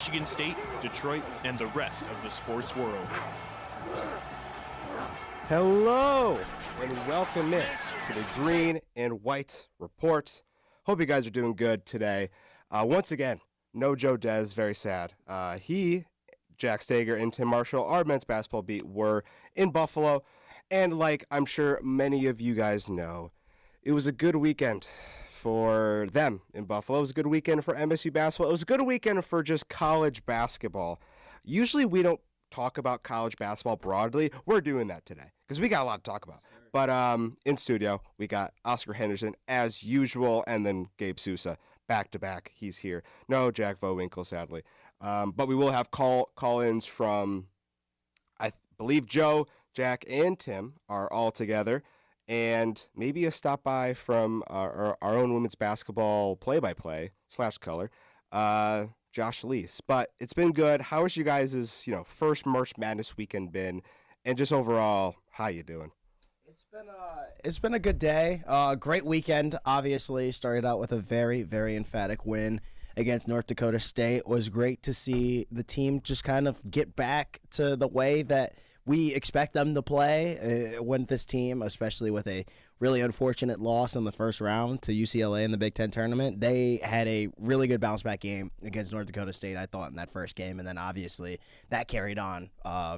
Michigan State, Detroit, and the rest of the sports world. Hello, and welcome in to the Green and White Report. Hope you guys are doing good today. Once again, no Joe Dez, very sad. Jack Stager, and Tim Marshall, our men's basketball beat, were in Buffalo. And like I'm sure many of you guys know, it was a good weekend for them in Buffalo. It was a good weekend for MSU basketball. It was a good weekend for just college basketball. Usually we don't talk about college basketball broadly. We're doing that today because we got a lot to talk about. But in studio, we got Oscar Henderson as usual, and then Gabe Sousa back-to-back. He's here. No Jack Vowinkle, sadly. But we will have call-ins from, I believe, Joe, Jack, and Tim are all together. And maybe a stop by from our own women's basketball play-by-play / color, Josh Leese. But it's been good. How has you guys' first March Madness weekend been? And just overall, how you doing? It's been a good day. Great weekend, obviously. Started out with a very, very emphatic win against North Dakota State. It was great to see the team just kind of get back to the way that we expect them to play when this team, especially with a really unfortunate loss in the first round to UCLA in the Big Ten tournament. They had a really good bounce-back game against North Dakota State, I thought, in that first game. And then, obviously, that carried on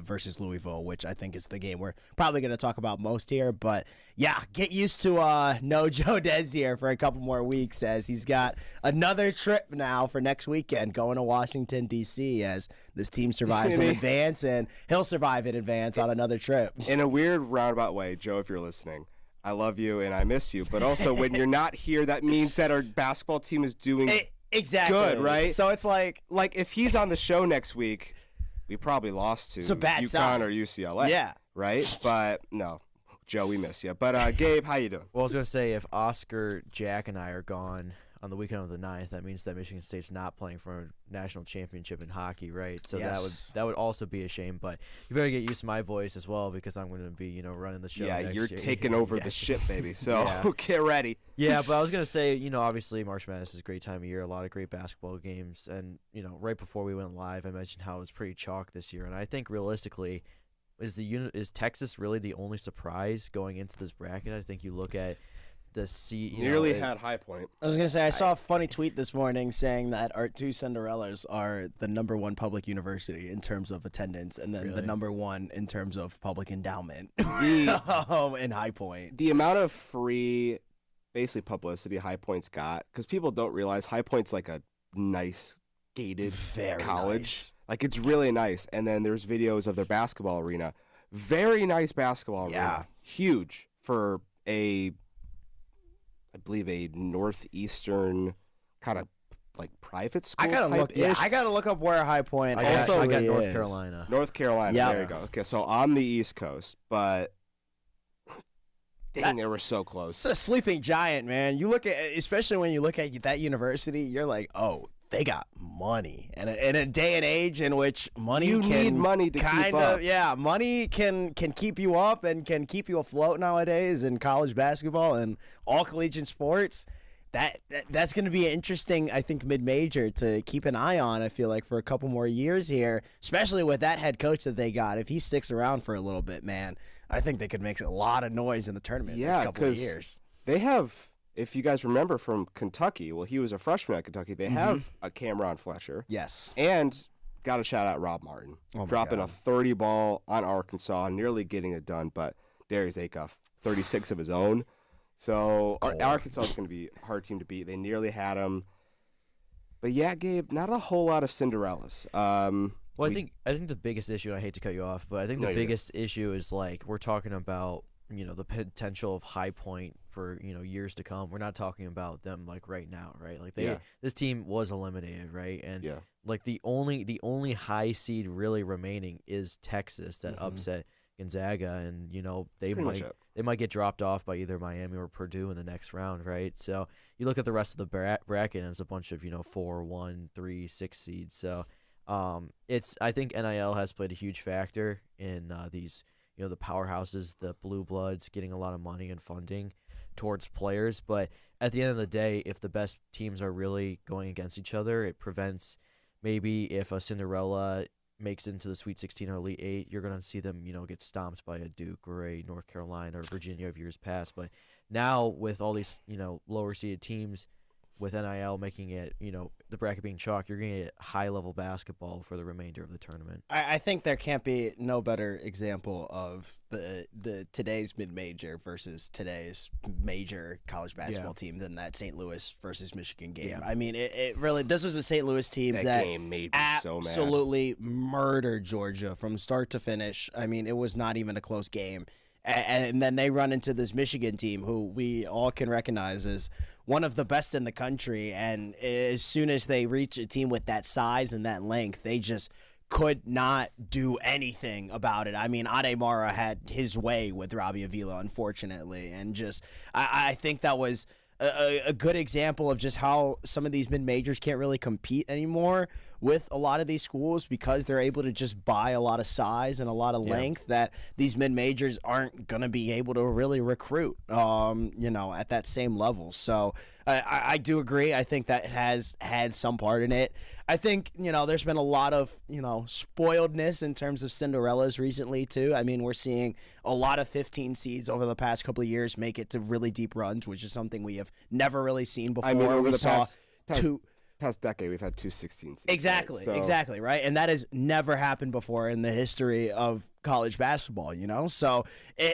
versus Louisville, which I think is the game we're probably going to talk about most here. But, yeah, get used to no Joe Dez here for a couple more weeks as he's got another trip now for next weekend going to Washington, D.C. as this team survives in advance, and he'll survive in advance on another trip. In a weird roundabout way, Joe, if you're listening, I love you and I miss you. But also, when you're not here, that means that our basketball team is doing exactly good, right? So it's like if he's on the show next week, we probably lost to UConn or UCLA. Yeah. Right? But no, Joe, we miss you. But Gabe, how you doing? Well, I was going to say, if Oscar, Jack, and I are gone on the weekend of the 9th, that means that Michigan State's not playing for a national championship in hockey, right? So yes. that would also be a shame. But you better get used to my voice as well because I'm going to be running the show. Yeah, next you're year. taking over the ship, baby. So get ready. Yeah, but I was going to say, obviously March Madness is a great time of year, a lot of great basketball games, and right before we went live, I mentioned how it was pretty chalk this year, and I think realistically, is Texas really the only surprise going into this bracket? I think you look at the seed. Nearly had High Point. I was going to say, I saw a funny tweet this morning saying that our two Cinderellas are the number one public university in terms of attendance, and then the number one in terms of public endowment in High Point. The amount of free, basically, publicity High Point's got, because people don't realize High Point's like a nice, gated college. Nice. Like, it's really nice. And then there's videos of their basketball arena. Very nice basketball arena. Huge for I believe a northeastern kind of like private school. I gotta look up where High Point. I got North is. Carolina. North Carolina. Yeah. There you go. Okay, so on the East Coast, but dang, they were so close. It's a sleeping giant, man. You look at, especially when you look at that university, you're like, oh, they got money, and in a day and age in which money need money to keep up. Money can keep you up and can keep you afloat nowadays in college basketball and all collegiate sports. That's going to be interesting, I think, mid-major to keep an eye on. I feel like for a couple more years here, especially with that head coach that they got. If he sticks around for a little bit, man, I think they could make a lot of noise in the tournament in the next couple of years. They have. If you guys remember from Kentucky, well, he was a freshman at Kentucky. They have a Cameron Fletcher. Yes. And got to shout out Rob Martin. Dropping a 30 ball on Arkansas, nearly getting it done. But Darius Acuff, 36 of his own. So Arkansas is going to be a hard team to beat. They nearly had him. But yeah, Gabe, not a whole lot of Cinderellas. Well, I think the biggest issue, and I hate to cut you off, but I think the biggest issue is we're talking about the potential of High Point for years to come. We're not talking about them right now, right? This team was eliminated, right? And the only high seed really remaining is Texas that upset Gonzaga, and they might get dropped off by either Miami or Purdue in the next round, right? So you look at the rest of the bracket, and it's a bunch of 4, 1, 3, 6 seeds. So I think NIL has played a huge factor in these. The powerhouses, the blue bloods, getting a lot of money and funding towards players. But at the end of the day, if the best teams are really going against each other, it prevents maybe if a Cinderella makes it into the Sweet 16 or Elite 8, you're going to see them, get stomped by a Duke or a North Carolina or Virginia of years past. But now with all these, lower seeded teams, with NIL making it, the bracket being chalk, you're going to get high-level basketball for the remainder of the tournament. I think there can't be no better example of the today's mid-major versus today's major college basketball team than that St. Louis versus Michigan game. Yeah. I mean, it really – this was a St. Louis team that game made me so mad. Absolutely murdered Georgia from start to finish. I mean, it was not even a close game. And then they run into this Michigan team who we all can recognize as one of the best in the country. And as soon as they reach a team with that size and that length, they just could not do anything about it. I mean, Ademara had his way with Robbie Avila, unfortunately. And just I think that was a good example of just how some of these mid-majors can't really compete anymore with a lot of these schools because they're able to just buy a lot of size and a lot of length that these mid-majors aren't going to be able to really recruit, at that same level. So I do agree. I think that has had some part in it. I think, there's been a lot of, spoiledness in terms of Cinderellas recently, too. I mean, we're seeing a lot of 15 seeds over the past couple of years make it to really deep runs, which is something we have never really seen before. I mean, over we the saw past decade, we've had 2 16 seeds. Exactly, right? exactly, right? And that has never happened before in the history of college basketball, So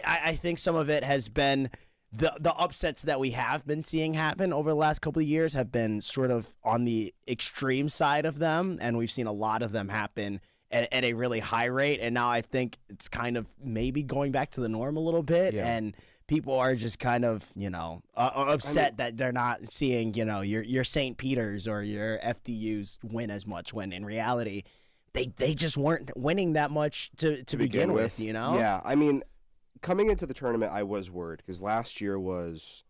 I think some of it has been the upsets that we have been seeing happen over the last couple of years have been sort of on the extreme side of them, and we've seen a lot of them happen at a really high rate. And now I think it's kind of maybe going back to the norm a little bit, and people are just kind of, upset that they're not seeing, your St. Peter's or your FDU's win as much when in reality they just weren't winning that much to begin with, Yeah, I mean, coming into the tournament, I was worried because last year was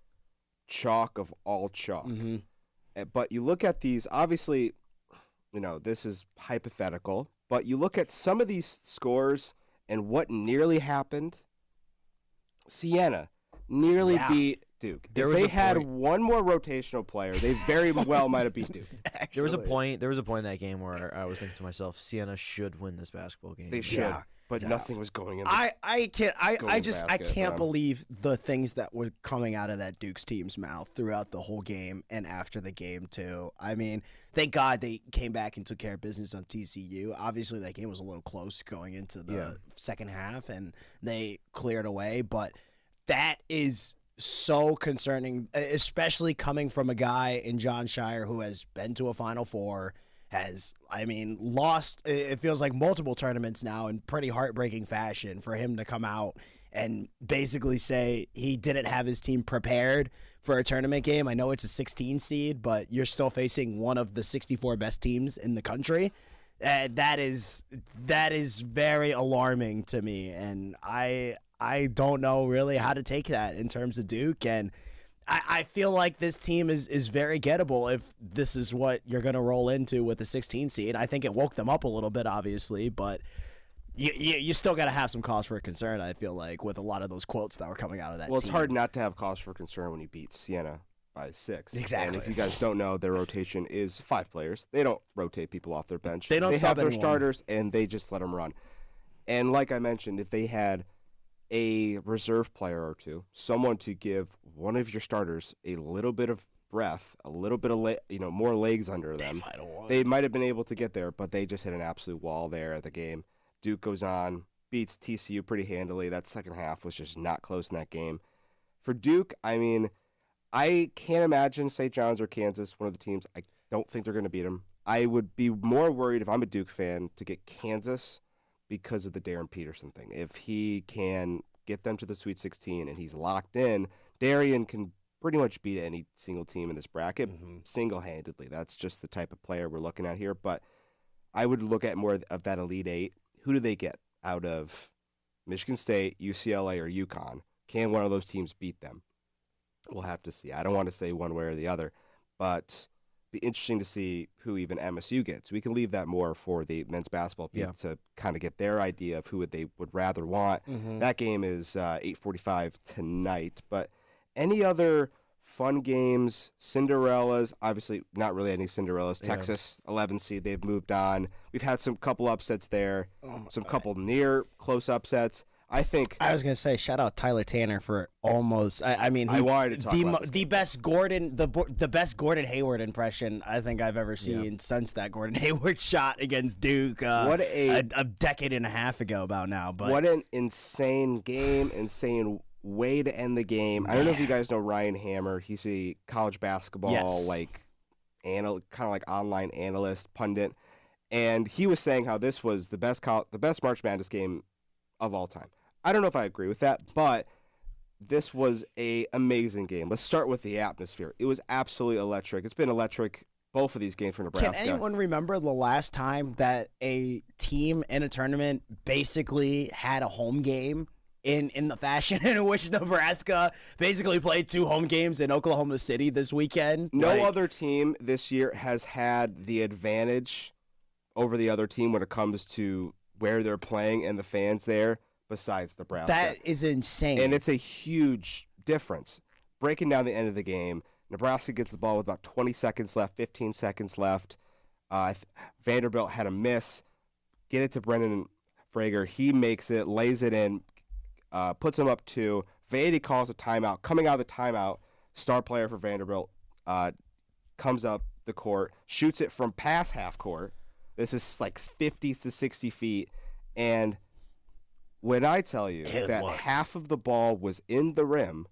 chalk of all chalk. Mm-hmm. But you look at these, obviously, this is hypothetical, but you look at some of these scores and what nearly happened. Siena nearly beat Duke. If they had one more rotational player, they very well might have beat Duke. There was a point in that game where I was thinking to myself, Siena should win this basketball game. They should. Yeah. But nothing was going in. I can't believe the things that were coming out of that Duke's team's mouth throughout the whole game and after the game too. I mean, thank God they came back and took care of business on TCU. Obviously, that game was a little close going into the second half, and they cleared away. But that is so concerning, especially coming from a guy in John Shire who has been to a Final Four. Lost, it feels like multiple tournaments now in pretty heartbreaking fashion for him to come out and basically say he didn't have his team prepared for a tournament game. I know it's a 16 seed, but you're still facing one of the 64 best teams in the country. That is very alarming to me, and I don't know really how to take that in terms of Duke. And I feel like this team is very gettable if this is what you're going to roll into with the 16 seed. I think it woke them up a little bit, obviously, but you still got to have some cause for concern, I feel like, with a lot of those quotes that were coming out of that team. Well, it's hard not to have cause for concern when you beat Siena by 6. Exactly. And if you guys don't know, their rotation is 5 players. They don't rotate people off their bench. They have their starters, and they just let them run. And like I mentioned, if they had a reserve player or two, someone to give one of your starters a little bit of breath, a little bit of more legs under them, they might have been able to get there, but they just hit an absolute wall there at the game. Duke goes on, beats TCU pretty handily. That second half was just not close in that game. For Duke, I mean, I can't imagine St. John's or Kansas, one of the teams. I don't think they're going to beat them. I would be more worried if I'm a Duke fan to get Kansas because of the Darren Peterson thing. If he can get them to the Sweet 16 and he's locked in, Darian can pretty much beat any single team in this bracket single-handedly. That's just the type of player we're looking at here. But I would look at more of that Elite Eight. Who do they get out of Michigan State, UCLA, or UConn? Can one of those teams beat them? We'll have to see. I don't want to say one way or the other, but be interesting to see who even MSU gets. We can leave that more for the men's basketball beat to kind of get their idea of who they would rather want. That game is 8:45 tonight. But any other fun games, Cinderellas. Obviously, not really any Cinderellas. Yeah. Texas 11 seed, they've moved on. We've had some couple upsets there, couple near close upsets. I was gonna say shout out Tyler Tanner for almost. I mean, I wanted to talk about this the best the best Gordon Hayward impression I think I've ever seen since that Gordon Hayward shot against Duke. What a decade and a half ago about now. But what an insane game, insane way to end the game. I don't know if you guys know Ryan Hammer. He's a college basketball kind of like online analyst pundit, and he was saying how this was the best March Madness game of all time. I don't know if I agree with that, but this was a amazing game. Let's start with the atmosphere. It was absolutely electric. It's been electric, both of these games for Nebraska. Can anyone remember the last time that a team in a tournament basically had a home game in the fashion in which Nebraska basically played 2 home games in Oklahoma City this weekend? No other team this year has had the advantage over the other team when it comes to where they're playing and the fans there, besides Nebraska. That is insane. And it's a huge difference. Breaking down the end of the game, Nebraska gets the ball with about 20 seconds left, 15 seconds left. Vanderbilt had a miss. Get it to Brendan Frager. He makes it, lays it in, puts him up 2. Vandy calls a timeout. Coming out of the timeout, star player for Vanderbilt comes up the court, shoots it from past half court. This is like 50 to 60 feet. And when I tell you that half of the ball was in the rim,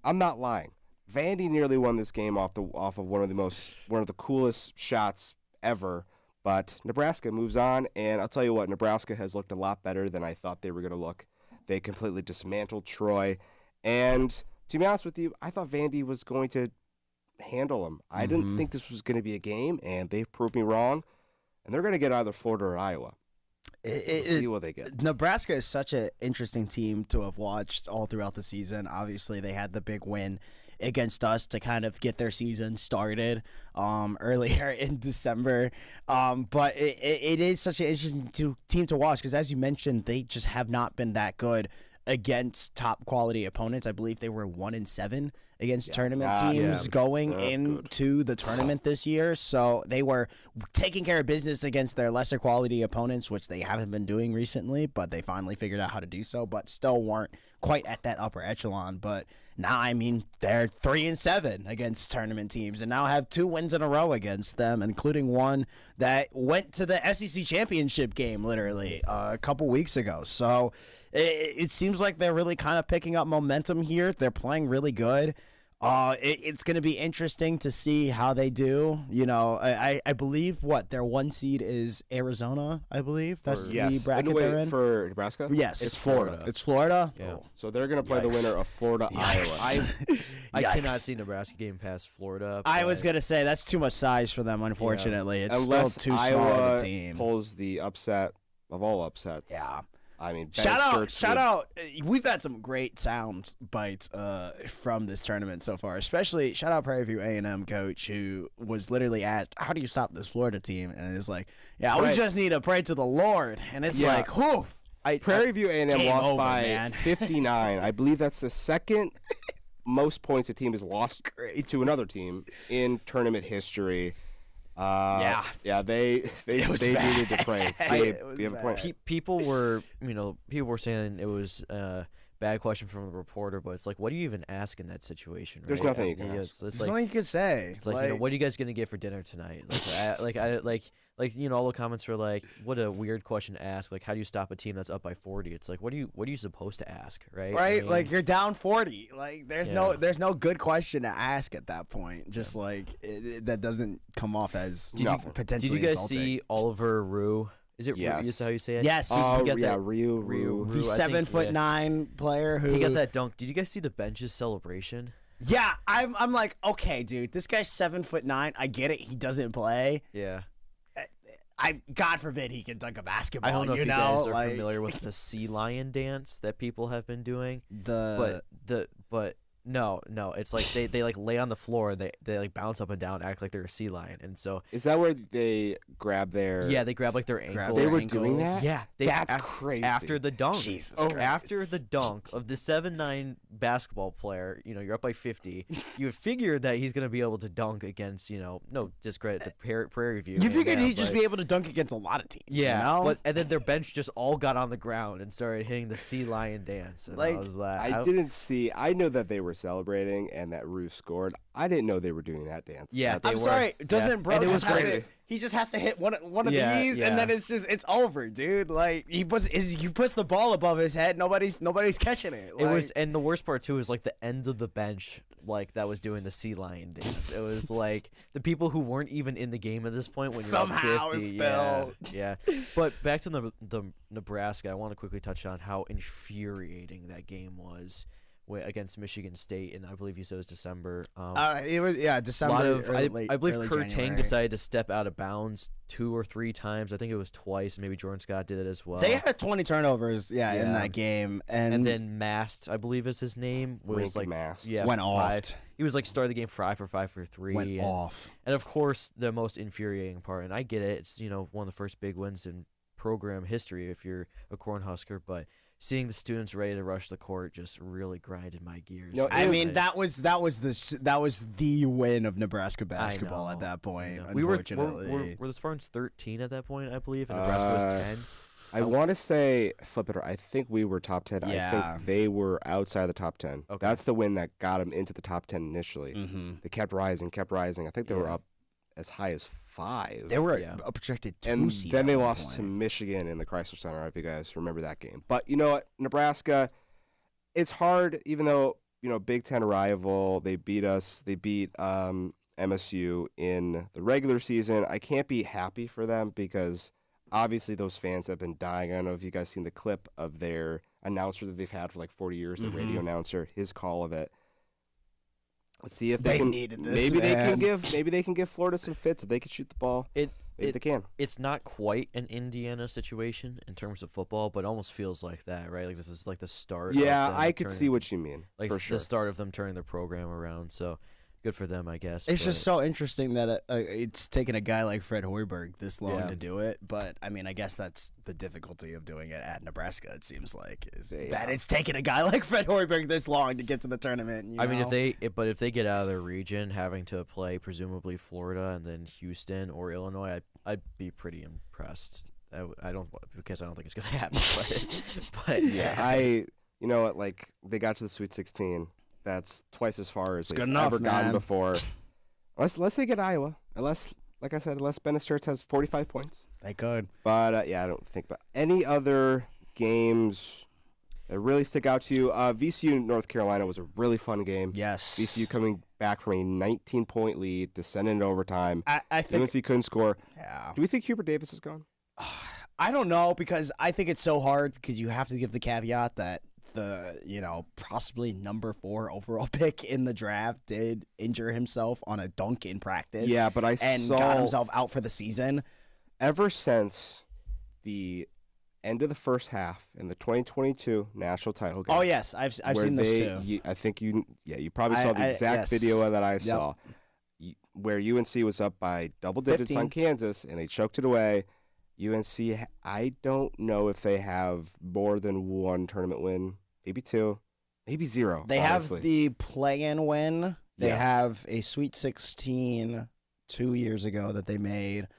I'm not lying. Vandy nearly won this game off of one of the coolest shots ever. But Nebraska moves on, and I'll tell you what, Nebraska has looked a lot better than I thought they were going to look. They completely dismantled Troy. And to be honest with you, I thought Vandy was going to handle them. I didn't think this was going to be a game, and they've proved me wrong. And they're going to get either Florida or Iowa. See what they get. Nebraska is such an interesting team to have watched all throughout the season. Obviously, they had the big win against us to kind of get their season started earlier in December. But it is such an interesting team to watch because, as you mentioned, they just have not been that good against top quality opponents. I believe they were 1-7 against tournament teams going into the tournament this year. So they were taking care of business against their lesser quality opponents, which they haven't been doing recently, but they finally figured out how to do so, but still weren't quite at that upper echelon. But now, I mean, they're 3-7 against tournament teams and now have 2 wins in a row against them, including one that went to the SEC championship game literally a couple weeks ago. So it seems like they're really kind of picking up momentum here. They're playing really good. It's going to be interesting to see how they do. You know, I believe their 1 seed is Arizona. I believe that's the bracket they're in. For Nebraska? Yes, it's Florida. It's Florida. Yeah. Oh. So they're going to play the winner of Florida, Iowa. I cannot see Nebraska game past Florida. I was going to say that's too much size for them. Unfortunately, it's Unless still too Iowa small of a team. Pulls the upset of all upsets. Yeah. I mean, shout out. We've had some great sound bites from this tournament so far, especially shout out Prairie View A&M coach who was literally asked, how do you stop this Florida team? And it's like, we just need to pray to the Lord. And it's like, whew. Prairie View A&M lost by 59. I believe that's the second most points a team has lost to another team in tournament history. They needed to pray. People were saying it was a bad question from the reporter, but it's like, what do you even ask in that situation? Right? There's nothing you can ask. There's nothing you can say. It's like, what are you guys gonna get for dinner tonight? All the comments were like, what a weird question to ask. Like, how do you stop a team that's up by 40? It's like, what are you supposed to ask, right? Right, I mean, like you're down 40. Like there's no good question to ask at that point. Just like that doesn't come off as potentially. Did you guys insulting. see Oliver Rue? Is it Rue? Is that how you say it? Yes. Rue. He's 7'9" player who he got that dunk. Did you guys see the bench's celebration? Yeah, I'm like, okay, dude, this guy's 7'9". I get it. He doesn't play. Yeah. God forbid he can dunk a basketball. I don't know if you guys are familiar with the sea lion dance that people have been doing. But No, it's like they like lay on the floor and they like bounce up and down, act like they're a sea lion, and so Is that where they grab their? yeah, they grab like their ankles. They were ankles. doing that. Yeah, That's crazy. After the dunk. Jesus After Christ. the dunk of the 7'9" basketball player, you're up by 50. You figured that he's gonna be able to dunk against, no discredit to Prairie View. You figured he'd just but- be able to dunk against a lot of teams. Yeah, you know? but and then their bench just all got on the ground and started hitting the sea lion dance. And Like, I was like, I didn't see. I know that they were celebrating and that Rue scored. I didn't know they were doing that dance. Yeah, That's- they I'm were. sorry. Doesn't bro? And it just was have great. to- He just has to hit one of Yeah, these, yeah. and then it's over, dude. Like he puts the ball above his head. Nobody's catching it. It was, Like, and the worst part too is like the end of the bench, like that was doing the sea lion dance. It was like the people who weren't even in the game at this point when you're Somehow up 50. still- Yeah. But back to the Nebraska, I want to quickly touch on how infuriating that game was against Michigan State, and I believe you said it was December. it was A December. lot of, early, I believe early Kurt Tang January. decided to step out of bounds 2 or 3 times. I think it was twice. Maybe Jordan Scott did it as well. They had 20 turnovers, in Yeah. that game, and and then Mast, I believe is his name, was Rink like Mast. yeah, went 5. off. He was like started the game 5 for 3. Went and, off. And of course, the most infuriating part, and I get it, it's one of the first big wins in program history if you're a Cornhusker, but seeing the students ready to rush the court just really grinded my gears. No, I it- mean, that was the win of Nebraska basketball I at know, that point. we were Unfortunately, the Spartans 13 at that point, I believe, and Nebraska was 10. I want to say flip it. I think we were top 10. I Yeah. think they were outside the top 10. Okay. That's the win that got them into the top 10 initially. hmm They kept rising. I think they were Yeah. up as high as 5. they were Yeah. a projected 2 and seed then at they one lost point. to Michigan in the Chrysler Center. I don't know if you guys remember that game. But you know what? Nebraska, it's hard, even though, Big Ten rival, they beat us. They beat MSU in the regular season. I can't be happy for them because obviously those fans have been dying. I don't know if you guys seen the clip of their announcer that they've had for like 40 years, the radio announcer, his call of it. Let's see if they can. needed this, Maybe man. they can give Florida some fits if they can shoot the ball. Maybe they can. It's not quite an Indiana situation in terms of football, but it almost feels like that, right? Like this is like the start. Yeah, of them I could turning- see what you mean. like for sure. the start of them turning their program around. So good for them, I guess. It's but- just so interesting that it's taken a guy like Fred Hoiberg this long Yeah. to do it. But I mean, I guess that's the difficulty of doing it at Nebraska. It seems like is Yeah. that it's taken a guy like Fred Hoiberg this long to get to the tournament. You I mean, know? if they get out of their region, having to play presumably Florida and then Houston or Illinois, I'd be pretty impressed. I don't because I don't think it's gonna happen. But yeah, you know what? Like they got to the Sweet 16. That's twice as far as they've good enough, ever gotten man. before. Unless they get Iowa. Unless, like I said, unless Bennett Sturts has 45 points. they could. But yeah, I don't think. But any other games that really stick out to you? VCU North Carolina was a really fun game. Yes, VCU coming back from a 19-point lead, descending into overtime. I think. UNC couldn't score. Yeah. Do we think Hubert Davis is gone? I don't know because I think it's so hard because you have to give the caveat that the possibly number 4 overall pick in the draft did injure himself on a dunk in practice. Yeah, but I and saw got himself out for the season. ever since the end of the first half in the 2022 national title game. Oh yes, I've where seen this too. I think you probably saw the exact yes. video that I Yep. saw, where UNC was up by double digits 15. on Kansas and they choked it away. UNC, I don't know if they have more than one tournament win, maybe 2, maybe 0. They honestly. have the play-in win. They Yeah. have a Sweet 16 2 years ago that they made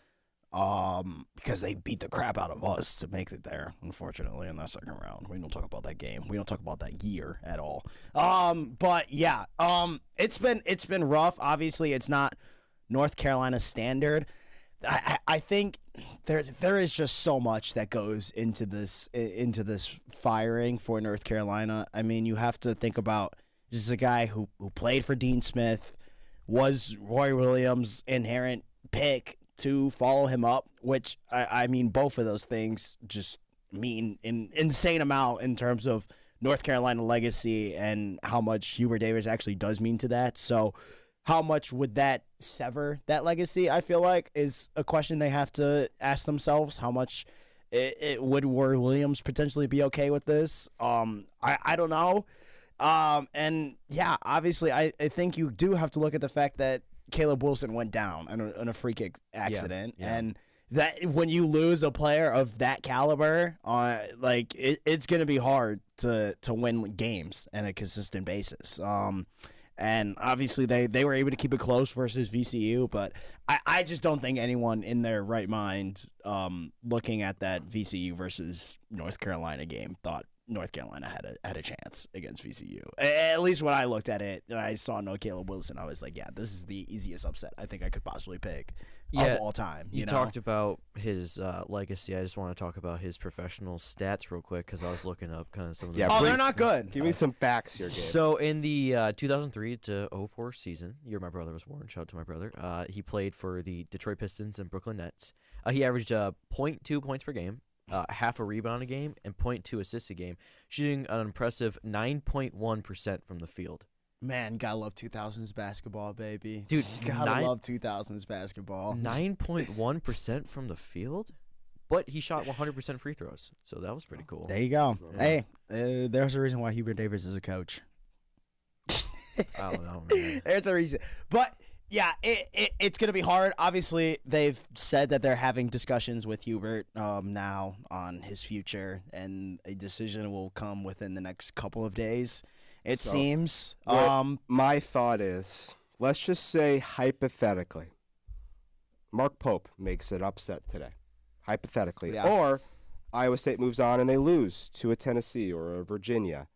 because they beat the crap out of us to make it there, unfortunately, in that second round. We don't talk about that game. We don't talk about that year at all. But yeah, it's been rough. Obviously, it's not North Carolina standard. I think there is just so much that goes into this firing for North Carolina. I mean, you have to think about this is a guy who played for Dean Smith, was Roy Williams' inherent pick to follow him up, which I mean both of those things just mean an insane amount in terms of North Carolina legacy and how much Hubert Davis actually does mean to that. So how much would that sever that legacy, I feel like, is a question they have to ask themselves. How much would Roy Williams potentially be okay with this? I don't know. And yeah, obviously, I think you do have to look at the fact that Caleb Wilson went down in a free kick accident, and that when you lose a player of that caliber, it's going to be hard to win games on a consistent basis. And obviously they were able to keep it close versus VCU, but I just don't think anyone in their right mind, looking at that VCU versus North Carolina game, thought North Carolina had a chance against VCU. At least when I looked at it, I saw no Caleb Wilson. I was like, yeah, this is the easiest upset I think I could possibly pick of all time. You talked about his legacy. I just want to talk about his professional stats real quick because I was looking up kind of some of the. Yeah, they're not good. Give me some facts here, Gabe. So in the 2003 to 04 season, year my brother was born, shout out to my brother, he played for the Detroit Pistons and Brooklyn Nets. He averaged 0.2 points per game, half a rebound a game, and 0.2 assists a game, shooting an impressive 9.1% from the field. Man, gotta love 2000s basketball, baby. Dude, gotta love 2000s basketball. 9.1% from the field? But he shot 100% free throws, so that was pretty cool. There you go. Yeah. Hey, there's a reason why Hubert Davis is a coach. I don't know, man. There's a reason. But, yeah, it's going to be hard. Obviously, they've said that they're having discussions with Hubert now on his future, and a decision will come within the next couple of days, it seems. My thought is, let's just say hypothetically, Mark Pope makes it upset today. Hypothetically. Yeah. Or Iowa State moves on and they lose to a Tennessee or a Virginia.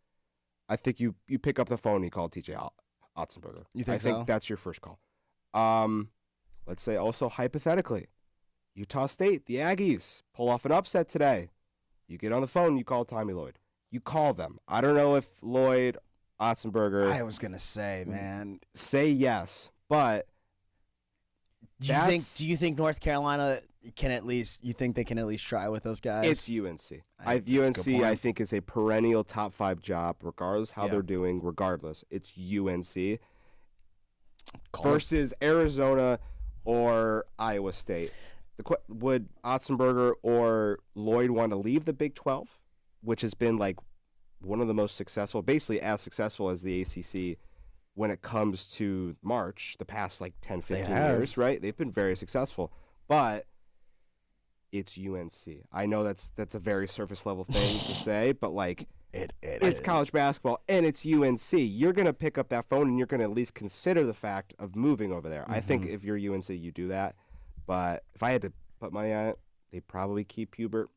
I think you pick up the phone and you call TJ Otzenberger. You think I think that's your first call. Let's say also hypothetically, Utah State, the Aggies, pull off an upset today. You get on the phone, you call Tommy Lloyd. You call them. I don't know if Lloyd, Otzenberger. I was going to say, man. Say yes, but do you think North Carolina can at least try with those guys? It's UNC. UNC, I think, is a perennial top 5 job, regardless how they're doing. Regardless, it's UNC versus Arizona or Iowa State. Would Otzenberger or Lloyd want to leave the Big 12, which has been like one of the most successful, basically as successful as the ACC when it comes to March, the past like 10, 15 years, right? They've been very successful, but it's UNC. I know that's a very surface level thing to say, but like it's college basketball and it's UNC. You're going to pick up that phone and you're going to at least consider the fact of moving over there. I think if you're UNC, you do that. But if I had to put money on it, they'd probably keep Hubert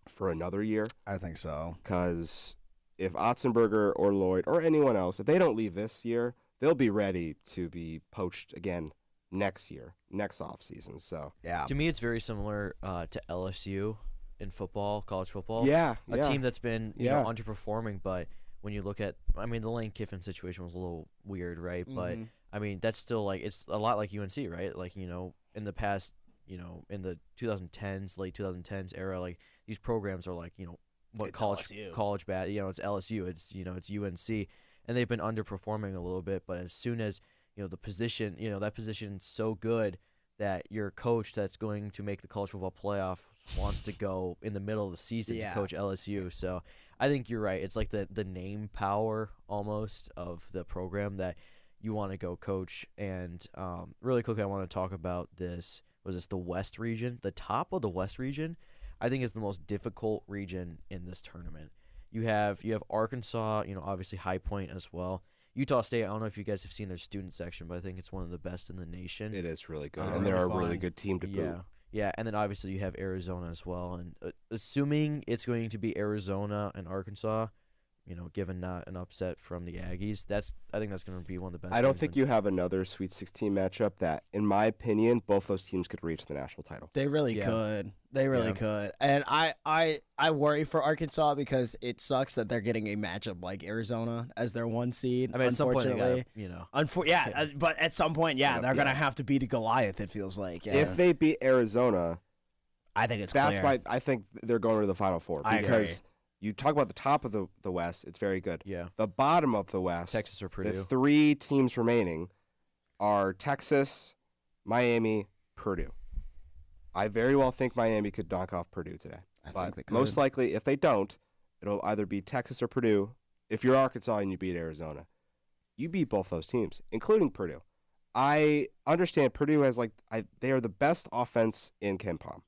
for another year. I think so. Because if Otzenberger or Lloyd or anyone else, if they don't leave this year, they'll be ready to be poached again next year, next offseason. So yeah, to me, it's very similar to LSU in football, college football. Yeah, a team that's been you know underperforming, but when you look at, I mean, the Lane Kiffin situation was a little weird, right? But I mean, that's still like it's a lot like UNC, right? Like in the past, in the 2010s, late 2010s era, like these programs are like what it's college bad, it's LSU, it's UNC, and they've been underperforming a little bit. But as soon as the position, that position's so good that your coach that's going to make the college football playoff wants to go in the middle of the season to coach LSU. So I think you're right. It's like the name power almost of the program that you want to go coach. And really quickly, I want to talk about this. Was this the West region? The top of the West region, I think, is the most difficult region in this tournament. You have Arkansas, obviously High Point as well. Utah State, I don't know if you guys have seen their student section, but I think it's one of the best in the nation. It is really good, and they're a really good team to boot. Yeah, and then obviously you have Arizona as well. And assuming it's going to be Arizona and Arkansas, given not an upset from the Aggies, I think that's going to be one of the best. I don't think you have another Sweet 16 matchup that, in my opinion, both those teams could reach the national title. They really could. They really could. And I worry for Arkansas because it sucks that they're getting a matchup like Arizona as their 1 seed. I mean, unfortunately, but at some point, they're going to have to beat a Goliath. It feels like if they beat Arizona, I think that's why I think they're going to the Final Four because. You talk about the top of the West, it's very good. Yeah. The bottom of the West, Texas or Purdue. The 3 teams remaining are Texas, Miami, Purdue. I very well think Miami could knock off Purdue today. But most likely, if they don't, it'll either be Texas or Purdue if you're Arkansas and you beat Arizona, you beat both those teams, including Purdue. I understand Purdue has they are the best offense in KenPom.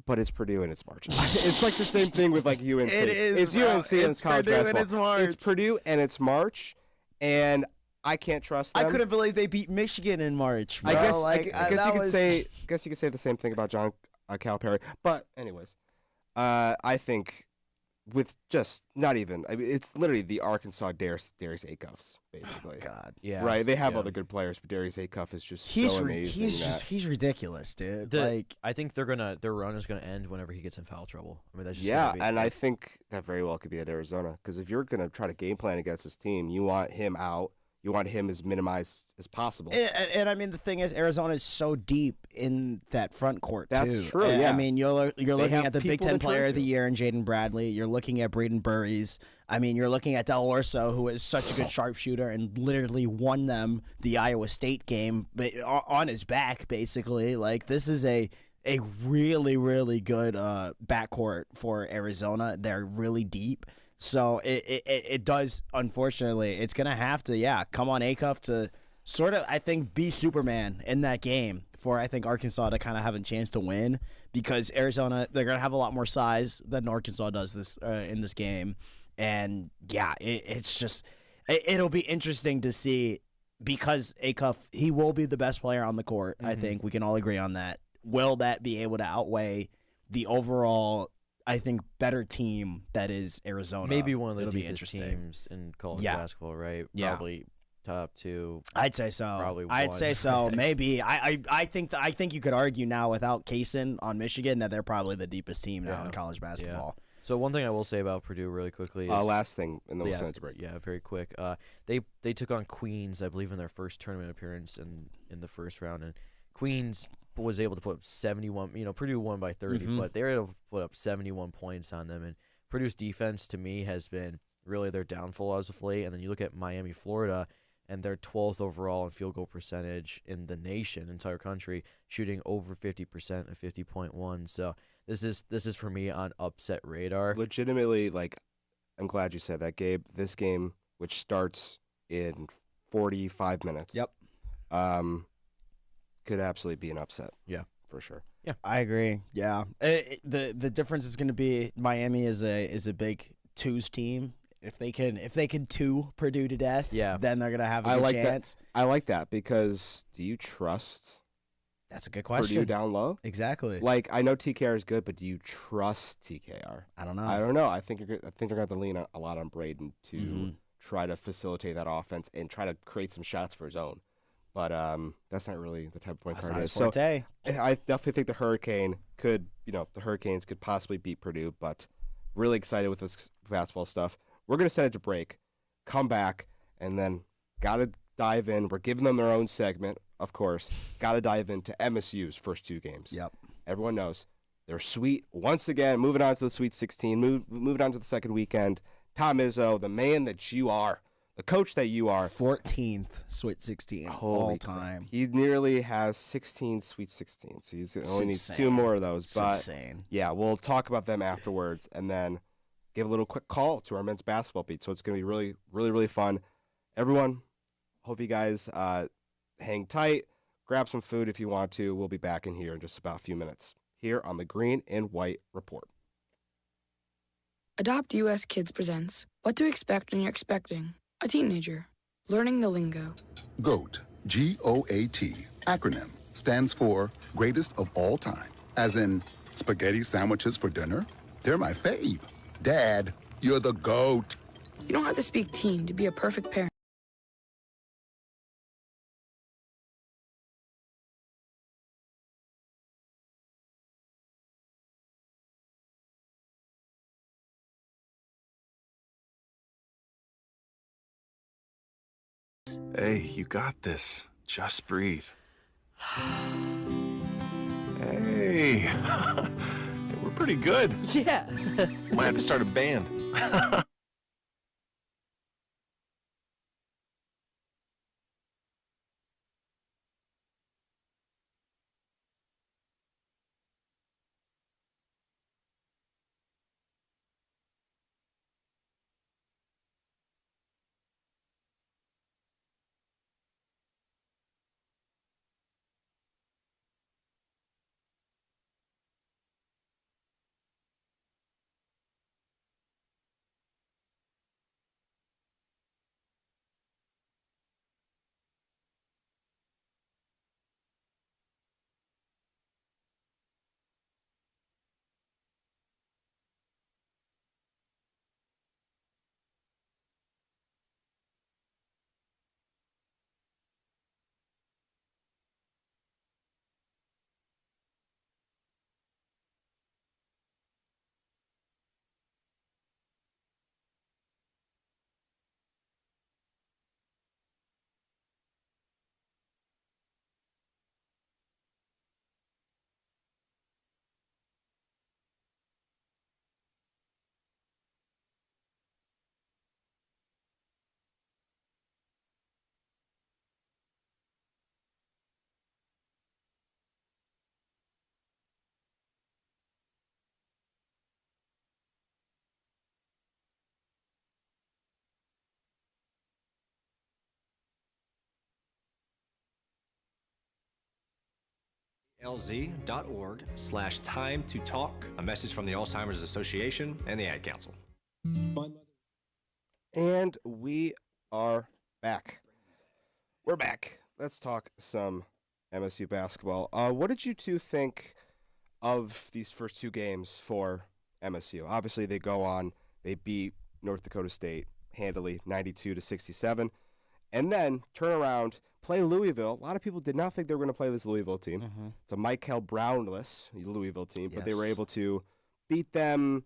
But it's Purdue and it's March. It's like the same thing with UNC. It is. It's bro. UNC and it's college Purdue basketball. And it's March. It's Purdue and it's March, and I can't trust them. I couldn't believe they beat Michigan in March. Bro. I guess you could say the same thing about John Calipari. But anyways, I think with just not even. I mean, it's literally the Arkansas Darius Acuffs, basically. Oh, God. Yeah. Right. They have other good players, but Darius Acuff is just so amazing. He's ridiculous, dude. I think their run is gonna end whenever he gets in foul trouble. I mean, that's just I think that very well could be at Arizona, because if you're gonna try to game plan against this team, you want him out. You want him as minimized as possible. And I mean, the thing is, Arizona is so deep in that front court, too. That's true, yeah. I mean, you're looking at the Big Ten Player of the to. Year in Jaden Bradley. You're looking at Braden Burries. I mean, you're looking at Del Orso, who is such a good sharpshooter and literally won them the Iowa State game on his back, basically. Like, this is a really, really good backcourt for Arizona. They're really deep. So it does, unfortunately, it's going to have to, come on Acuff to sort of, I think, be Superman in that game for, I think, Arkansas to kind of have a chance to win, because Arizona, they're going to have a lot more size than Arkansas does in this game. And, it's just, it'll be interesting to see, because Acuff, he will be the best player on the court. I think we can all agree on that. Will that be able to outweigh the overall, I think, better team that is Arizona? Maybe one of the deepest teams in college basketball, right? Yeah. Probably top two. I'd say so. Probably I'd one. say so. Maybe. I think you could argue now without Kaysen on Michigan that they're probably the deepest team now in college basketball. Yeah. So one thing I will say about Purdue really quickly is last thing, and then we'll send it to break. Yeah, very quick. They took on Queens, I believe, in their first tournament appearance in the first round, and Queens was able to put up 71. Purdue won by 30, but they were able to put up 71 points on them. And Purdue's defense, to me, has been really their downfall as of late. And then you look at Miami, Florida, and they're 12th overall in field goal percentage in the nation, entire country, shooting over 50% at 50.1. So this is for me on upset radar. Legitimately, I'm glad you said that, Gabe. This game, which starts in 45 minutes. Yep. Could absolutely be an upset. Yeah, for sure. Yeah, I agree. Yeah, the difference is going to be Miami is a big twos team. If they can two Purdue to death, then they're going to have a good chance. I like that, because do you trust? That's a good question. Purdue down low? Exactly. I know TKR is good, but do you trust TKR? I don't know. I don't know. I think they're going to have to lean a lot on Braden to try to facilitate that offense and try to create some shots for his own. But that's not really the type of point guard it is. So I definitely think the Hurricanes could possibly beat Purdue, but really excited with this basketball stuff. We're going to send it to break, come back, and then got to dive in. We're giving them their own segment, of course. Got to dive into MSU's first two games. Yep. Everyone knows they're sweet. Once again, moving on to the Sweet 16, moving on to the second weekend. Tom Izzo, the man that you are. The coach that you are. 14th Sweet 16 all time. He nearly has 16 Sweet 16s. So he only needs two more of those. It's but insane. Yeah, we'll talk about them afterwards, and then give a little quick call to our men's basketball beat. So it's going to be really, really, really fun. Everyone, hope you guys hang tight. Grab some food if you want to. We'll be back in here in just about a few minutes here on the Green and White Report. Adopt US Kids presents What to Expect When You're Expecting a Teenager. Learning the lingo. GOAT, G-O-A-T, acronym, stands for Greatest of All Time. As in, spaghetti sandwiches for dinner? They're my fave. Dad, you're the GOAT. You don't have to speak teen to be a perfect parent. Hey, you got this. Just breathe. Hey, we're pretty good. Yeah. Might have to start a band. lz.org/time to talk. A message from the Alzheimer's Association and the Ad Council. And we are back. We're back. Let's talk some MSU basketball. What did you two think of these first two games for MSU? Obviously, they go on. They beat North Dakota State handily, 92-67, and then turn around, play Louisville. A lot of people did not think they were going to play this Louisville team. Mm-hmm. It's a Michael Brownless Louisville team, but they were able to beat them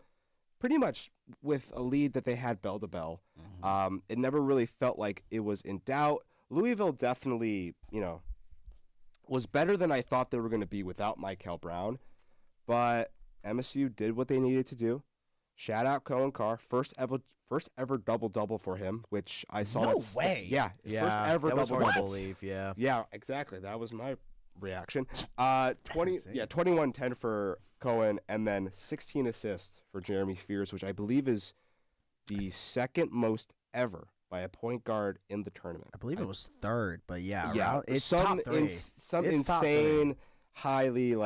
pretty much with a lead that they had bell to bell. Mm-hmm. It never really felt like it was in doubt. Louisville definitely, was better than I thought they were going to be without Michael Brown, but MSU did what they needed to do. Shout out Cohen Carr, first ever double-double for him, which I saw. No way. Yeah, first ever that was double-double. hard to believe, yeah. Yeah, exactly. That was my reaction. 21-10 for Cohen, and then 16 assists for Jeremy Fears, which I believe is the second most ever by a point guard in the tournament. I believe it was third, but it's top three. Some insane, highly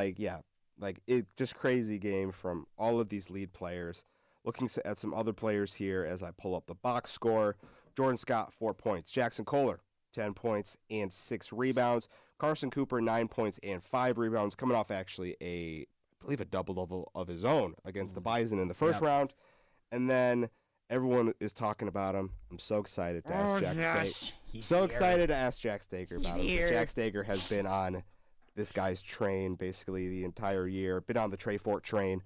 just crazy game from all of these lead players. Looking at some other players here as I pull up the box score. Jordan Scott, 4 points. Jackson Kohler, 10 points and 6 rebounds. Carson Cooper, 9 points and 5 rebounds, coming off actually I believe a double-double of his own against the Bison in the first round. And then everyone is talking about him. I'm so excited to ask Jack Staker. Excited to ask Jack Staker about him. Jack Staker has been on this guy's train basically the entire year, been on the Trey Fort train.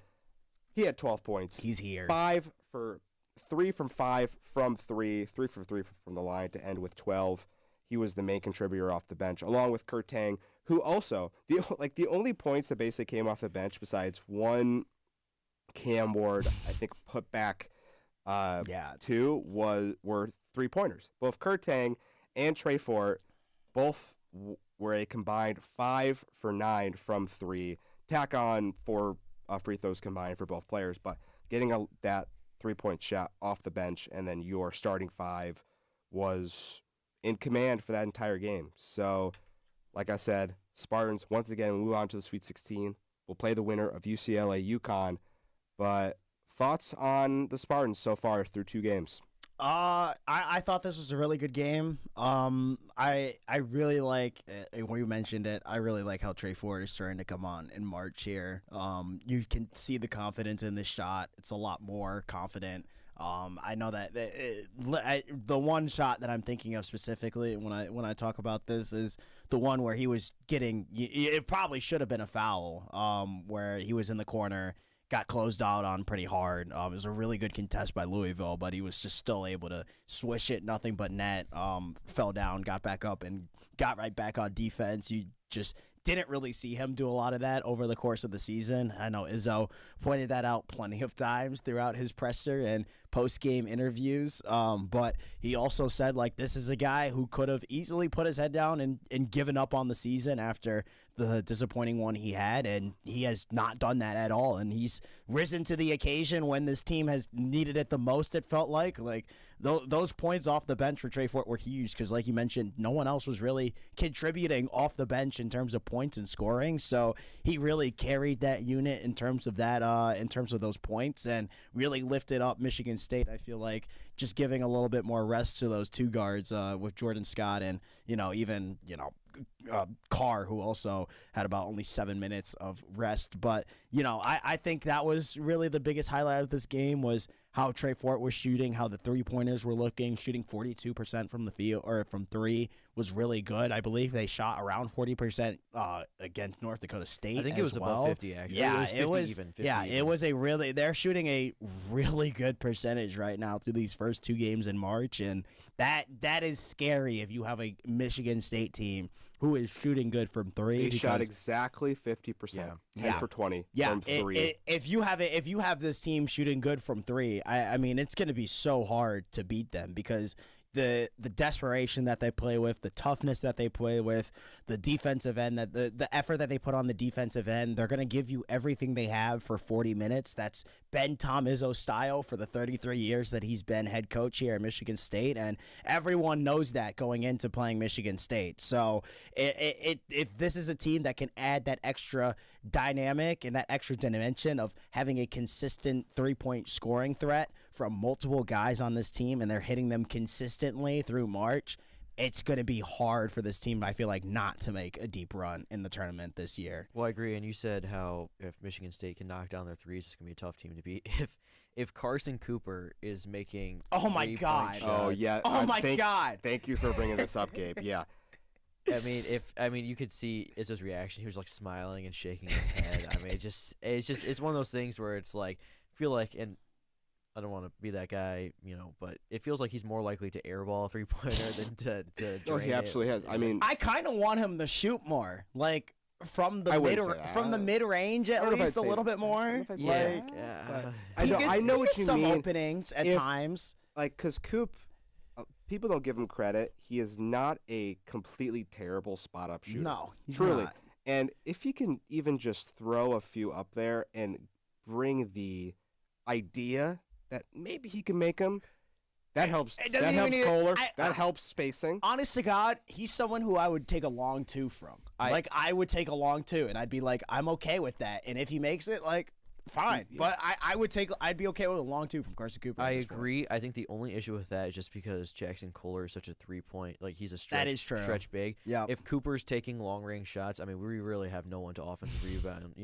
He had 12 points. He's here. 3 from 5 from 3, 3 for 3 from the line to end with 12. He was the main contributor off the bench, along with Kurt Tang, who also the only points that basically came off the bench besides one Cam Ward, I think put back 2 were 3-pointers. Both Kurt Tang and Trey Fort both were a combined 5 for 9 from 3. Tack on 4 free throws combined for both players, but getting that 3-point shot off the bench and then your starting 5 was in command for that entire game. So, like I said, Spartans once again move on to the Sweet 16. We'll play the winner of UCLA UConn. But thoughts on the Spartans so far through 2 games? I thought this was a really good game. I really like when you mentioned it. I really like how Trey Ford is starting to come on in March here. You can see the confidence in this shot. It's a lot more confident. I know that the one shot that I'm thinking of specifically when I talk about this is the one where he was getting. It probably should have been a foul. Where he was in the corner. Got closed out on pretty hard. It was a really good contest by Louisville, but he was just still able to swish it, nothing but net. Fell down, got back up, and got right back on defense. You just didn't really see him do a lot of that over the course of the season. I know Izzo pointed that out plenty of times throughout his presser and post-game interviews, but he also said, this is a guy who could have easily put his head down and given up on the season after the disappointing one he had, and he has not done that at all, and he's risen to the occasion when this team has needed it the most, it felt like those points off the bench for Trey Fort were huge because, like you mentioned, no one else was really contributing off the bench in terms of points and scoring, so he really carried that unit in terms of that, in terms of those points, and really lifted up Michigan State. I feel like just giving a little bit more rest to those 2 guards with Jordan Scott and even Carr, who also had about only 7 minutes of rest. But I think that was really the biggest highlight of this game was how Trey Fort was shooting, how the 3-pointers were looking, shooting 42% from the field or from 3 was really good. I believe they shot around 40% against North Dakota State. I think it was above 50 actually. Yeah, it was 50 even. 50 it was they're shooting a really good percentage right now through these first 2 games in March, and that is scary if you have a Michigan State team who is shooting good from 3. They shot exactly 50%, 10 for 20 from 3. If you have this team shooting good from 3, I mean, it's going to be so hard to beat them because the desperation that they play with, the toughness that they play with, the defensive end, that the effort that they put on the defensive end, they're going to give you everything they have for 40 minutes. That's been Tom Izzo's style for the 33 years that he's been head coach here at Michigan State, and everyone knows that going into playing Michigan State. So if this is a team that can add that extra dynamic and that extra dimension of having a consistent three-point scoring threat from multiple guys on this team, and they're hitting them consistently through March, it's going to be hard for this team, I feel like, not to make a deep run in the tournament this year. Well, I agree. And you said how if Michigan State can knock down their threes, it's going to be a tough team to beat. If Carson Cooper is making oh my god, God, thank you for bringing this up, Gabe. Yeah. I mean, you could see Izzo's reaction. He was like smiling and shaking his head. I mean, it's one of those things where it's like, I feel like, and I don't want to be that guy, but it feels like he's more likely to airball a three-pointer than to drain Oh, he absolutely has. I mean, I kind of want him to shoot more, like from the mid range at least a little bit more. I know what you some mean. Openings at times, like because Coop. People don't give him credit. He is not a completely terrible spot-up shooter. No, he's truly. not. And if he can even just throw a few up there and bring the idea that maybe he can make them, that helps. That helps Kohler. That helps spacing. Honest to God, he's someone who I would take a long two from. I would take a long two, and I'd be like, I'm okay with that. And if he makes it, like, fine. Yeah. But I'd be okay with a long two from Carson Cooper. I agree. I think the only issue with that is just because Jackson Kohler is such a 3-point, like he's a stretch big. Yeah. If Cooper's taking long range shots, I mean, we really have no one to offensive rebound.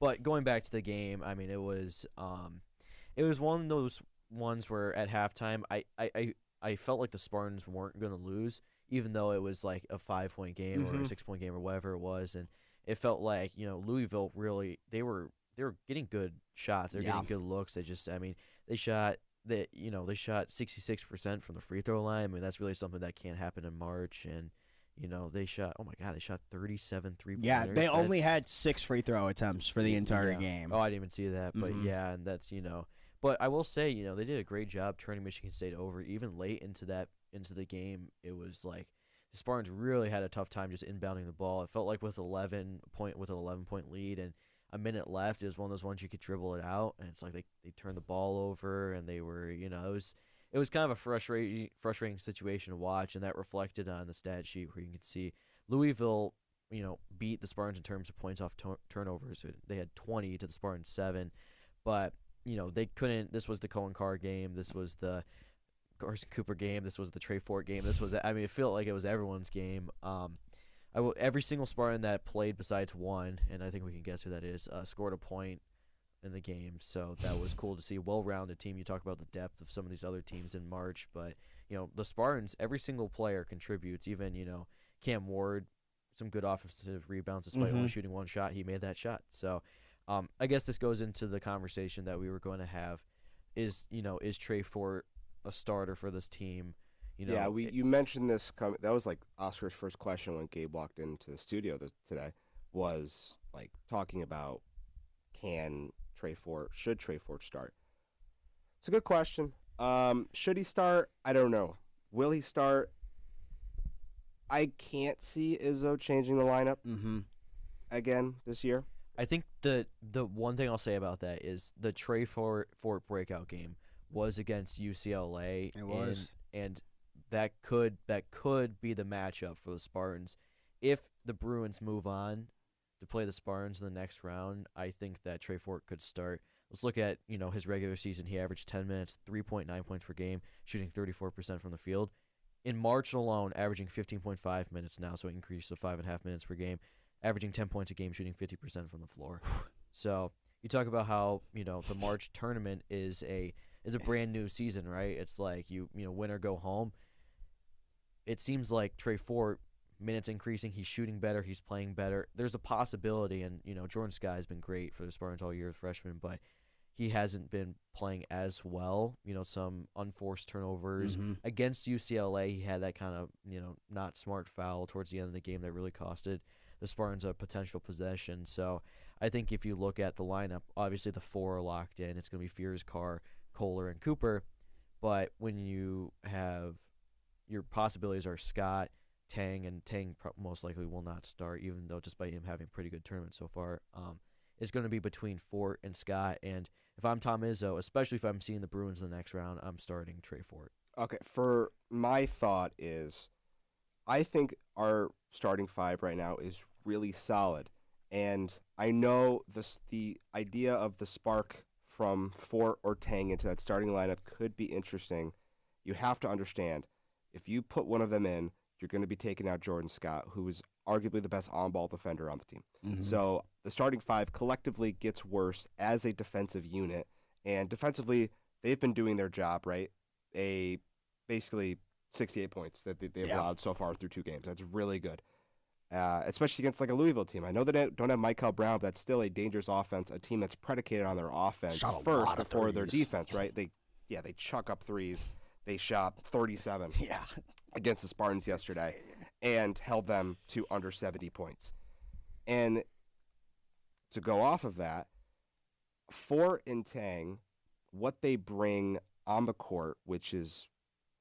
But going back to the game, I mean, it was one of those ones where at halftime, I felt like the Spartans weren't going to lose, even though it was like a 5-point game or a 6-point game or whatever it was, and it felt like Louisville really they were getting good shots. They're getting good looks. They shot 66% from the free throw line. I mean, that's really something that can't happen in March. And they shot 37 3-pointers. Yeah, they only had 6 free throw attempts for the entire game. Oh, I didn't even see that. But yeah, and that's But I will say, they did a great job turning Michigan State over. Even late into the game, it was like the Spartans really had a tough time just inbounding the ball. It felt like with an 11-point lead and a minute left, it was one of those ones you could dribble it out, and it's like they turned the ball over, and they were, it was kind of a frustrating situation to watch, and that reflected on the stat sheet where you can see Louisville, beat the Spartans in terms of points off turnovers. They had 20 to the Spartans 7, but they couldn't. This was the Cohen Carr game. This was the Carson Cooper game. This was the Trey Fort game. It felt like it was everyone's game. Every single Spartan that played besides one, and I think we can guess who that is, scored a point in the game. So that was cool to see. Well-rounded team. You talk about the depth of some of these other teams in March, but the Spartans, every single player contributes. Even Cam Ward, some good offensive rebounds despite only shooting one shot. He made that shot. So I guess this goes into the conversation that we were going to have. Is Trey Fort a starter for this team? You mentioned this. That was like Oscar's first question when Gabe walked into the studio today. Was like talking about should Trey Fort start? It's a good question. Should he start? I don't know. Will he start? I can't see Izzo changing the lineup again this year. I think the one thing I'll say about that is the Trey Fort breakout game was against UCLA. It was, and that could be the matchup for the Spartans. If the Bruins move on to play the Spartans in the next round, I think that Trey Fort could start. Let's look at his regular season. He averaged 10 minutes, 3.9 points per game, shooting 34% from the field. In March alone, averaging 15.5 minutes now, so an increase of 5.5 minutes per game, averaging 10 points a game, shooting 50% from the floor. So you talk about how the March tournament is a brand new season, right? It's like you win or go home. It seems like Trey Fort, minutes increasing, he's shooting better, he's playing better. There's a possibility, and Jordan Sky has been great for the Spartans all year as freshman, but he hasn't been playing as well. Some unforced turnovers. Against UCLA, he had that kind of not smart foul towards the end of the game that really costed the Spartans a potential possession. So I think if you look at the lineup, obviously the 4 are locked in. It's going to be Fears, Carr, Kohler, and Cooper. But when you have your possibilities are Scott, Tang, and Tang most likely will not start, even though despite him having pretty good tournament so far, it's going to be between Fort and Scott. And if I'm Tom Izzo, especially if I'm seeing the Bruins in the next round, I'm starting Trey Fort. Okay, for my thought is, I think our starting five right now is really solid. And I know the idea of the spark from Fort or Tang into that starting lineup could be interesting. You have to understand, if you put one of them in, you're going to be taking out Jordan Scott, who is arguably the best on-ball defender on the team. Mm-hmm. So the starting five collectively gets worse as a defensive unit. And defensively, they've been doing their job, right? Basically 68 points that they've allowed so far through 2 games. That's really good. Especially against like a Louisville team. I know they don't have Michael Brown, but that's still a dangerous offense, a team that's predicated on their offense first before their defense, right? They chuck up threes. They shot 37 against the Spartans yesterday and held them to under 70 points. And to go off of that, Fort and Tang, what they bring on the court, which is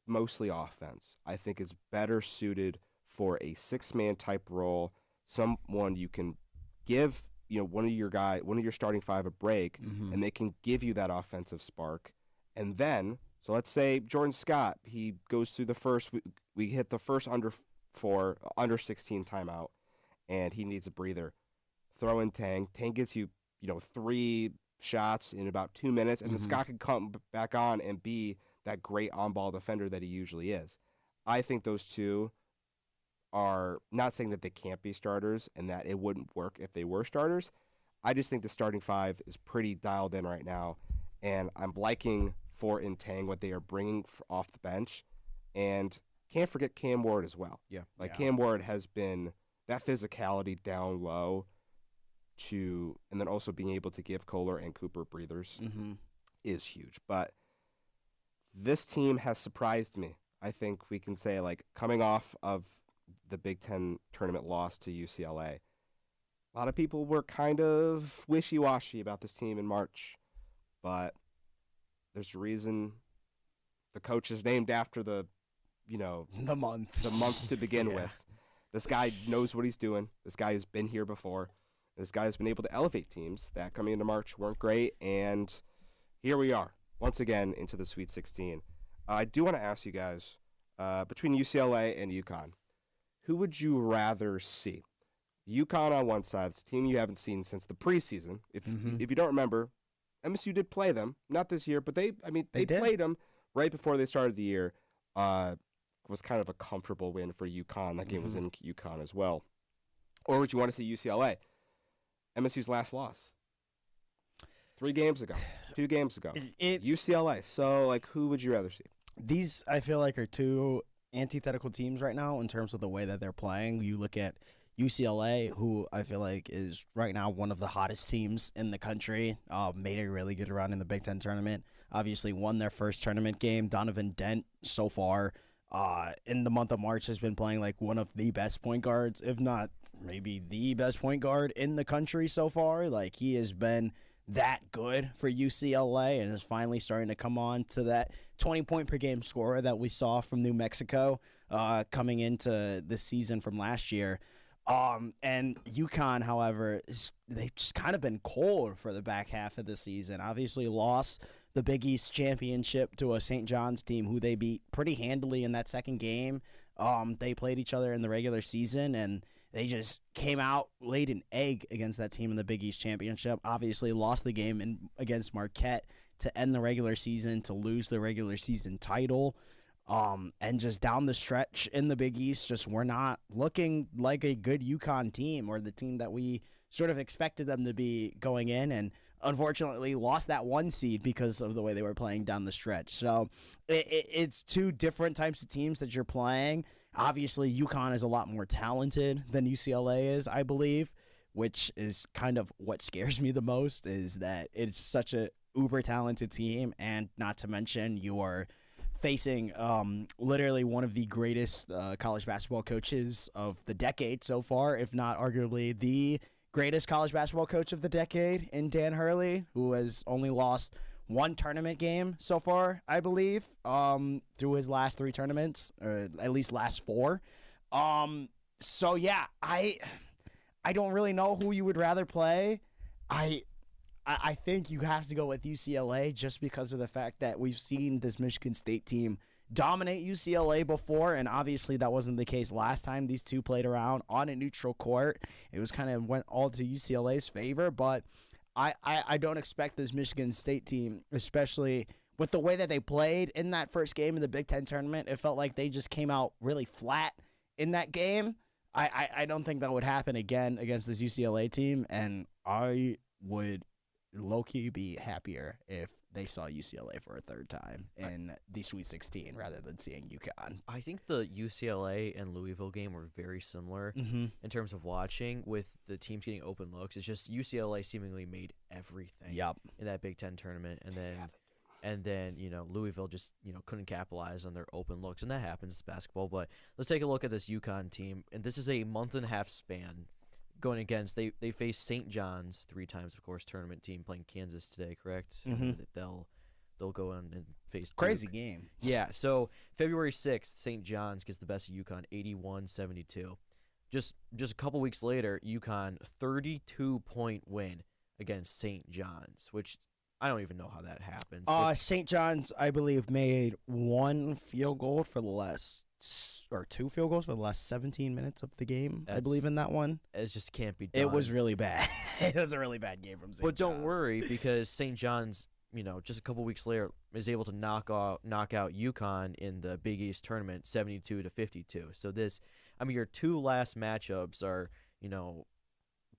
mostly offense, I think is better suited for a 6-man type role, someone you can give, one of your starting five a break, and they can give you that offensive spark. And then, so let's say Jordan Scott, he goes through the first, we hit the first under 16 timeout, and he needs a breather. Throw in Tang. Tang gets you, 3 shots in about 2 minutes, and then Scott can come back on and be that great on-ball defender that he usually is. I think those two are not saying that they can't be starters and that it wouldn't work if they were starters. I just think the starting five is pretty dialed in right now, and I'm liking Fort and Tang, what they are bringing off the bench, and can't forget Cam Ward as well. Cam Ward has been that physicality down low and then also being able to give Kohler and Cooper breathers is huge. But this team has surprised me. I think we can say, coming off of the Big Ten tournament loss to UCLA, a lot of people were kind of wishy-washy about this team in March, but there's a reason the coach is named after the month to begin with. This guy knows what he's doing. This guy has been here before. This guy has been able to elevate teams that coming into March weren't great, and here we are once again into the Sweet 16. I do want to ask you guys, between UCLA and UConn, who would you rather see? UConn on one side, it's a team you haven't seen since the preseason. If you don't remember, MSU did play them, not this year, but they played them right before they started the year. Was kind of a comfortable win for UConn. That game was in UConn as well. Or would you want to see UCLA? MSU's last loss 2 games ago. UCLA. So, who would you rather see? These, I feel like, are two antithetical teams right now in terms of the way that they're playing. You look at UCLA, who I feel like is right now one of the hottest teams in the country, made a really good run in the Big Ten tournament, obviously won their first tournament game. Donovan Dent, so far, in the month of March, has been playing like one of the best point guards, if not maybe the best point guard in the country so far. Like, he has been that good for UCLA and is finally starting to come on to that 20-point-per-game scorer that we saw from New Mexico coming into the season from last year. And UConn, however, they've just kind of been cold for the back half of the season. Obviously lost the Big East championship to a St. John's team who they beat pretty handily in that second game. They played each other in the regular season, and they just came out, laid an egg against that team in the Big East championship. Obviously lost the game against Marquette to end the regular season, to lose the regular season title. And just down the stretch in the Big East, just we're not looking like a good UConn team or the team that we sort of expected them to be going in, and unfortunately lost that 1 seed because of the way they were playing down the stretch. So it's two different types of teams that you're playing. Obviously, UConn is a lot more talented than UCLA is, I believe, which is kind of what scares me the most, is that it's such a uber talented team, and not to mention you're facing literally one of the greatest college basketball coaches of the decade so far, if not arguably the greatest college basketball coach of the decade in Dan Hurley, who has only lost one tournament game so far, I believe, through his last 3 tournaments, or at least last 4. So yeah, I don't really know who you would rather play. I think you have to go with UCLA just because of the fact that we've seen this Michigan State team dominate UCLA before, and obviously that wasn't the case last time these two played around on a neutral court. It was kind of went all to UCLA's favor, but I don't expect this Michigan State team, especially with the way that they played in that first game of the Big Ten tournament. It felt like they just came out really flat in that game. I don't think that would happen again against this UCLA team, and I would low-key be happier if they saw UCLA for a third time in the Sweet 16 rather than seeing UConn. I think the UCLA and Louisville game were very similar in terms of watching, with the teams getting open looks. It's just UCLA seemingly made everything in that Big Ten tournament, and then Louisville just couldn't capitalize on their open looks, and that happens. It's basketball. But let's take a look at this UConn team, and this is a month-and-a-half span going against. They face St. John's 3 times, of course, tournament team playing Kansas today, correct? They'll go in and face Duke. Crazy game. Yeah, so February 6th, St. John's gets the best of UConn, 81-72. Just a couple weeks later, UConn 32-point win against St. John's, which I don't even know how that happens. St. John's, I believe, made 1 field goal for the last, or 2 field goals for the last 17 minutes of the game. I believe in that one. It just can't be done. It was really bad. It was a really bad game from St. John's. But don't worry, because St. John's, just a couple weeks later, is able to knock out UConn in the Big East tournament, 72-52. So your 2 last matchups are,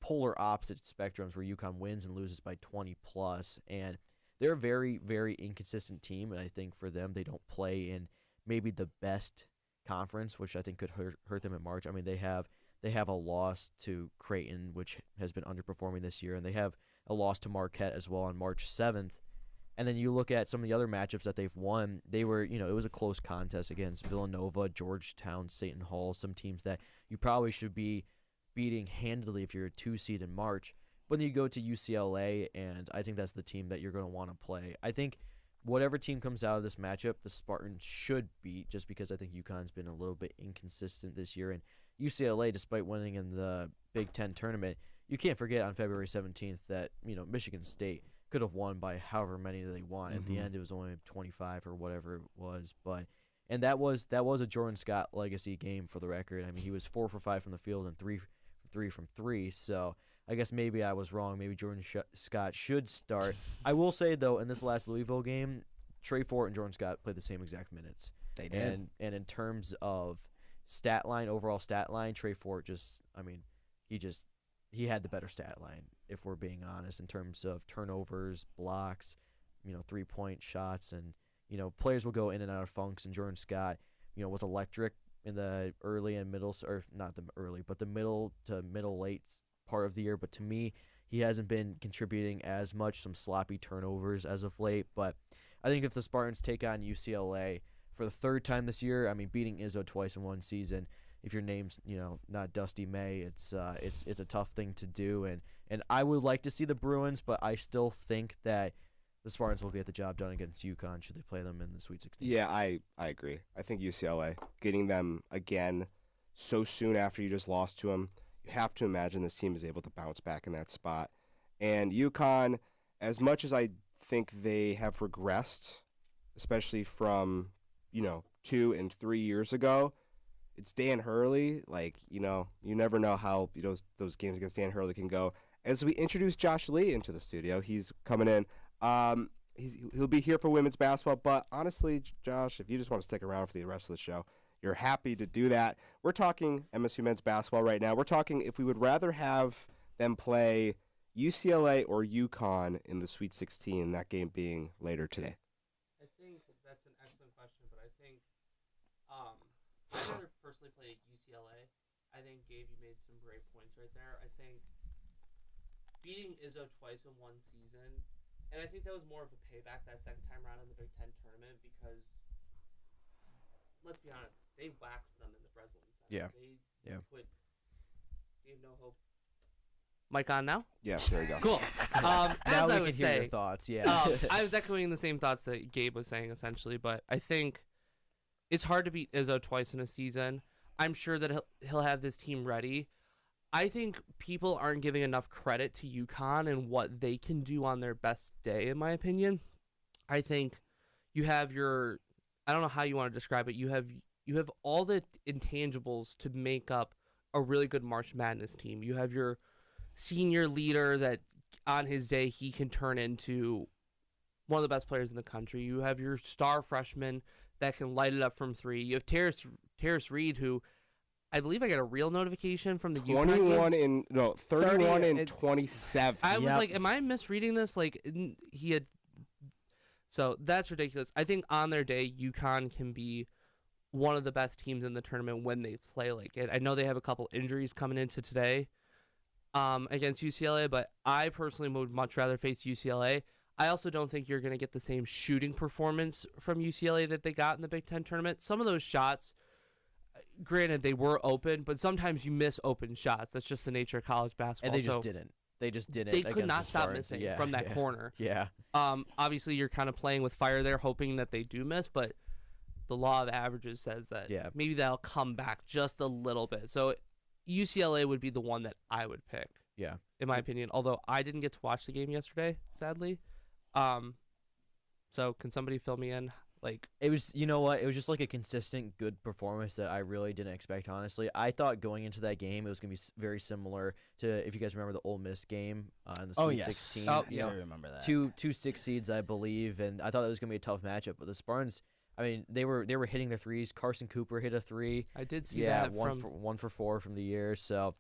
polar opposite spectrums, where UConn wins and loses by 20 plus, and they're a very, very inconsistent team. And I think for them, they don't play in maybe the best conference, which I think could hurt them in March. I mean, they have a loss to Creighton, which has been underperforming this year, and they have a loss to Marquette as well on March 7th. And then you look at some of the other matchups that they've won. They were, it was a close contest against Villanova, Georgetown, Seton Hall, some teams that you probably should be beating handily if you're a 2 seed in March. But then you go to UCLA, and I think that's the team that you're going to want to play. I think whatever team comes out of this matchup, the Spartans should beat, just because I think UConn's been a little bit inconsistent this year. And UCLA, despite winning in the Big Ten tournament, you can't forget on February 17th that, Michigan State could have won by however many they won. At the end, it was only 25 or whatever it was. And that was a Jordan Scott legacy game, for the record. I mean, he was 4 for 5 from the field and 3 from 3. So I guess maybe I was wrong. Maybe Jordan Scott should start. I will say, though, in this last Louisville game, Trey Fort and Jordan Scott played the same exact minutes. They did. And in terms of overall stat line, Trey Fort he had the better stat line, if we're being honest, in terms of turnovers, blocks, 3-point shots, and players will go in and out of funks. And Jordan Scott, was electric in the early and middle, or not the early, but the middle to late part of the year. But to me, he hasn't been contributing as much, some sloppy turnovers as of late. But I think if the Spartans take on UCLA for the 3rd time this year, I mean, beating Izzo twice in one season, if your name's not Dusty May, it's a tough thing to do. And I would like to see the Bruins, but I still think that the Spartans will get the job done against UConn should they play them in the Sweet 16. Yeah, I agree. I think UCLA, getting them again so soon after you just lost to them, you have to imagine this team is able to bounce back in that spot. And UConn, as much as I think they have regressed, especially from 2 and 3 years ago, it's Dan Hurley. You never know how those games against Dan Hurley can go. As we introduce Josh Lee into the studio, he's coming in. He'll be here for women's basketball, but honestly, Josh, if you just want to stick around for the rest of the show, you're happy to do that. We're talking MSU men's basketball right now. We're talking if we would rather have them play UCLA or UConn in the Sweet 16, that game being later today. I think that's an excellent question, but I think I'd rather personally play at UCLA. I think, Gabe, you made some great points right there. I think beating Izzo twice in one season, and I think that was more of a payback that second time around in the Big Ten tournament because, let's be honest, they waxed them in the Breslin Center. Yeah. They gave no hope. Mic on now? Yes, there you go. Cool. Now As we I can was hear your saying, thoughts. Yeah. I was echoing the same thoughts that Gabe was saying, essentially, but I think it's hard to beat Izzo twice in a season. I'm sure that he'll have this team ready. I think people aren't giving enough credit to UConn and what they can do on their best day, in my opinion. I think you have I don't know how you want to describe it. You have all the intangibles to make up a really good March Madness team. You have your senior leader that on his day he can turn into one of the best players in the country. You have your star freshman that can light it up from three. You have Terrace Reed, who I believe I got a real notification from the 31 game. 31 and 27. I was like, am I misreading this? Like he had. So that's ridiculous. I think on their day, UConn can be one of the best teams in the tournament when they play like it. I know they have a couple injuries coming into today against UCLA, but I personally would much rather face UCLA. I also don't think you're going to get the same shooting performance from UCLA that they got in the Big Ten tournament. Some of those shots, granted, they were open, but sometimes you miss open shots. That's just the nature of college basketball. And they just didn't. They just didn't. They could not stop missing from that corner. Yeah. Obviously, you're kind of playing with fire there, hoping that they do miss, but the law of averages says that maybe that'll come back just a little bit. So UCLA would be the one that I would pick. Yeah. In my opinion, although I didn't get to watch the game yesterday, sadly. So can somebody fill me in? Like, it was, you know what? It was just like a consistent good performance that I really didn't expect, honestly. I thought going into that game it was going to be very similar to, if you guys remember, the Ole Miss game in the Sweet 16. Oh, yeah. I remember that. Two 6 seeds, I believe, and I thought that was going to be a tough matchup. But the Spartans, I mean, they were hitting their threes. Carson Cooper hit a three. I did see that. One for 4 from the year. So,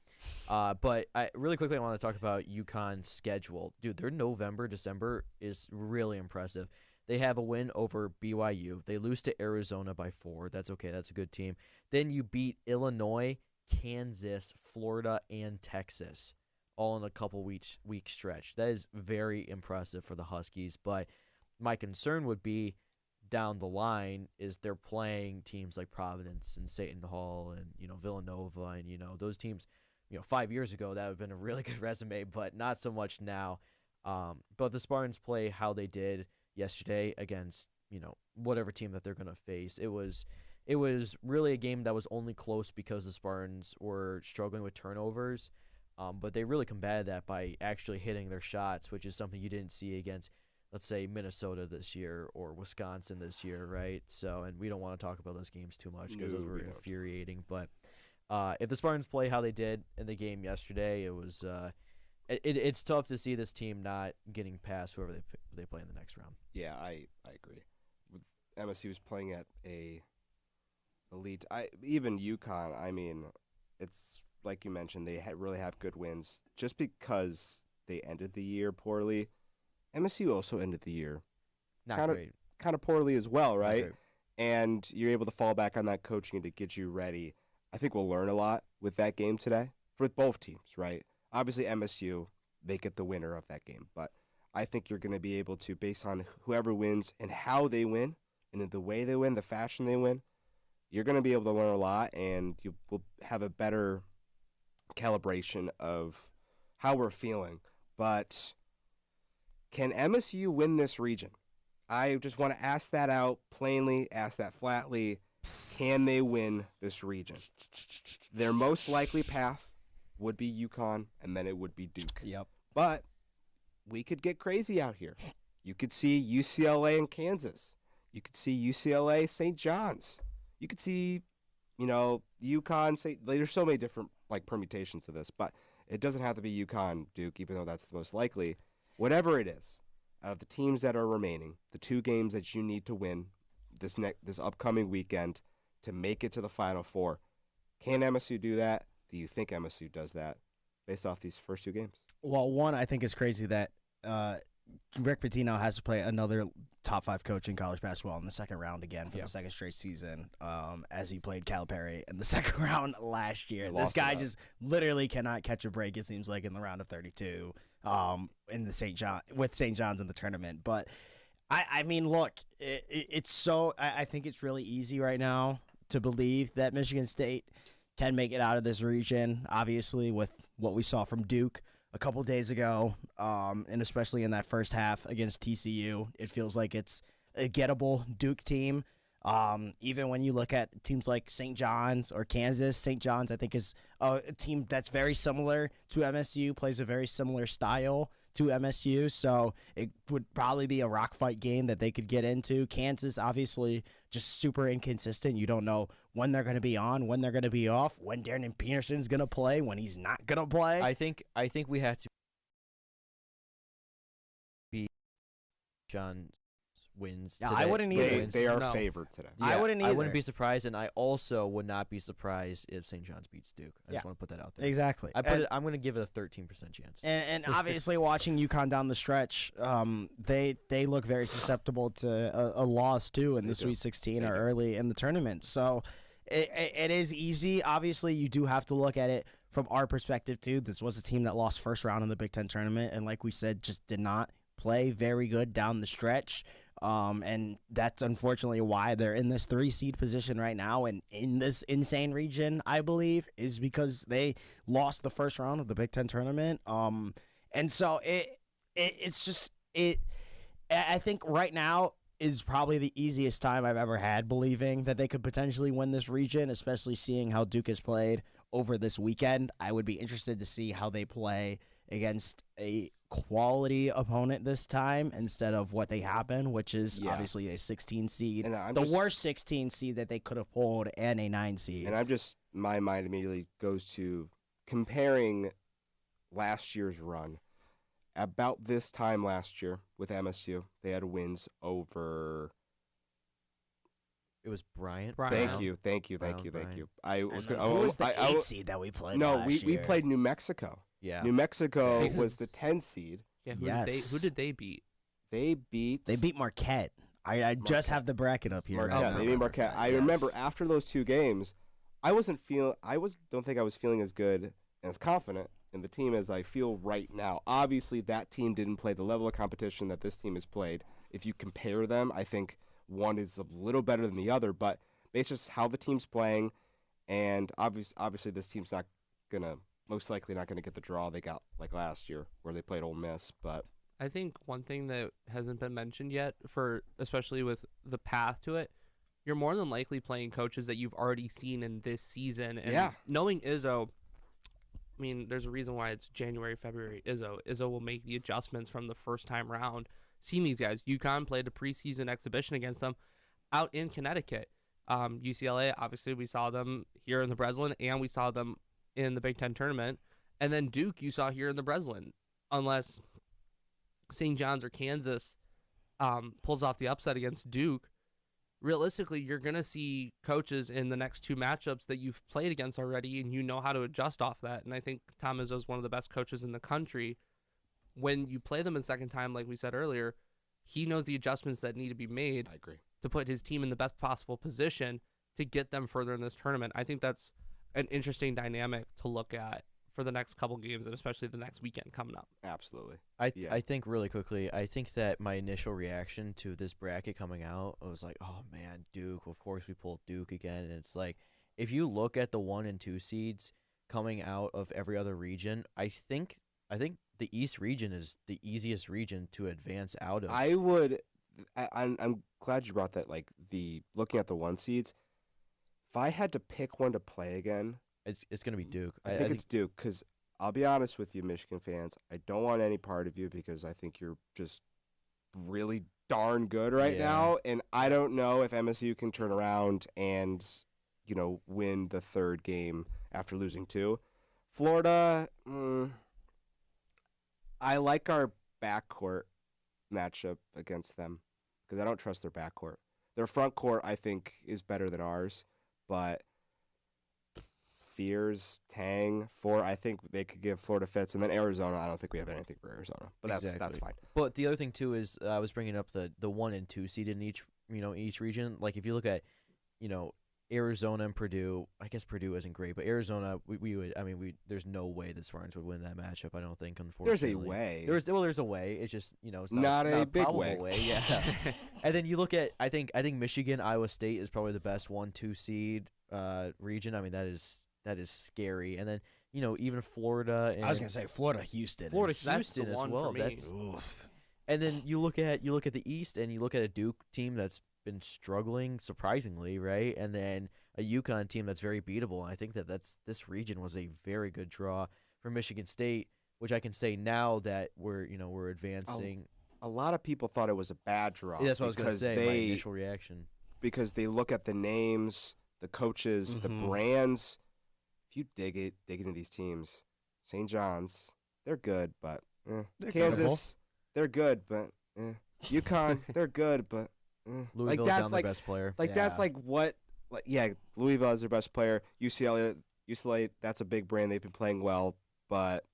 but really quickly, I want to talk about UConn's schedule. Dude, their November, December is really impressive. They have a win over BYU. They lose to Arizona by 4. That's okay. That's a good team. Then you beat Illinois, Kansas, Florida, and Texas, all in a couple week stretch. That is very impressive for the Huskies. But my concern would be down the line is they're playing teams like Providence and Seton Hall and Villanova and those teams. 5 years ago that would have been a really good resume, but not so much now. But the Spartans play how they did yesterday against whatever team that they're going to face. It was really a game that was only close because the Spartans were struggling with turnovers, but they really combated that by actually hitting their shots, which is something you didn't see against, let's say, Minnesota this year or Wisconsin this year, right? So, and we don't want to talk about those games too much because those were infuriating, but if the Spartans play how they did in the game yesterday, it was it's tough to see this team not getting past whoever they play in the next round. Yeah, I agree. With MSU was playing at a elite. Even UConn. I mean, it's like you mentioned. They really have good wins. Just because they ended the year poorly, MSU also ended the year not great, kind of poorly as well, right? And you're able to fall back on that coaching to get you ready. I think we'll learn a lot with that game today for both teams, right? Obviously, MSU, they get the winner of that game. But I think you're going to be able to, based on whoever wins and how they win, and the way they win, the fashion they win, you're going to be able to learn a lot, and you will have a better calibration of how we're feeling. But can MSU win this region? I just want to ask that out plainly, ask that flatly. Can they win this region? Their most likely path would be UConn, and then it would be Duke. Yep. But we could get crazy out here. You could see UCLA and Kansas. You could see UCLA, St. John's. You could see, UConn. There's so many different permutations to this, but it doesn't have to be UConn, Duke, even though that's the most likely. Whatever it is, out of the teams that are remaining, the 2 games that you need to win this upcoming weekend to make it to the Final Four, can MSU do that? Do you think MSU does that based off these first 2 games? Well, one, I think it's crazy that Rick Pitino has to play another top 5 coach in college basketball in the second round again for the second straight season, as he played Calipari in the second round last year. This guy just literally cannot catch a break, it seems like, in the round of 32 in the with St. John's in the tournament. But, I mean, look, it's so – I think it's really easy right now to believe that Michigan State can make it out of this region, obviously, with what we saw from Duke a couple days ago, and especially in that first half against TCU, it feels like it's a gettable Duke team. Even when you look at teams like St. John's or Kansas, St. John's I think is a team that's very similar to MSU, plays a very similar style to MSU, so it would probably be a rock fight game that they could get into. Kansas, obviously, just super inconsistent. You don't know when they're going to be on, when they're going to be off, when Darren Peterson's going to play, when he's not going to play. I think we had to be John wins today. I wouldn't either. They are favored today. Yeah, I wouldn't either. I wouldn't be surprised, and I also would not be surprised if St. John's beats Duke. I just want to put that out there. Exactly. I'm going to give it a 13% chance. And obviously, watching UConn down the stretch, they look very susceptible to a loss too in the Sweet 16 or early in the tournament. So it is easy. Obviously, you do have to look at it from our perspective too. This was a team that lost first round in the Big Ten tournament, and like we said, just did not play very good down the stretch. And that's unfortunately why they're in this 3-seed position right now and in this insane region, I believe, is because they lost the first round of the Big Ten tournament. And so it's just I think right now is probably the easiest time I've ever had believing that they could potentially win this region, especially seeing how Duke has played over this weekend. I would be interested to see how they play against a quality opponent this time instead of what they have been, which is obviously a 16 seed, and worst 16 seed that they could have pulled, and a 9 seed. And my mind immediately goes to comparing last year's run. About this time last year with MSU, they had wins over. It was Bryant. Thank you. I was going. Who was the 8 seed that we played? No, last we year? played New Mexico. Yeah, New Mexico was the 10 seed. Yeah, who did they beat? They beat Marquette. I just have the bracket up here. Marquette. They beat Marquette. I remember after those two games, don't think I was feeling as good and as confident in the team as I feel right now. Obviously, that team didn't play the level of competition that this team has played. If you compare them, I think one is a little better than the other, but it's just how the team's playing, and obviously this team's most likely not going to get the draw they got like last year where they played Ole Miss. But I think one thing that hasn't been mentioned yet, especially with the path to it, you're more than likely playing coaches that you've already seen in this season. And knowing Izzo, I mean, there's a reason why it's January, February. Izzo will make the adjustments from the first time round. Seeing these guys, UConn played a preseason exhibition against them out in Connecticut. UCLA, obviously, we saw them here in the Breslin, and we saw them in the Big Ten tournament. And then Duke, you saw here in the Breslin. Unless St. John's or Kansas pulls off the upset against Duke, realistically, you're going to see coaches in the next two matchups that you've played against already, and you know how to adjust off that. And I think Tom Izzo is one of the best coaches in the country. When you play them a second time, like we said earlier, he knows the adjustments that need to be made. I agree. To put his team in the best possible position to get them further in this tournament. I think that's an interesting dynamic to look at for the next couple games, and especially the next weekend coming up. Absolutely. I think really quickly, I think that my initial reaction to this bracket coming out, I was like, oh man, Duke, of course we pulled Duke again. And it's like, if you look at the 1 and 2 seeds coming out of every other region, I think the East region is the easiest region to advance out of. I'm glad you brought that, like looking at the 1 seeds. If I had to pick one to play again, it's going to be Duke. I think it's Duke, because I'll be honest with you, Michigan fans. I don't want any part of you because I think you're just really darn good right now, and I don't know if MSU can turn around and, win the third game after losing 2. Florida, I like our backcourt matchup against them because I don't trust their backcourt. Their front court, I think, is better than ours, but Fears, Tang, I think they could give Florida fits, and then Arizona, I don't think we have anything for Arizona, but that's fine. But the other thing too is I was bringing up the 1 and 2 seed in each region. Like if you look at Arizona and Purdue, I guess Purdue isn't great, but Arizona, there's no way that Spartans would win that matchup. I don't think, unfortunately. There's a way. There's a way. It's just it's not a big way. Yeah. And then you look at I think Michigan, Iowa State is probably the best 1-2 seed region. I mean that is scary. And then even Florida. And I was gonna say Florida, Houston. Florida, is- Houston the as one well. for me. That's and then you look at the East, and you look at a Duke team that's been struggling surprisingly, right? And then a UConn team that's very beatable. And I think this region was a very good draw for Michigan State, which I can say now that we're advancing. A lot of people thought it was a bad draw. Yeah, that's what I was going to because say. My initial reaction. Because they look at the names, the coaches, the brands. If you dig into these teams, St. John's, they're good, but They're Kansas, they're good, but UConn, they're good, but Louisville down their best player. That's like what. Louisville is their best player. UCLA, that's a big brand. They've been playing well, but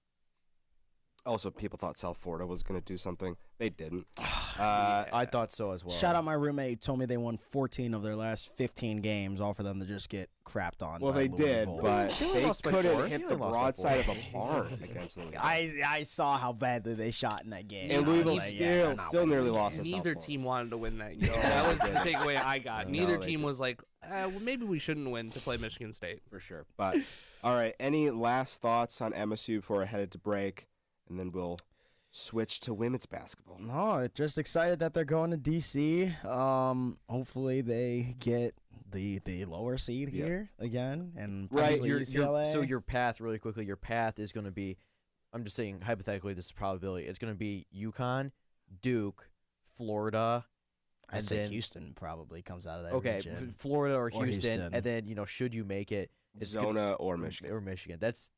also people thought South Florida was going to do something. They didn't. I thought so as well. Shout out my roommate who told me they won 14 of their last 15 games, all for them to just get crapped on. Well, by they did, Louisville. but they lost by couldn't 4. hit They the only lost by broadside 4. of a barn against Louisville. I saw how badly they shot in that game. And I was Louisville like, they're not still winning nearly the lost game. to South Neither Florida. team wanted to win that game. No, That was the they takeaway I got. No, Neither they team didn't. was like, well, maybe we shouldn't win to play Michigan State. For sure. But, all right, any last thoughts on MSU before I headed to break? And then we'll switch to women's basketball. No, just excited that they're going to DC. Hopefully they get the lower seed here again, and Right, possibly UCLA. So your path, really quickly, your path is going to be, I'm just saying hypothetically, this is probability. It's going to be UConn, Duke, Florida, I'd and say then Houston probably comes out of that okay, region. Florida or Or Houston, Houston. and then should you make it, it's Zona or Michigan. or Michigan. That's,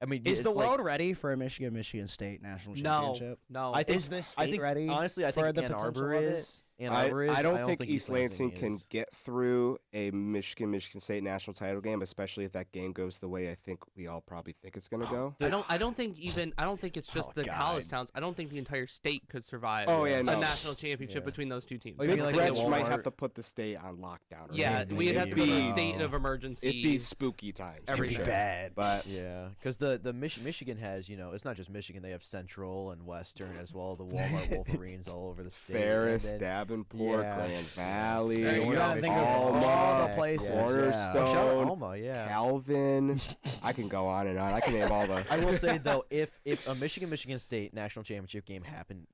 I mean, Is it's the like- world ready for a Michigan State national No, championship? no. I think, Is this I state think ready honestly, I for think the Ann potential Arbor of it? is. Ann Arbor is. I don't think East Lansing Lansing can is. get through a Michigan State national title game, especially if that game goes the way I think we all probably think it's going to go. I don't think it's just Oh, the God. college towns. I don't think the entire state could survive Oh, yeah, a no. national championship Yeah. between those two teams. Like, Big maybe like Reg the might Walmart- have to put the state on lockdown. Or Yeah, something. we'd have to go to a It'd state of emergency. It'd be spooky times. for Every It'd be sure. bad. But Yeah, because the Michigan has, it's not just Michigan. They have Central and Western as well. The Walmart Wolverines all over the state. Ferris, and then- Davenport, Yeah. Grand Valley, There you You gotta go. think of Alma, all the places. Cornerstone, Oh, shout out Alma, yeah. Calvin. I can go on and on. I can name all the. I will say though, if a Michigan State national championship game happened,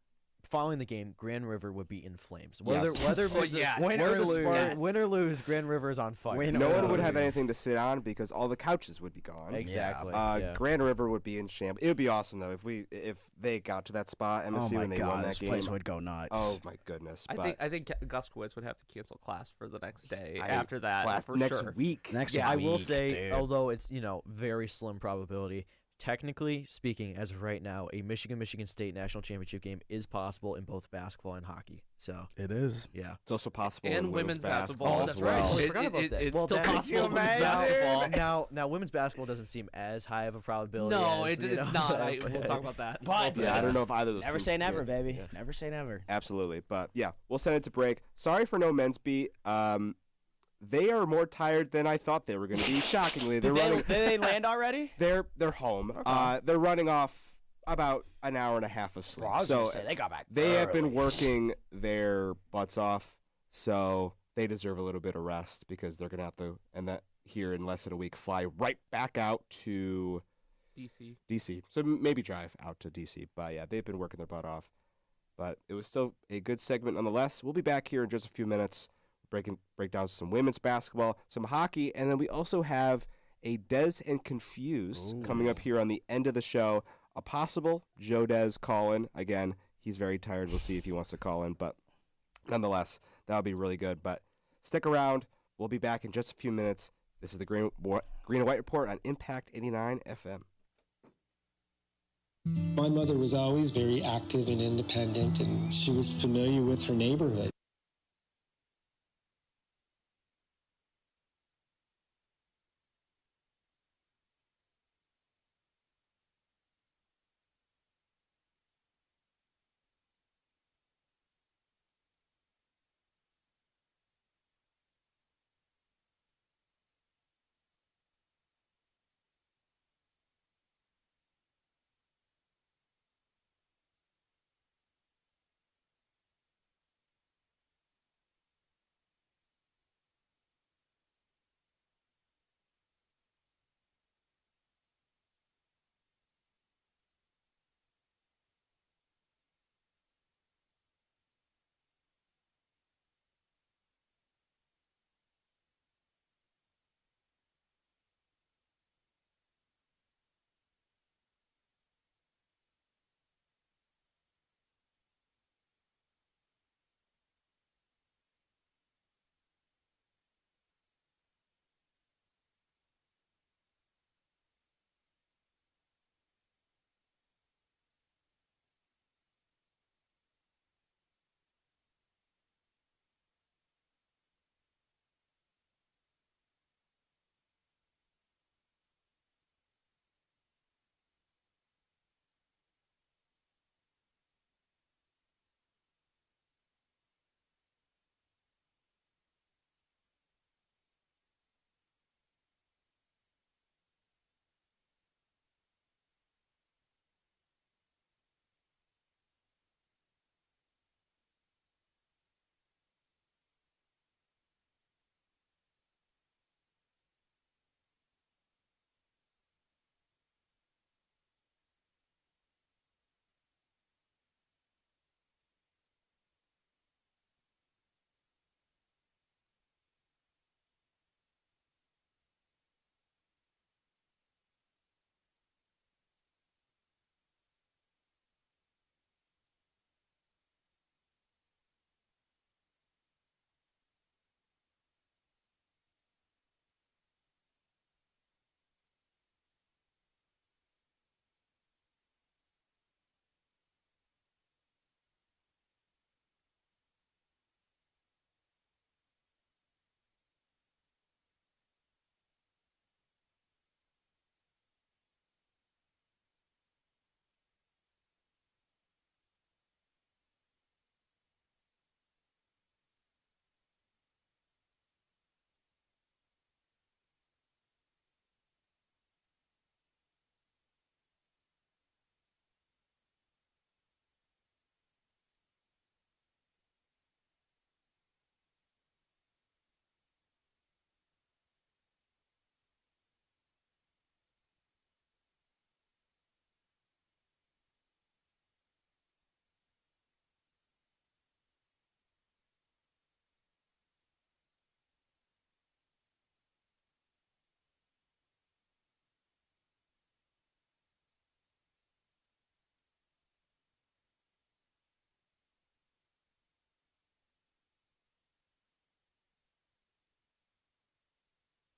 following the game, Grand River would be in flames. Whether Yes. whether Oh, yeah. Win or lose. win or lose, Grand River is on fire. Win No or one would have lose. anything to sit on because all the couches would be gone. Exactly. yeah. Grand River would be in shambles. It would be awesome though if they got to that spot, Oh MSU, my and they won God, that this game. place would go nuts. Oh my goodness! I think Guskowitz would have to cancel class for the next day I- after that class for next sure. week. Next Yeah, I will week, say, dude. although it's very slim probability, technically speaking, as of right now, a Michigan State national championship game is possible in both basketball and hockey. So it is. yeah. It's also possible And in women's basketball. basketball Oh, as that's well. I totally It- forgot about it- that. it's Well, still that- possible in women's Now, basketball. now women's basketball doesn't seem as high of a probability. No, as, it's not. We'll talk about that. But- Yeah, I don't know if either of those. Never teams say can never, do it. baby. Yeah. Never say never. Absolutely, but yeah, we'll send it to break. Sorry for no men's beat. They are more tired than I thought they were going to be. Shockingly, they're running. Did they land already? They're home. Okay. They're running off about an hour and a half of sleep. Well, I was so gonna say they got back. they have been early. working their butts off, so they deserve a little bit of rest because they're going to have to, and that here in less than a week, fly right back out to DC. So maybe drive out to DC. But yeah, they've been working their butt off. But it was still a good segment nonetheless. We'll be back here in just a few minutes, break down some women's basketball, some hockey, and then we also have a Dez and Confused coming up here on the end of the show. A possible Joe Dez call-in. Again, he's very tired. We'll see if he wants to call in, but nonetheless, that'll be really good. But stick around. We'll be back in just a few minutes. This is the Green and White Report on Impact 89 FM. My mother was always very active and independent, and she was familiar with her neighborhood.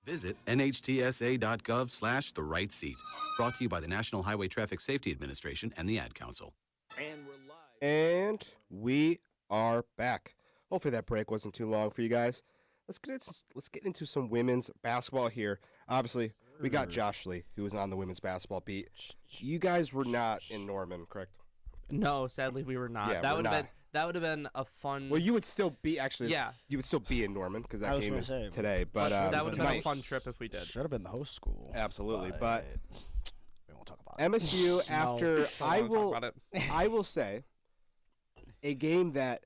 Visit nhtsa.gov/the right seat. Brought to you by the National Highway Traffic Safety Administration and the Ad Council. And we are back. Hopefully that break wasn't too long for you guys. Let's get into some women's basketball here. Obviously, we got Josh Lee, who was on the women's basketball beat. You guys were not in Norman, correct? No, sadly we were not. Yeah, That would have been a fun. Well, you would still be you would still be in Norman because that game is today. But that would have been a fun trip if we did. Should have been the host school. Absolutely, but we won't talk about it. MSU after I will say a game that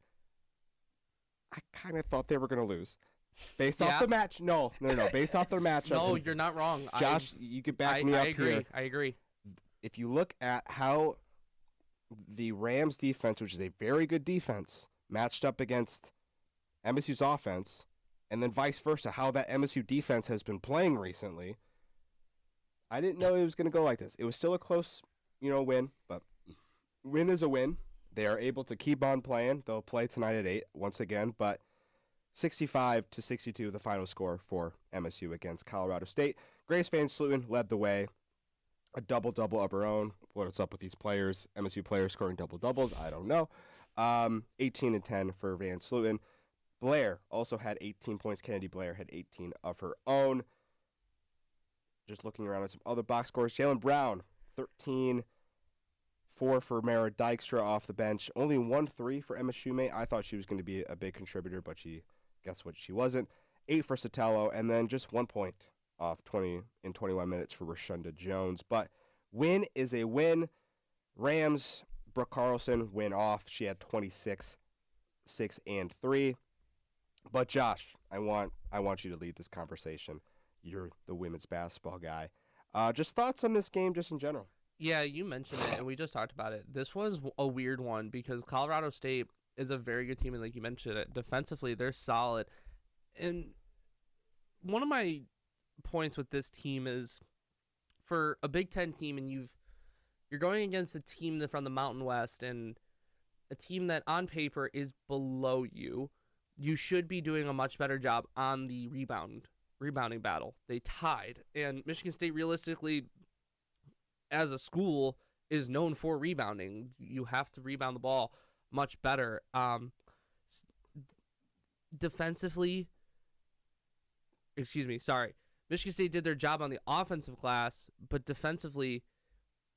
I kind of thought they were going to lose. Based off the match, no. Based off their matchup. No, you're not wrong. Josh, you could back me up here. I agree. If you look at how the Rams defense, which is a very good defense, matched up against MSU's offense, and then vice versa, how that MSU defense has been playing recently, I didn't know it was going to go like this. It was still a close, win, but win is a win. They are able to keep on playing. They'll play tonight at 8 once again, but 65-62, the final score for MSU against Colorado State. Grace Van Sluten led the way, a double-double of her own. What's up with these players? MSU players scoring double-doubles? I don't know. 18 and 10 for Van Sluten. Blair also had 18 points. Kennedy Blair had 18 of her own. Just looking around at some other box scores. Jalen Brown, 13, 4 for Mara Dykstra off the bench. Only 1-3 for Emma Shoemate. I thought she was going to be a big contributor, but guess what? She wasn't. 8 for Sotelo, and then just 1 point off 20 in 21 minutes for Rashunda Jones. But win is a win. Rams, Brooke Carlson went off. She had 26, 6 and 3. But Josh, I want you to lead this conversation. You're the women's basketball guy. Just thoughts on this game, just in general. Yeah, you mentioned it, and we just talked about it. This was a weird one because Colorado State is a very good team, and like you mentioned it, defensively they're solid. And one of my points with this team is, for a Big Ten team, and you're going against a team from the Mountain West and a team that on paper is below you, you should be doing a much better job on the rebounding battle. They tied, and Michigan State realistically, as a school, is known for rebounding. You have to rebound the ball much better. Defensively, Michigan State did their job on the offensive glass, but defensively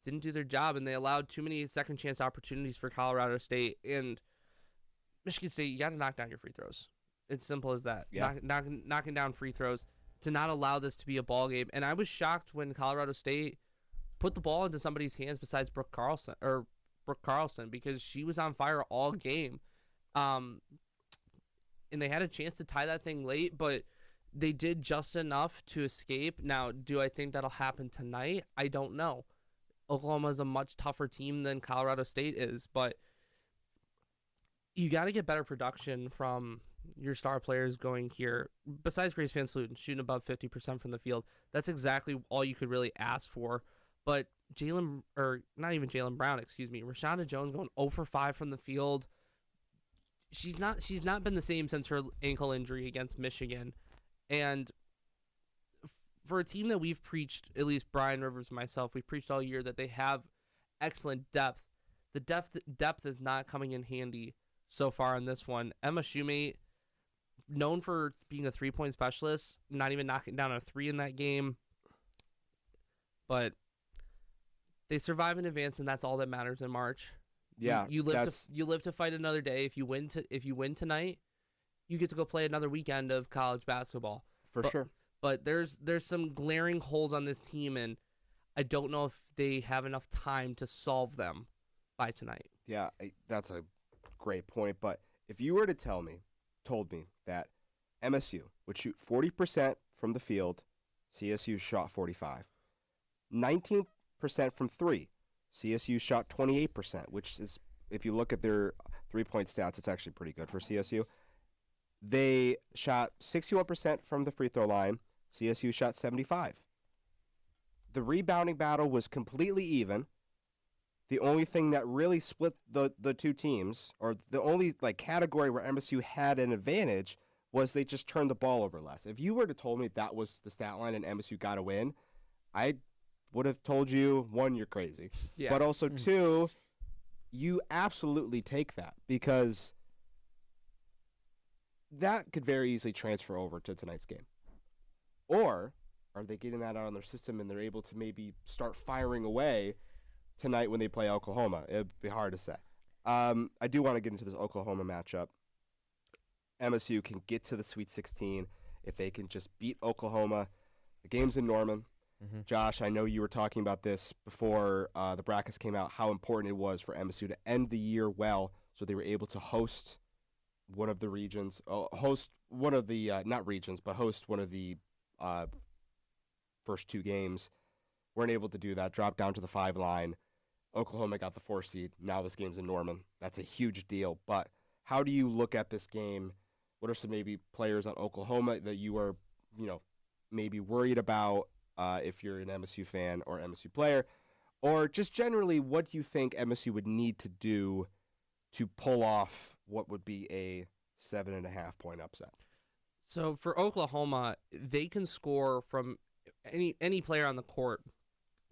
didn't do their job, and they allowed too many second chance opportunities for Colorado State. And Michigan State, you got to knock down your free throws. It's simple as that. Yeah. Knocking down free throws to not allow this to be a ball game. And I was shocked when Colorado State put the ball into somebody's hands besides Brooke Carlson, because she was on fire all game. And they had a chance to tie that thing late, but they did just enough to escape. Now, do I think that'll happen tonight? I don't know. Oklahoma is a much tougher team than Colorado State is, but you got to get better production from your star players going here. Besides Grace Van Sluten shooting above 50% from the field, that's exactly all you could really ask for. But Rashunda Jones going 0 for 5 from the field. She's not been the same since her ankle injury against Michigan. And for a team that we've preached, at least Brian Rivers and myself, we've preached all year that they have excellent depth. The depth is not coming in handy so far in this one. Emma Shoemate, known for being a three-point specialist, not even knocking down a 3 in that game. But they survive in advance, and that's all that matters in March. Yeah, you live to fight another day. If you win tonight, you get to go play another weekend of college basketball. Sure. But there's some glaring holes on this team, and I don't know if they have enough time to solve them by tonight. Yeah, that's a great point. But if you were to told me that MSU would shoot 40% from the field, CSU shot 45%. 19% from 3, CSU shot 28%, which is, if you look at their three-point stats, it's actually pretty good for CSU. They shot 61% from the free throw line. CSU shot 75%. The rebounding battle was completely even. The only thing that really split the two teams, or the only category where MSU had an advantage, was they just turned the ball over less. If you were to told me that was the stat line and MSU got a win, I would have told you, 1, you're crazy. Yeah. But also, 2, you absolutely take that because that could very easily transfer over to tonight's game. Or are they getting that out on their system and they're able to maybe start firing away tonight when they play Oklahoma? It'd be hard to say. I do want to get into this Oklahoma matchup. MSU can get to the Sweet 16 if they can just beat Oklahoma. The game's in Norman. Mm-hmm. Josh, I know you were talking about this before the brackets came out, how important it was for MSU to end the year well so they were able to host one of the regions, host one of the first 2 games. Weren't able to do that, dropped down to the 5 line. Oklahoma got the 4 seed. Now this game's in Norman. That's a huge deal. But how do you look at this game? What are some maybe players on Oklahoma that you are, maybe worried about if you're an MSU fan or MSU player? Or just generally, what do you think MSU would need to do to pull off what would be a 7.5-point upset? So for Oklahoma, they can score from any player on the court.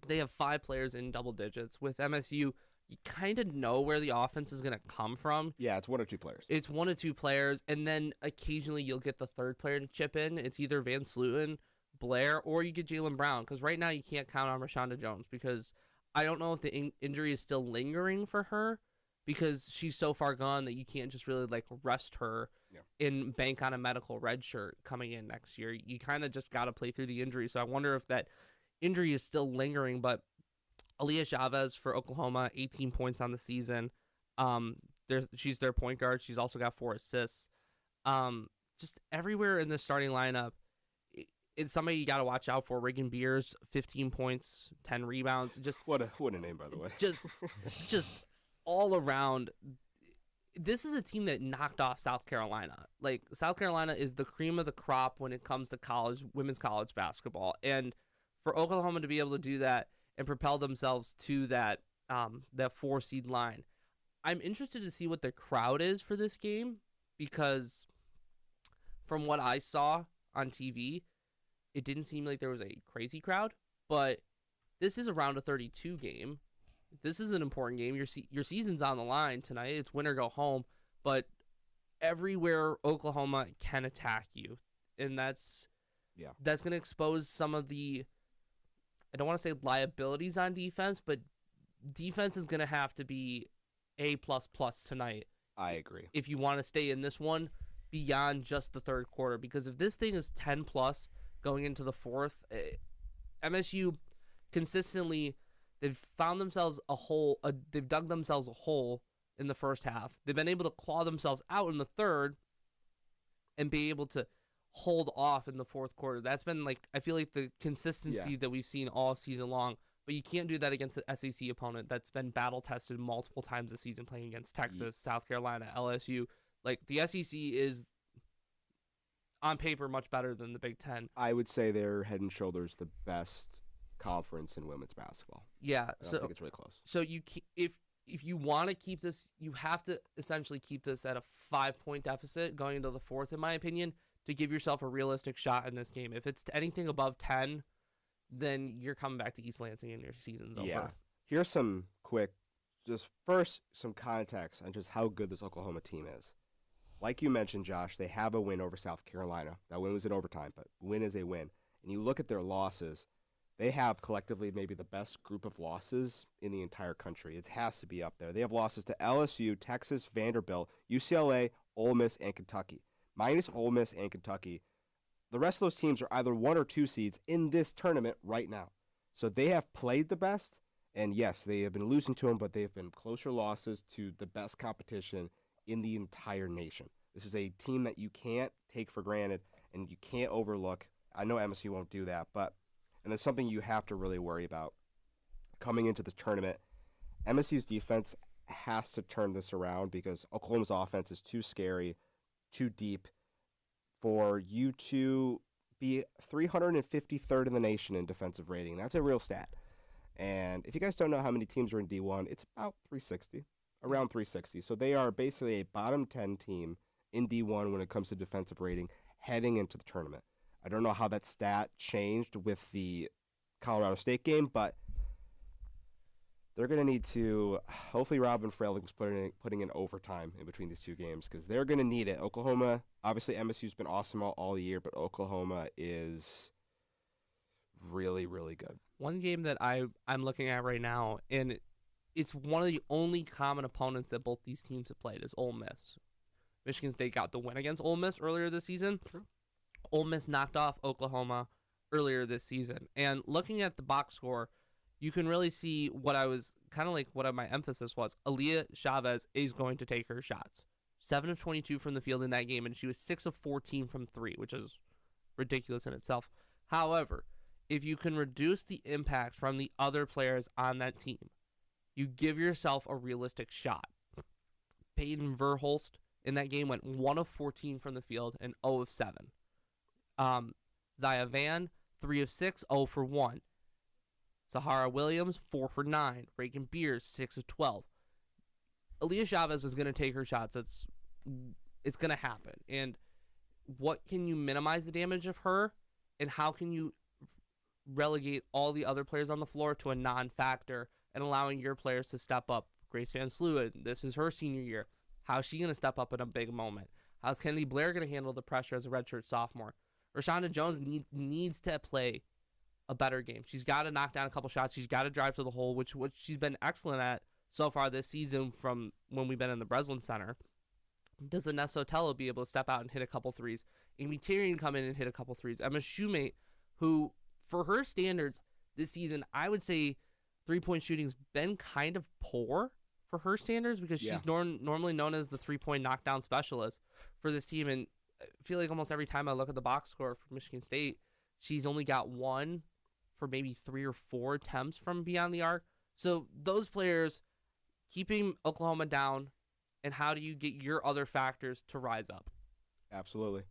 They have 5 players in double digits. With MSU, you kind of know where the offense is going to come from. Yeah, it's 1 or 2 players. It's 1 or 2 players, and then occasionally you'll get the third player to chip in. It's either Van Sluten, Blair, or you get Jaylen Brown, because right now you can't count on Rashonda Jones because I don't know if the injury is still lingering for her because she's so far gone that you can't just really rest her and bank on a medical red shirt coming in next year. You kind of just got to play through the injury. So I wonder if that injury is still lingering, but Aaliyah Chavez for Oklahoma, 18 points on the season. She's their point guard. She's also got 4 assists. Just everywhere in the starting lineup, it's somebody you got to watch out for. Reagan Beers, 15 points, 10 rebounds. Just what a name, by the way. just all around. This is a team that knocked off South Carolina. South Carolina is the cream of the crop when it comes to women's college basketball. And for Oklahoma to be able to do that and propel themselves to that 4 seed line, I'm interested to see what the crowd is for this game because from what I saw on TV, it didn't seem like there was a crazy crowd, but this is a round of 32 game. This is an important game. Your season's on the line tonight. It's win or go home, but everywhere Oklahoma can attack you, and that's going to expose some of the, I don't want to say liabilities on defense, but defense is going to have to be A++ tonight. I agree. If you want to stay in this one beyond just the third quarter, because if this thing is 10+ going into the fourth, MSU consistently, they've found themselves they've dug themselves a hole in the first half. They've been able to claw themselves out in the third and be able to hold off in the fourth quarter. That's been I feel like the consistency that we've seen all season long, but you can't do that against an SEC opponent that's been battle tested multiple times this season playing against Texas, South Carolina, LSU. The SEC is on paper much better than the Big Ten. I would say they're head and shoulders the best conference in women's basketball. Yeah, I think it's really close. So if you want to keep this, you have to essentially keep this at a 5-point deficit going into the fourth, in my opinion, to give yourself a realistic shot in this game. If it's anything above 10, then you're coming back to East Lansing and your season's over. Yeah. Here's some some context on just how good this Oklahoma team is. Like you mentioned, Josh, they have a win over South Carolina. That win was in overtime, but win is a win. And you look at their losses, they have collectively maybe the best group of losses in the entire country. It has to be up there. They have losses to LSU, Texas, Vanderbilt, UCLA, Ole Miss, and Kentucky. Minus Ole Miss and Kentucky, the rest of those teams are either 1 or 2 seeds in this tournament right now. So they have played the best, and yes, they have been losing to them, but they have been closer losses to the best competition in the entire nation. This is a team that you can't take for granted and you can't overlook. I know MSU won't do that, and there's something you have to really worry about coming into this tournament. MSU's defense has to turn this around because Oklahoma's offense is too scary, too deep for you to be 353rd in the nation in defensive rating. That's a real stat. And if you guys don't know how many teams are in D1, it's about 360, around 360. So they are basically a bottom 10 team in D1 when it comes to defensive rating heading into the tournament. I don't know how that stat changed with the Colorado State game, but they're going to need to, hopefully Robin Freilich was putting in overtime in between these two games because they're going to need it. Oklahoma, obviously MSU's been awesome all year, but Oklahoma is really, really good. One game that I'm looking at right now, and it's one of the only common opponents that both these teams have played, is Ole Miss. Michigan State got the win against Ole Miss earlier this season. True. Ole Miss knocked off Oklahoma earlier this season. And looking at the box score, you can really see what I was kind of like what my emphasis was. Aaliyah Chavez is going to take her shots. 7 of 22 from the field in that game, and she was 6 of 14 from 3, which is ridiculous in itself. However, if you can reduce the impact from the other players on that team, you give yourself a realistic shot. Peyton Verhulst in that game went 1 of 14 from the field and 0 of 7. Zaya Van, 3 of 6, 0 for 1. Sahara Williams, 4 for 9. Reagan Beers, 6 of 12. Aaliyah Chavez is going to take her shots. It's going to happen. And what can you minimize the damage of her, and how can you relegate all the other players on the floor to a non-factor and allowing your players to step up? Grace Van Sluwen, this is her senior year. How is she going to step up in a big moment? How's Kennedy Blair going to handle the pressure as a redshirt sophomore? Rashonda Jones needs to play a better game. She's got to knock down a couple shots. She's got to drive to the hole, which she's been excellent at so far this season from when we've been in the Breslin Center. Does Inessa Otello be able to step out and hit a couple threes? Amy Tyrion come in and hit a couple threes. Emma Shoemate, who, for her standards this season, I would say three-point shooting's been kind of poor for her standards because she's normally known as the three-point knockdown specialist for this team. And I feel like almost every time I look at the box score for Michigan State, she's only got 1 for maybe 3 or 4 attempts from beyond the arc. So those players keeping Oklahoma down, and how do you get your other factors to rise up? Absolutely.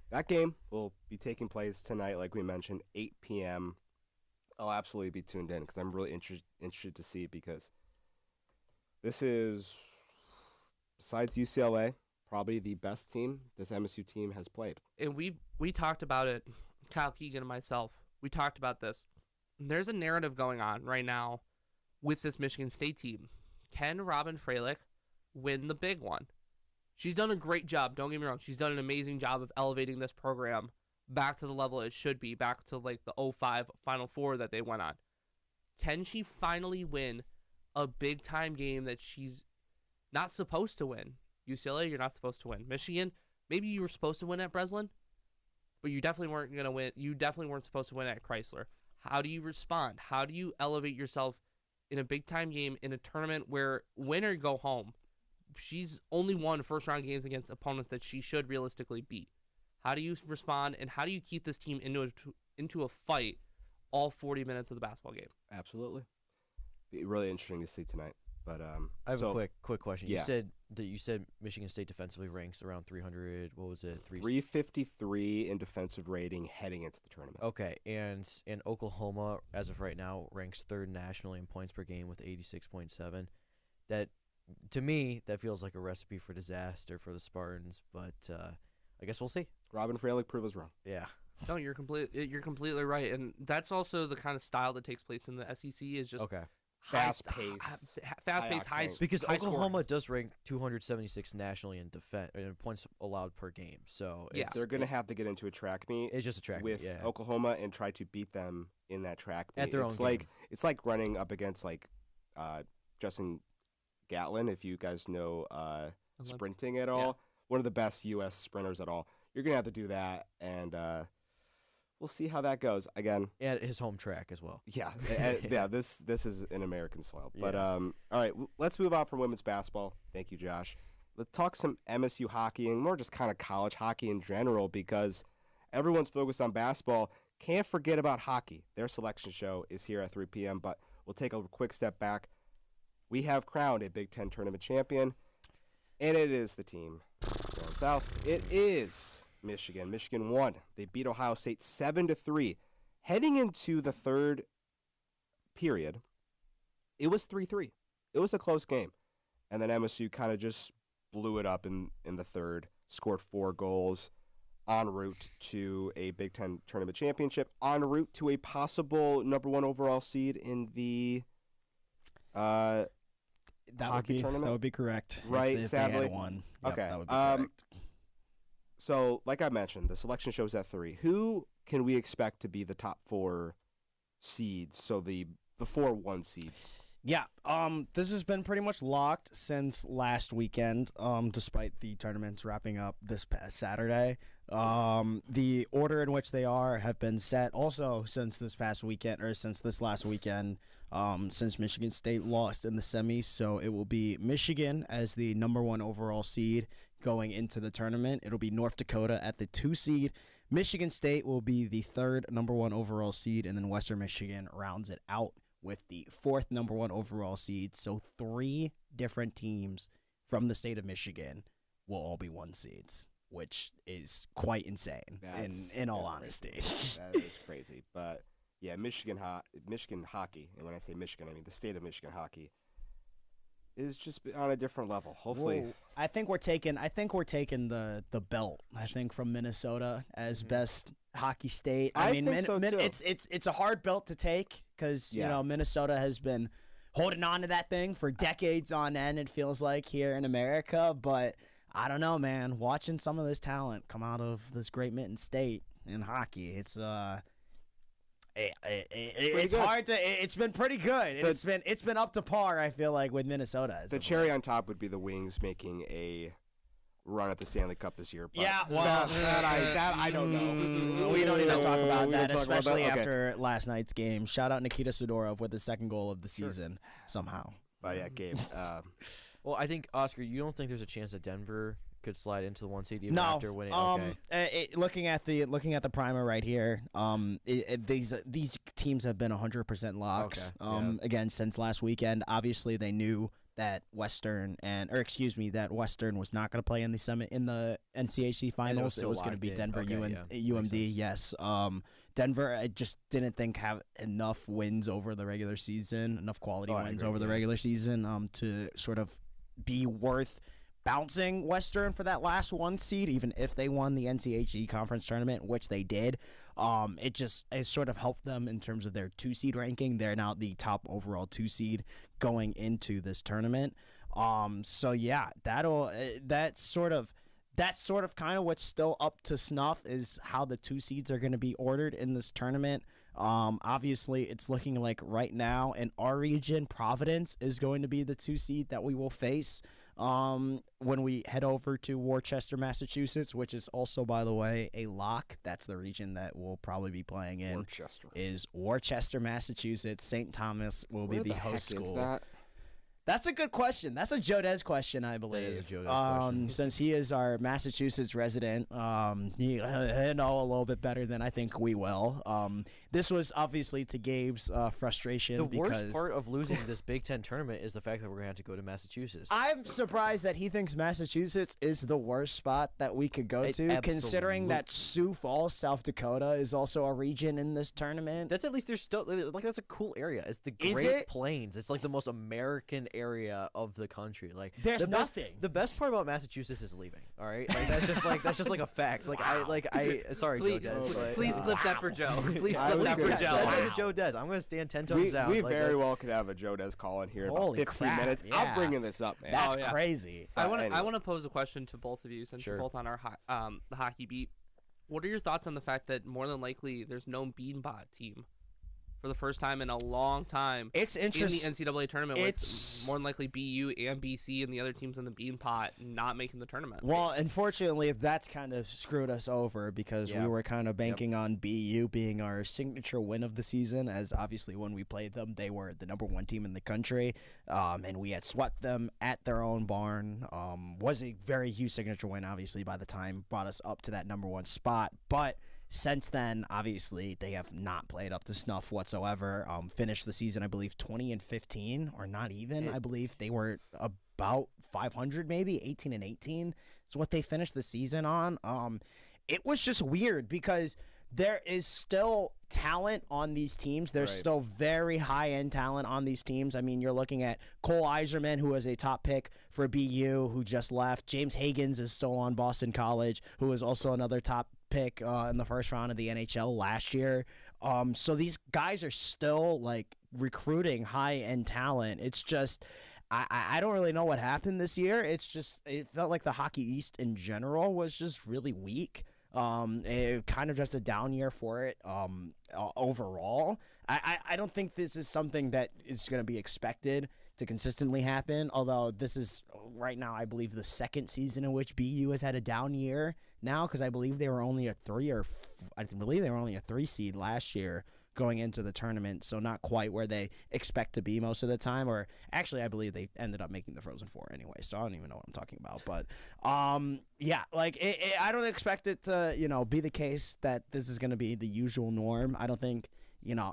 That game will be taking place tonight, like we mentioned, 8 p.m. I'll absolutely be tuned in because I'm really interested to see, because this is, besides UCLA, probably the best team this MSU team has played. And we talked about it, Kyle Keegan and myself. We talked about this. There's a narrative going on right now with this Michigan State team. Can Robin Freilich win the big one? She's done a great job. Don't get me wrong. She's done an amazing job of elevating this program back to the level it should be, back to like the 05 Final Four that they went on. Can she finally win a big-time game that she's not supposed to win? UCLA, you're not supposed to win. Michigan, maybe you were supposed to win at Breslin, but you definitely weren't going to win. You definitely weren't supposed to win at Chrysler. How do you respond? How do you elevate yourself in a big-time game in a tournament where win or go home? She's only won first-round games against opponents that she should realistically beat. How do you respond, and how do you keep this team into a fight all 40 minutes of the basketball game? Absolutely. Be really interesting to see tonight. But I have a quick question. Yeah. You said Michigan State defensively ranks around 300. What was it? 353 in defensive rating heading into the tournament. Okay, and Oklahoma, as of right now, ranks 3rd nationally in points per game with 86.7. That, to me, that feels like a recipe for disaster for the Spartans. But I guess we'll see. Robin Freilich proved us wrong. Yeah. No, you're completely right, and that's also the kind of style that takes place in the SEC. Is just fast-paced, high. Because high Oklahoma scoring. does rank 276 nationally in points allowed per game. So they're going to have to get into a track meet. It's just a track with meet, yeah. Oklahoma and try to beat them in that track meet. At their own game. It's like running up against Justin Gatlin, if you guys know sprinting at all. Yeah. One of the best U.S. sprinters at all. You're going to have to do that, and we'll see how that goes. Again, at his home track as well. Yeah, yeah. This is an American soil. But all right, let's move on from women's basketball. Thank you, Josh. Let's talk some MSU hockey and more just kind of college hockey in general, because everyone's focused on basketball. Can't forget about hockey. Their selection show is here at 3 p.m., but we'll take a quick step back. We have crowned a Big Ten tournament champion, and it is the team down south. It is Michigan. Michigan won. They beat Ohio State 7-3. Heading into the third period, it was 3-3. It was a close game. And then MSU kind of just blew it up in the third. scored 4 goals, en route to a Big Ten tournament championship, en route to a possible number 1 overall seed in the hockey tournament. That would be correct. Right, if sadly. they had won. Yep, Okay. that would be correct. So, like I mentioned, the selection shows at 3. Who can we expect to be the top 4 seeds? So the 4 1 seeds. Yeah, this has been pretty much locked since last weekend, despite the tournaments wrapping up this past Saturday. The order in which they have been set also since this last weekend, since Michigan State lost in the semis. So it will be Michigan as the number 1 overall seed going into the tournament. It'll be North Dakota at the 2 seed. Michigan State will be the 3rd number 1 overall seed, and then Western Michigan rounds it out with the 4th number 1 overall seed. So 3 different teams from the state of Michigan will all be 1 seeds, which is quite insane in all honesty. That is crazy. But yeah, Michigan hockey, and when I say Michigan, I mean the state of Michigan hockey, is just on a different level. Hopefully, Whoa. I think we're taking the belt. I think from Minnesota as best hockey state. I mean, think so too. It's a hard belt to take because you know Minnesota has been holding on to that thing for decades on end. It feels like here in America, but I don't know, man. Watching some of this talent come out of this great Mitten State in hockey, it's hard to. It's been pretty good. It's been up to par. I feel like with Minnesota. The cherry on top would be the Wings making a run at the Stanley Cup this year. But yeah, well, that I don't know. We don't need to talk about that, especially after last night's game. Shout out Nikita Sidorov with the 2nd goal of the season somehow. But yeah, Gabe. Well, I think Oscar, you don't think there's a chance that Denver could slide into the 1 seed even after winning? Looking at the primer right here, these teams have been 100% locks. Again, since last weekend, obviously they knew that Western was not going to play in the NCHC finals. It was going to be Denver UMD. Yes. Denver, I just didn't think have enough wins over the regular season, enough quality wins over the regular season to sort of be worth bouncing Western for that last 1 seed, even if they won the NCHC conference tournament, which they did. It sort of helped them in terms of their 2 seed ranking. They're now the top overall 2 seed going into this tournament. So yeah, that's sort of kind of what's still up to snuff is how the 2 seeds are going to be ordered in this tournament. Obviously, it's looking like right now in our region, Providence is going to be the 2 seed that we will face when we head over to Worcester, Massachusetts, which is also, by the way, a lock. That's the region that we'll probably be playing in. Is Worcester, Massachusetts. St. Thomas will be the host school. Is that? That's a good question. That's a Joe Des question, I believe. That is a Joe Des question. Since he is our Massachusetts resident, he'll know a little bit better than I think we will. This was obviously to Gabe's frustration. The worst part of losing this Big Ten tournament is the fact that we're going to have to go to Massachusetts. I'm surprised that he thinks Massachusetts is the worst spot that we could go to, considering that Sioux Falls, South Dakota, is also a region in this tournament. That's at least there's still that's a cool area. It's the Great Plains. It's like the most American area of the country. Like there's nothing. The best part about Massachusetts is leaving. All right, like that's just like a fact. Like I sorry, please, Joe Des. Please clip that for Joe. Please clip that for Joe. Send it to Joe Des. I'm going to stand 10 toes down. We very well could have a Joe Des call in here in about 15 minutes. Yeah. I'm bringing this up, man. That's crazy. I want to pose a question to both of you since you're both on our the hockey beat. What are your thoughts on the fact that more than likely there's no Beanbot team for the first time in a long time? It's interesting in the NCAA tournament with more than likely BU and BC and the other teams in the Bean Pot not making the tournament. Well, unfortunately, that's kind of screwed us over because we were kind of banking on BU being our signature win of the season, as obviously when we played them, they were the number 1 team in the country, and we had swept them at their own barn. Was a very huge signature win, obviously, by the time brought us up to that number 1 spot, but since then, obviously, they have not played up to snuff whatsoever. Finished the season, I believe, 20-15, or not even. I believe they were about 500, maybe 18-18 is what they finished the season on. It was just weird because there is still talent on these teams. There's still very high-end talent on these teams. I mean, you're looking at Cole Iserman, who was a top pick for BU, who just left. James Higgins is still on Boston College, who was also another top pick in the first round of the NHL last year. So these guys are still, like, recruiting high-end talent. It's just... I don't really know what happened this year. It felt like the Hockey East in general was just really weak. It kind of just a down year for it overall. I don't think this is something that is going to be expected to consistently happen, although this is right now, I believe, the second season in which BU has had a down year now, because I believe they were only a 3 seed last year going into the tournament, so not quite where they expect to be most of the time. Or actually, I believe they ended up making the Frozen Four anyway, so I don't even know what I'm talking about. But yeah, like I don't expect it to be the case that this is going to be the usual norm. I don't think.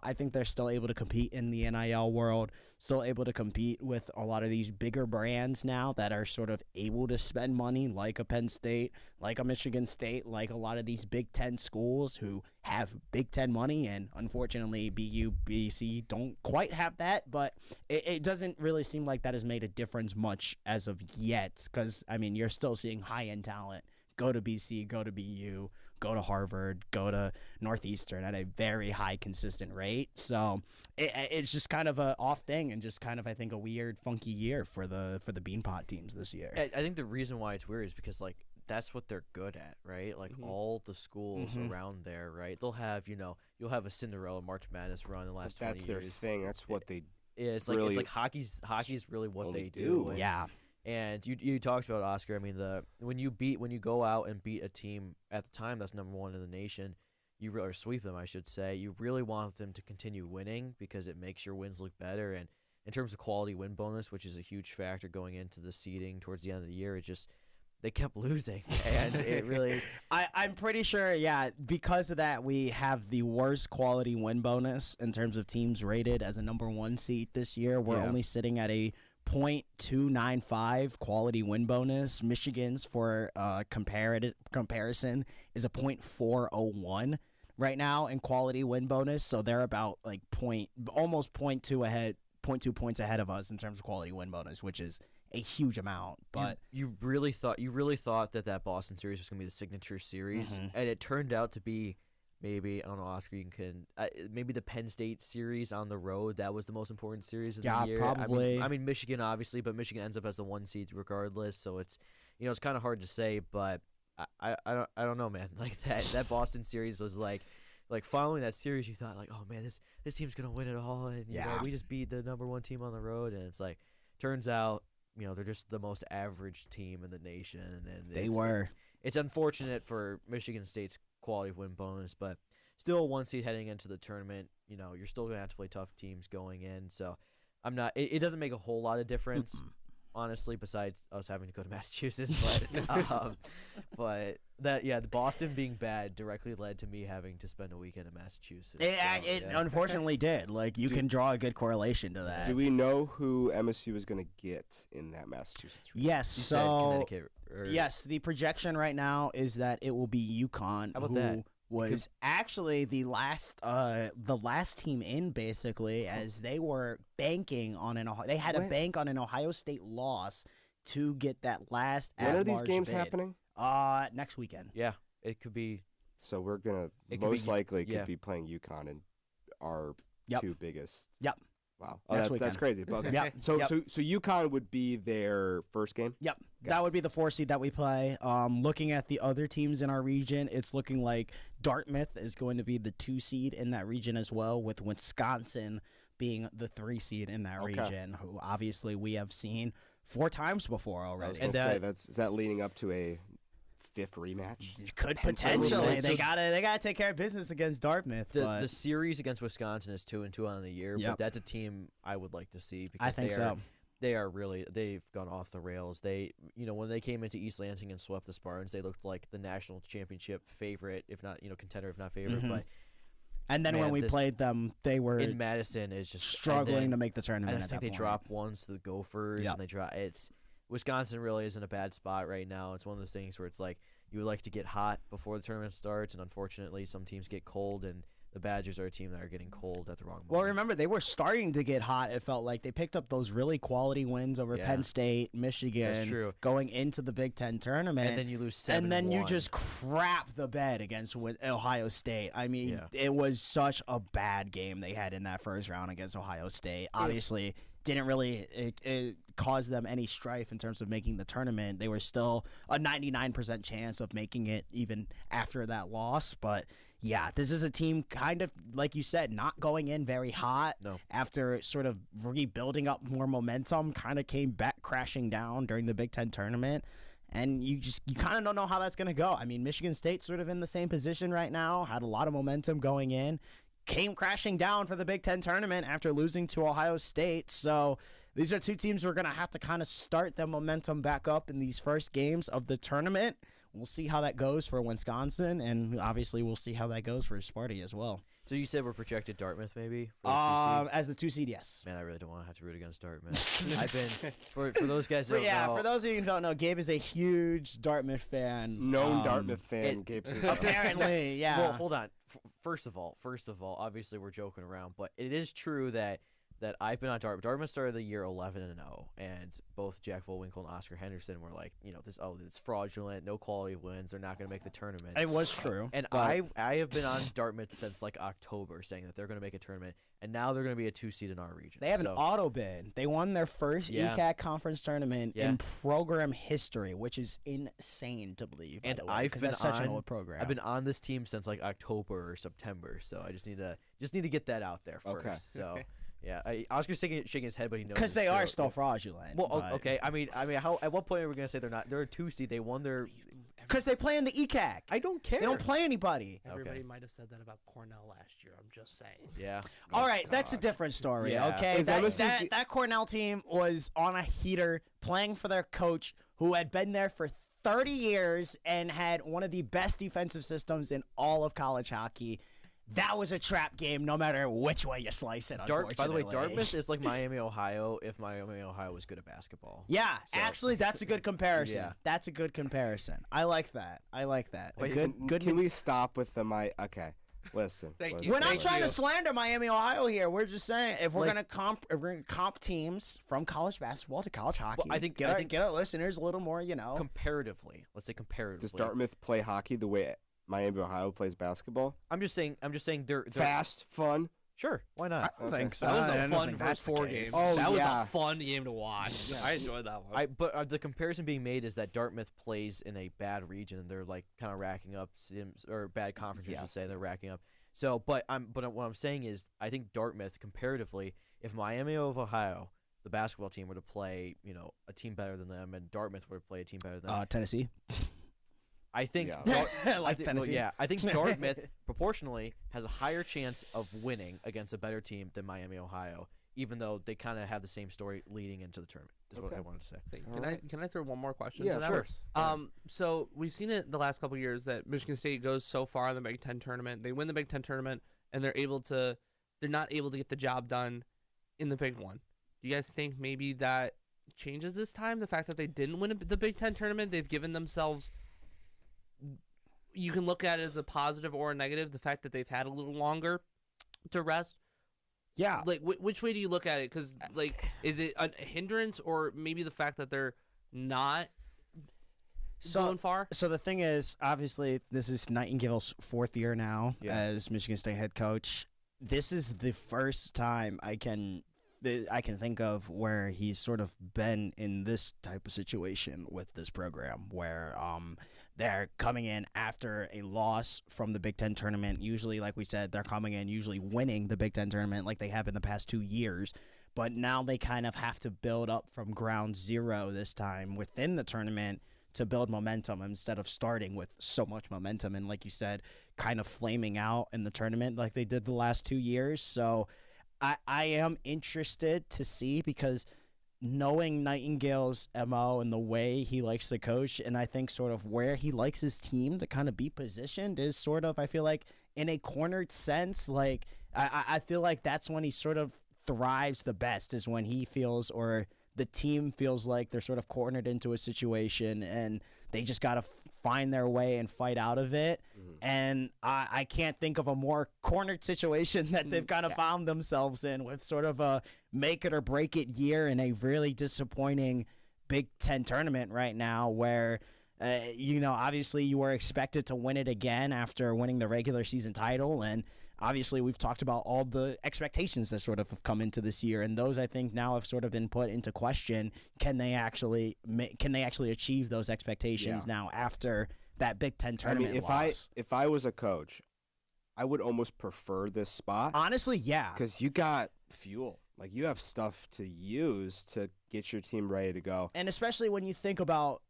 I think they're still able to compete in the NIL world, still able to compete with a lot of these bigger brands now that are sort of able to spend money, like a Penn State, like a Michigan State, like a lot of these Big Ten schools who have Big Ten money, and unfortunately BU, BC don't quite have that, but it doesn't really seem like that has made a difference much as of yet, because, I mean, you're still seeing high-end talent go to BC, go to BU, go to Harvard, go to Northeastern at a very high consistent rate. So it's just kind of a off thing, and just kind of, I think, a weird, funky year for the Beanpot teams this year. I think the reason why it's weird is because, like, that's what they're good at, right? Like, all the schools around there, right? They'll have, you'll have a Cinderella March Madness run in the last 20 years. That's their thing. That's what they it's really like hockey's really what they do. Yeah. And you talked about, Oscar. I mean, when you go out and beat a team at the time that's number one in the nation, or sweep them, I should say. You really want them to continue winning because it makes your wins look better. And in terms of quality win bonus, which is a huge factor going into the seeding towards the end of the year, they kept losing, and it really. I'm pretty sure, yeah, because of that, we have the worst quality win bonus in terms of teams rated as a number one seed this year. We're only sitting at a .295 quality win bonus. Michigan's, for comparison, is a .401 right now in quality win bonus. So they're about like almost 0.2 points ahead of us in terms of quality win bonus, which is a huge amount. But you really thought that Boston series was going to be the signature series, and it turned out to be. Maybe, I don't know, Oscar, you can maybe the Penn State series on the road, that was the most important series of the year. Yeah, probably. I mean, Michigan, obviously, but Michigan ends up as the one seed regardless, so it's it's kind of hard to say, but I don't know, man. Like that Boston series was like following that series, you thought, like, oh man, this team's gonna win it all, and we just beat the number one team on the road, and it's like, turns out, they're just the most average team in the nation, and it's unfortunate for Michigan State's quality of win bonus, but still one seed heading into the tournament. You're still going to have to play tough teams going in, so it doesn't make a whole lot of difference, honestly, besides us having to go to Massachusetts, but the Boston being bad directly led to me having to spend a weekend in Massachusetts. It unfortunately did. Like, you can draw a good correlation to that. Do we know who MSU is going to get in that Massachusetts region? Yes, you so said Connecticut, yes, the projection right now is that it will be UConn. How about that? Was actually the last team in, basically, as they were banking on they had a bank on an Ohio State loss to get that last. When are these games happening? Next weekend. Yeah, it could be. So we're gonna most likely be playing UConn in our two biggest. Yep. Wow. Oh, that's crazy. Okay. Yep. So UConn would be their first game? Yep. That would be the 4 seed that we play. Looking at the other teams in our region, it's looking like Dartmouth is going to be the 2 seed in that region as well, with Wisconsin being the 3 seed in that region, who obviously we have seen 4 times before already. And is that leading up to a 5th rematch? Could potentially. They gotta take care of business against Dartmouth. The series against Wisconsin is 2-2 on the year, but that's a team I would like to see, because I think they've gone off the rails. They, when they came into East Lansing and swept the Spartans, they looked like the national championship favorite, if not, contender, if not favorite. But and then when we played them, they were in Madison is just struggling to make the tournament. I think they dropped ones to the Gophers, and they drop. Wisconsin really is in a bad spot right now. It's one of those things where it's like you would like to get hot before the tournament starts, and unfortunately some teams get cold, and the Badgers are a team that are getting cold at the wrong moment. Well, remember, they were starting to get hot. It felt like they picked up those really quality wins over Penn State, Michigan, That's true. going into the Big Ten tournament. And then you lose 7-1. And then you just crap the bed against Ohio State. I mean, it was such a bad game they had in that first round against Ohio State. Obviously, didn't really it cause them any strife in terms of making the tournament. They were still a 99% chance of making it even after that loss. But yeah, this is a team kind of, like you said, not going in very hot. No. After sort of rebuilding up more momentum, kind of came back crashing down during the Big Ten tournament. And you kind of don't know how that's going to go. I mean, Michigan State's sort of in the same position right now, had a lot of momentum going in, came crashing down for the Big Ten tournament after losing to Ohio State. So these are two teams who are going to have to kind of start their momentum back up in these first games of the tournament. We'll see how that goes for Wisconsin, and obviously we'll see how that goes for Sparty as well. So you said we're projected Dartmouth maybe for the 2 seed? As the 2 seed, yes. Man, I really don't want to have to root against Dartmouth. I've been for those guys. That don't know, for those of you who don't know, Gabe is a huge Dartmouth fan. Known Dartmouth fan, Gabe. Apparently, yeah. Well, hold on. First of all, obviously we're joking around, but it is true that I've been on Dartmouth. Dartmouth started the year 11-0, and both Jack Volwinkle and Oscar Henderson were like, it's fraudulent, no quality wins, they're not going to make the tournament. It was true. And I have been on Dartmouth since like October, saying that they're going to make a tournament, and now they're going to be a 2 seed in our region. They have an auto bid. They won their first ECAC conference tournament in program history, which is insane to believe. And I've been that's such an old program. I've been on this team since like October or September, so I just need to get that out there first. Okay. So. Yeah, Oscar's shaking his head, but he knows because they are still fraudulent. Well, okay. I mean, how? At what point are we gonna say they're not? They're a 2 seed. They won their. Because they play in the ECAC. I don't care. They don't play anybody. Everybody might have said that about Cornell last year. I'm just saying. Yeah. All right, that's a different story. Yeah. Okay, that Cornell team was on a heater playing for their coach, who had been there for 30 years and had one of the best defensive systems in all of college hockey. That was a trap game, no matter which way you slice it. By the way, Dartmouth is like Miami, Ohio, if Miami, Ohio was good at basketball. Yeah, so. Actually, that's a good comparison. Yeah. That's a good comparison. I like that. Wait, good. Can we stop with the Okay, listen. We're not trying to slander Miami, Ohio here. We're just saying if we're gonna comp teams from college basketball to college hockey, well, I think get our listeners a little more, comparatively. Let's say comparatively. Does Dartmouth play hockey the way Miami, Ohio plays basketball? I'm just saying they're fast, fun. Sure, why not? I don't think so. That was a fun first 4 games. Oh, that was a fun game to watch. Yeah. I enjoyed that one. But the comparison being made is that Dartmouth plays in a bad region, and they're like kind of racking up or bad conferences. Yes. Say they're racking up. So, but what I'm saying is, I think Dartmouth comparatively, if Miami of Ohio, the basketball team, were to play, a team better than them, and Dartmouth were to play a team better than them, Tennessee. I think Tennessee. I think Dartmouth proportionally has a higher chance of winning against a better team than Miami, Ohio, even though they kind of have the same story leading into the tournament. That's what I wanted to say. Can I throw one more question? Yeah, to that? sure. So we've seen it the last couple of years that Michigan State goes so far in the Big Ten tournament. They win the Big Ten tournament, and they're not able to get the job done in the Big One. Do you guys think maybe that changes this time? The fact that they didn't win the Big Ten tournament, they've given themselves. You can look at it as a positive or a negative. The fact that they've had a little longer to rest. Yeah. Like, which way do you look at it? Because, is it a hindrance or maybe the fact that they're not going far? So the thing is, obviously, this is Nightingale's 4th year now as Michigan State head coach. This is the first time I can think of where he's sort of been in this type of situation with this program where they're coming in after a loss from the Big Ten tournament. Usually, like we said, they're coming in usually winning the Big Ten tournament like they have in the past 2 years. But now they kind of have to build up from ground zero this time within the tournament to build momentum instead of starting with so much momentum and, like you said, kind of flaming out in the tournament like they did the last 2 years. So I am interested to see, because knowing Nightingale's MO and the way he likes to coach, and I think sort of where he likes his team to kind of be positioned is sort of, I feel like, in a cornered sense. Like, I feel like that's when he sort of thrives the best, is when he feels, or the team feels like they're sort of cornered into a situation and they just got to find their way and fight out of it. And I can't think of a more cornered situation that they've kind of found themselves in, with sort of a make it or break it year in a really disappointing Big Ten tournament right now, where obviously you were expected to win it again after winning the regular season title, and obviously we've talked about all the expectations that sort of have come into this year, and those I think now have sort of been put into question. Can they actually achieve those expectations now after that Big Ten tournament loss? If I was a coach, I would almost prefer this spot. Honestly, yeah. Because you got fuel. Like, you have stuff to use to get your team ready to go. And especially when you think about,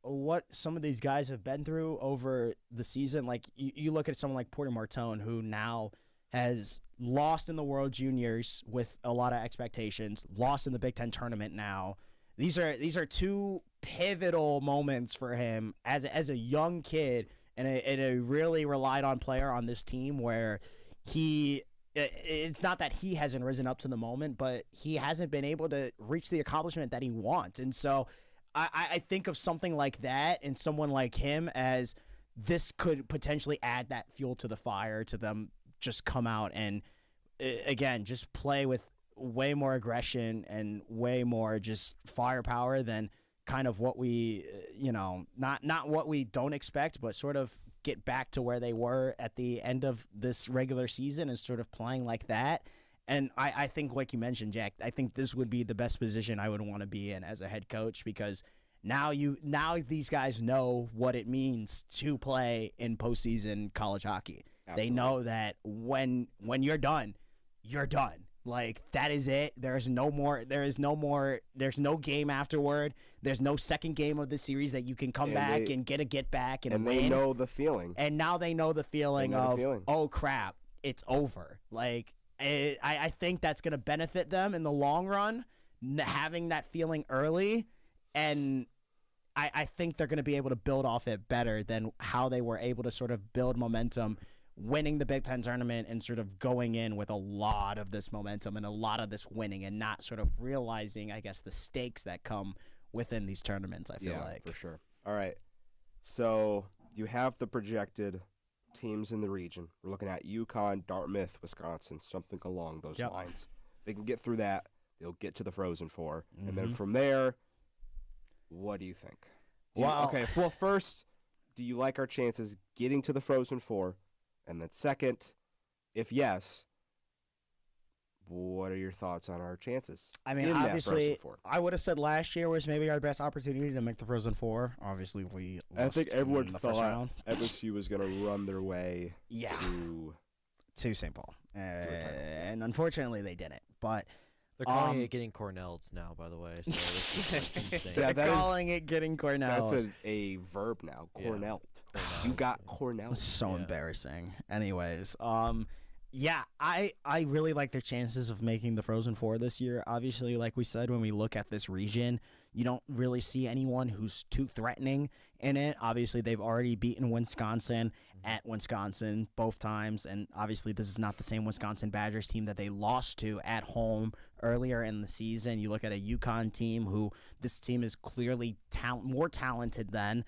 what some of these guys have been through over the season. Like, you look at someone like Porter Martone, who now has lost in the World Juniors with a lot of expectations, lost in the Big Ten tournament now. These are two pivotal moments for him as a young kid and a really relied on player on this team, where it's not that he hasn't risen up to the moment, but he hasn't been able to reach the accomplishment that he wants. And so I think of something like that and someone like him as this could potentially add that fuel to the fire to them just come out and, again, just play with way more aggression and way more just firepower than kind of what we, not what we don't expect, but sort of get back to where they were at the end of this regular season and sort of playing like that. And I think, like you mentioned, Jack, I think this would be the best position I would want to be in as a head coach, because now these guys know what it means to play in postseason college hockey. Absolutely. They know that when you're done, you're done. Like, that is it. There's no no game afterward. There's no second game of the series that you can come back and get back and win. They know the feeling. And now they know the feeling oh crap, it's over. Like, I think that's going to benefit them in the long run, having that feeling early. And I think they're going to be able to build off it better than how they were able to sort of build momentum winning the Big Ten tournament and sort of going in with a lot of this momentum and a lot of this winning and not sort of realizing, I guess, the stakes that come within these tournaments, I feel like. For sure. All right. So you have the projected teams in the region. We're looking at UConn, Dartmouth, Wisconsin, something along those lines. If they can get through that, they'll get to the Frozen Four. And then from there, what do you think? Well, first, do you like our chances getting to the Frozen Four? And then second, if yes, what are your thoughts on our chances? I mean, obviously, I would have said last year was maybe our best opportunity to make the Frozen Four. Obviously, we lost. I think everyone thought FSU was going to run their way to St. Paul. And unfortunately, they didn't. But they're calling it getting Cornelled now, by the way. So it's insane. They're calling it getting Cornelled. That's a verb now, Cornelled. You got Cornell. So embarrassing. Anyways, I really like their chances of making the Frozen Four this year. Obviously, like we said, when we look at this region, you don't really see anyone who's too threatening in it. Obviously, they've already beaten Wisconsin at Wisconsin both times, and obviously this is not the same Wisconsin Badgers team that they lost to at home earlier in the season. You look at a UConn team who this team is clearly more talented than.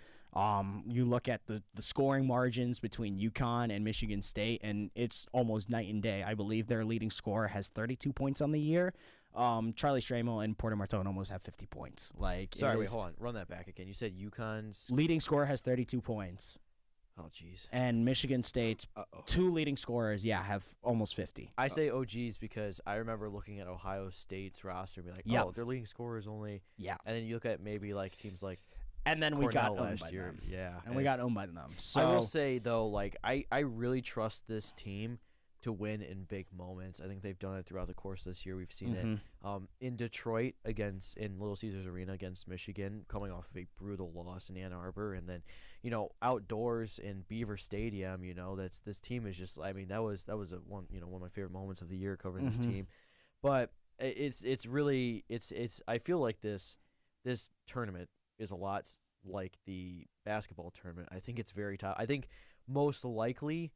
You look at the scoring margins between UConn and Michigan State, and it's almost night and day. I believe their leading scorer has 32 points on the year. Charlie Stramel and Porter Martone almost have 50 points. Sorry, wait, hold on. Run that back again. You said UConn's leading scorer has 32 points. Oh, jeez. And Michigan State's two leading scorers, have almost 50. I say OGs because I remember looking at Ohio State's roster and be like, their leading scorer is only. Yeah. And then you look at maybe like teams like. And then we got owned by them. And we got owned by them. So I will say, though, I really trust this team to win in big moments. I think they've done it throughout the course of this year. We've seen it in Detroit in Little Caesars Arena against Michigan, coming off of a brutal loss in Ann Arbor. And then, outdoors in Beaver Stadium, this team is just, I mean, that was one of my favorite moments of the year covering this team. But it's really, I feel like this tournament is a lot like the basketball tournament. I think it's very tough. I think most likely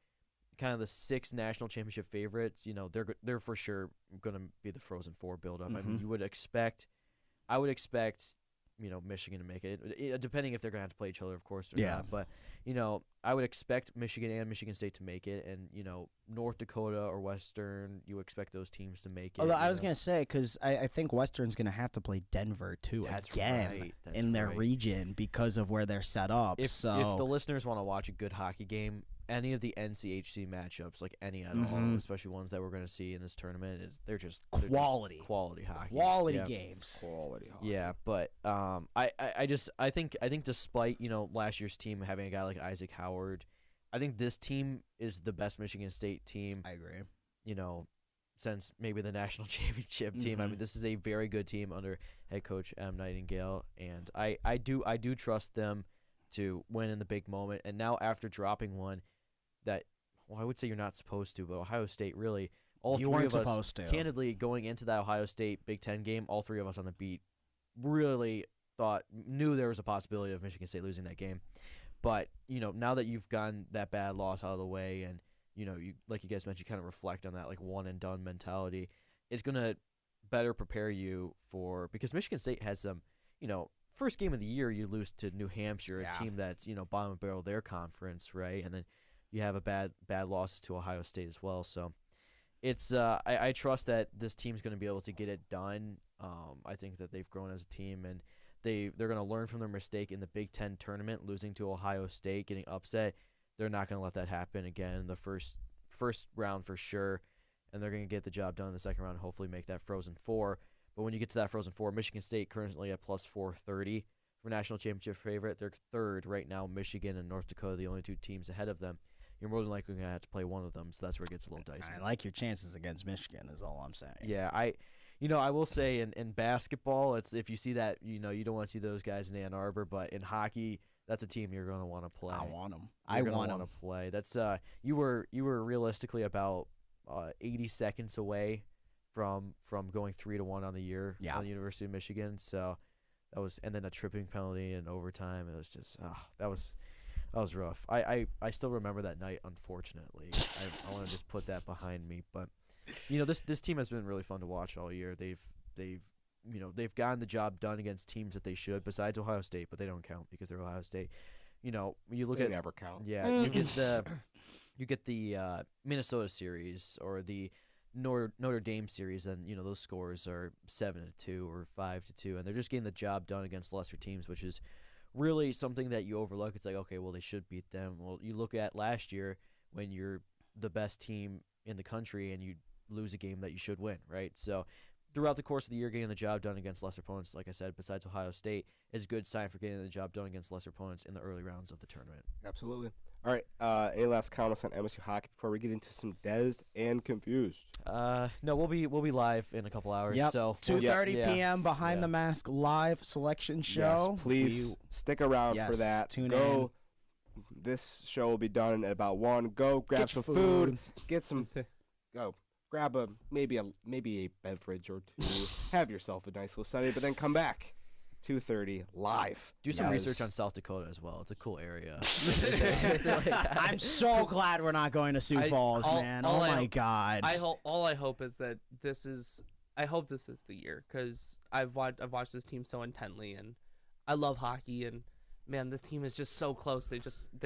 kind of the 6 national championship favorites, they're for sure going to be the Frozen Four build-up. I mean, you would expect I would expect, Michigan to make it, depending if they're going to have to play each other, of course, or not. But, I would expect Michigan and Michigan State to make it. And, North Dakota or Western, you expect those teams to make it. Although I was going to say, because I think Western's going to have to play Denver, too, again in their region because of where they're set up. If the listeners want to watch a good hockey game, any of the NCHC matchups, like any at all, especially ones that we're going to see in this tournament, they're just quality hockey, quality games, quality hockey. Yeah, but I think despite last year's team having a guy like Isaac Howard, I think this team is the best Michigan State team. I agree. Since maybe the national championship team. I mean, this is a very good team under head coach M. Nightingale, and I do trust them to win in the big moment. And now after dropping one that, I would say you're not supposed to, but Ohio State really, all you three weren't of us, supposed to. Candidly, going into that Ohio State Big Ten game, all three of us on the beat really knew there was a possibility of Michigan State losing that game. But, now that you've gotten that bad loss out of the way and, you like you guys mentioned, you kind of reflect on that like one and done mentality, it's going to better prepare you because Michigan State has some, first game of the year you lose to New Hampshire, a team that's, bottom of the barrel of their conference, right? And then you have a bad loss to Ohio State as well. So it's I trust that this team's going to be able to get it done. I think that they've grown as a team, and they're going to learn from their mistake in the Big Ten tournament, losing to Ohio State, getting upset. They're not going to let that happen again in the first round for sure, and they're going to get the job done in the second round and hopefully make that Frozen Four. But when you get to that Frozen Four, Michigan State currently at plus 430 for national championship favorite. They're third right now. Michigan and North Dakota, the only two teams ahead of them. You're more than likely going to have to play one of them, so that's where it gets a little dicey. I like your chances against Michigan is all I'm saying. Yeah, I will say in basketball, it's if you see that, you don't want to see those guys in Ann Arbor, but in hockey, that's a team you're going to want to play. I want them. I want to play. That's you were realistically about 80 seconds away from going 3-1 on the year on the University of Michigan. So that was, and then a tripping penalty and overtime. It was just that was rough. I still remember that night. Unfortunately, I want to just put that behind me. But this team has been really fun to watch all year. They've gotten the job done against teams that they should, besides Ohio State, but they don't count because they're Ohio State. You look at never count. Yeah, you get the Minnesota series or the Notre Dame series, and those scores are 7-2 or 5-2, and they're just getting the job done against lesser teams, which is really something that you overlook. It's like, okay, well, they should beat them. Well, you look at last year when you're the best team in the country and you lose a game that you should win, right? So throughout the course of the year, getting the job done against lesser opponents, like I said, besides Ohio State, is a good sign for getting the job done against lesser opponents in the early rounds of the tournament. Absolutely. All right. Any last comments on MSU hockey before we get into some Dazed and Confused? No, we'll be live in a couple hours. Yep. So 2:30 p.m. Behind the Mask live selection show. Yes, please stick around for that. Tune in. This show will be done at about 1. Go grab some food. Get some. Go. Grab maybe a beverage or two. Have yourself a nice little Sunday, but then come back 2:30 live. Do some research on South Dakota as well. It's a cool area. I'm so glad we're not going to Sioux Falls, man. Oh my God. All I hope is that this is the year, because I've watched this team so intently, and I love hockey, and man, this team is just so close. They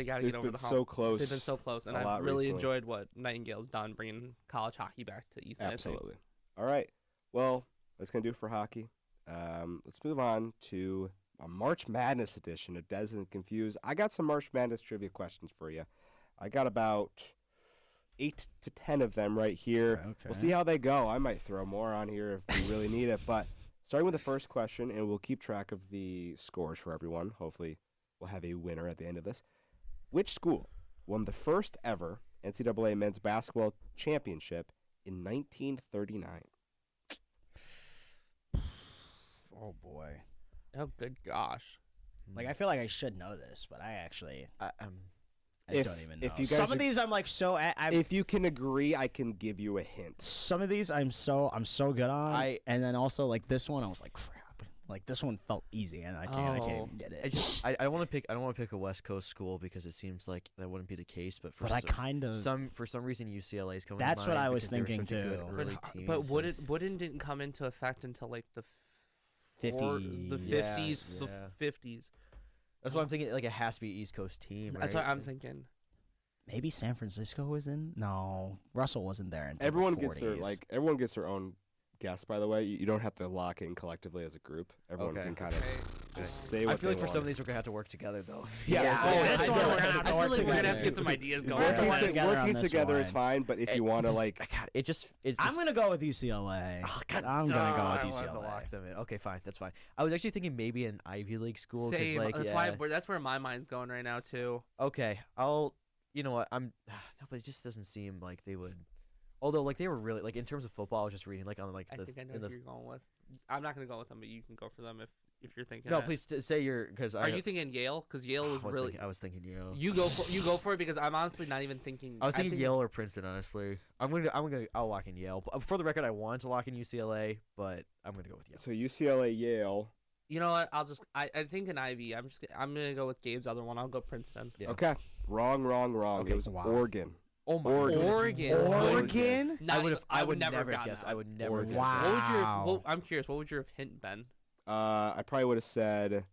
got to get over the hump. So close. They've been so close, and I've really enjoyed what Nightingale's done, bringing college hockey back to East. Absolutely. All right. Well, that's gonna do it for hockey. Let's move on to a March Madness edition of Dez and Confused. I got some March Madness trivia questions for you. I got about 8 to 10 of them right here. Okay. We'll see how they go. I might throw more on here if we really need it. But starting with the first question, and we'll keep track of the scores for everyone. Hopefully we'll have a winner at the end of this. Which school won the first ever NCAA men's basketball championship in 1939? Oh, boy. Oh, good gosh. Like, I feel like I should know this, but I actually I don't even know. If you guys some of these I'm like so. If you can agree, I can give you a hint. Some of these I'm so good on. And then also like this one, I was like, crap. Like this one felt easy, and I can't even get it. I don't want to pick a West Coast school because it seems like that wouldn't be the case. But for some reason UCLA is coming. That's to what mind I was because thinking they were such a too. good early team. But wouldn't it come into effect until like the the 50s, the 50s. That's what I'm thinking. Like, it has to be an East Coast team. Right? That's what I'm thinking. Maybe San Francisco was in. No, Russell wasn't there until Everyone the 40s. everyone gets their own guess. By the way, you don't have to lock in collectively as a group. Everyone can kind of just say what I feel they like for want. some of these we're gonna have to work together though. I feel like we're gonna have to get some ideas going. Working together is fine, but if you want to I'm gonna go with UCLA. I'm gonna go with UCLA. To lock them in. Okay, fine, that's fine. I was actually thinking maybe an Ivy League school. Same. Like, That's where my mind's going right now too. Okay, you know what? No, but it just doesn't seem like they would. Although, like, they were really like in terms of football. I was just reading like on like. I think I know who you're going with. I'm not gonna go with them, but you can go for them if you're thinking. No, please say because. Are you thinking Yale? Because Yale was really. I was thinking Yale. You go for it because I'm honestly not even thinking. I was thinking Yale or Princeton. Honestly, I'll lock in Yale. For the record, I wanted to lock in UCLA, but I'm gonna go with Yale. So UCLA, Yale. You know what? I think an Ivy. I'm gonna go with Gabe's other one. I'll go Princeton. Yeah. Okay. Wrong. Okay, it was Oregon. Oh my Oregon. I would never have guessed. I would never guess. Wow. I'm curious. What would your hint been? I probably would have said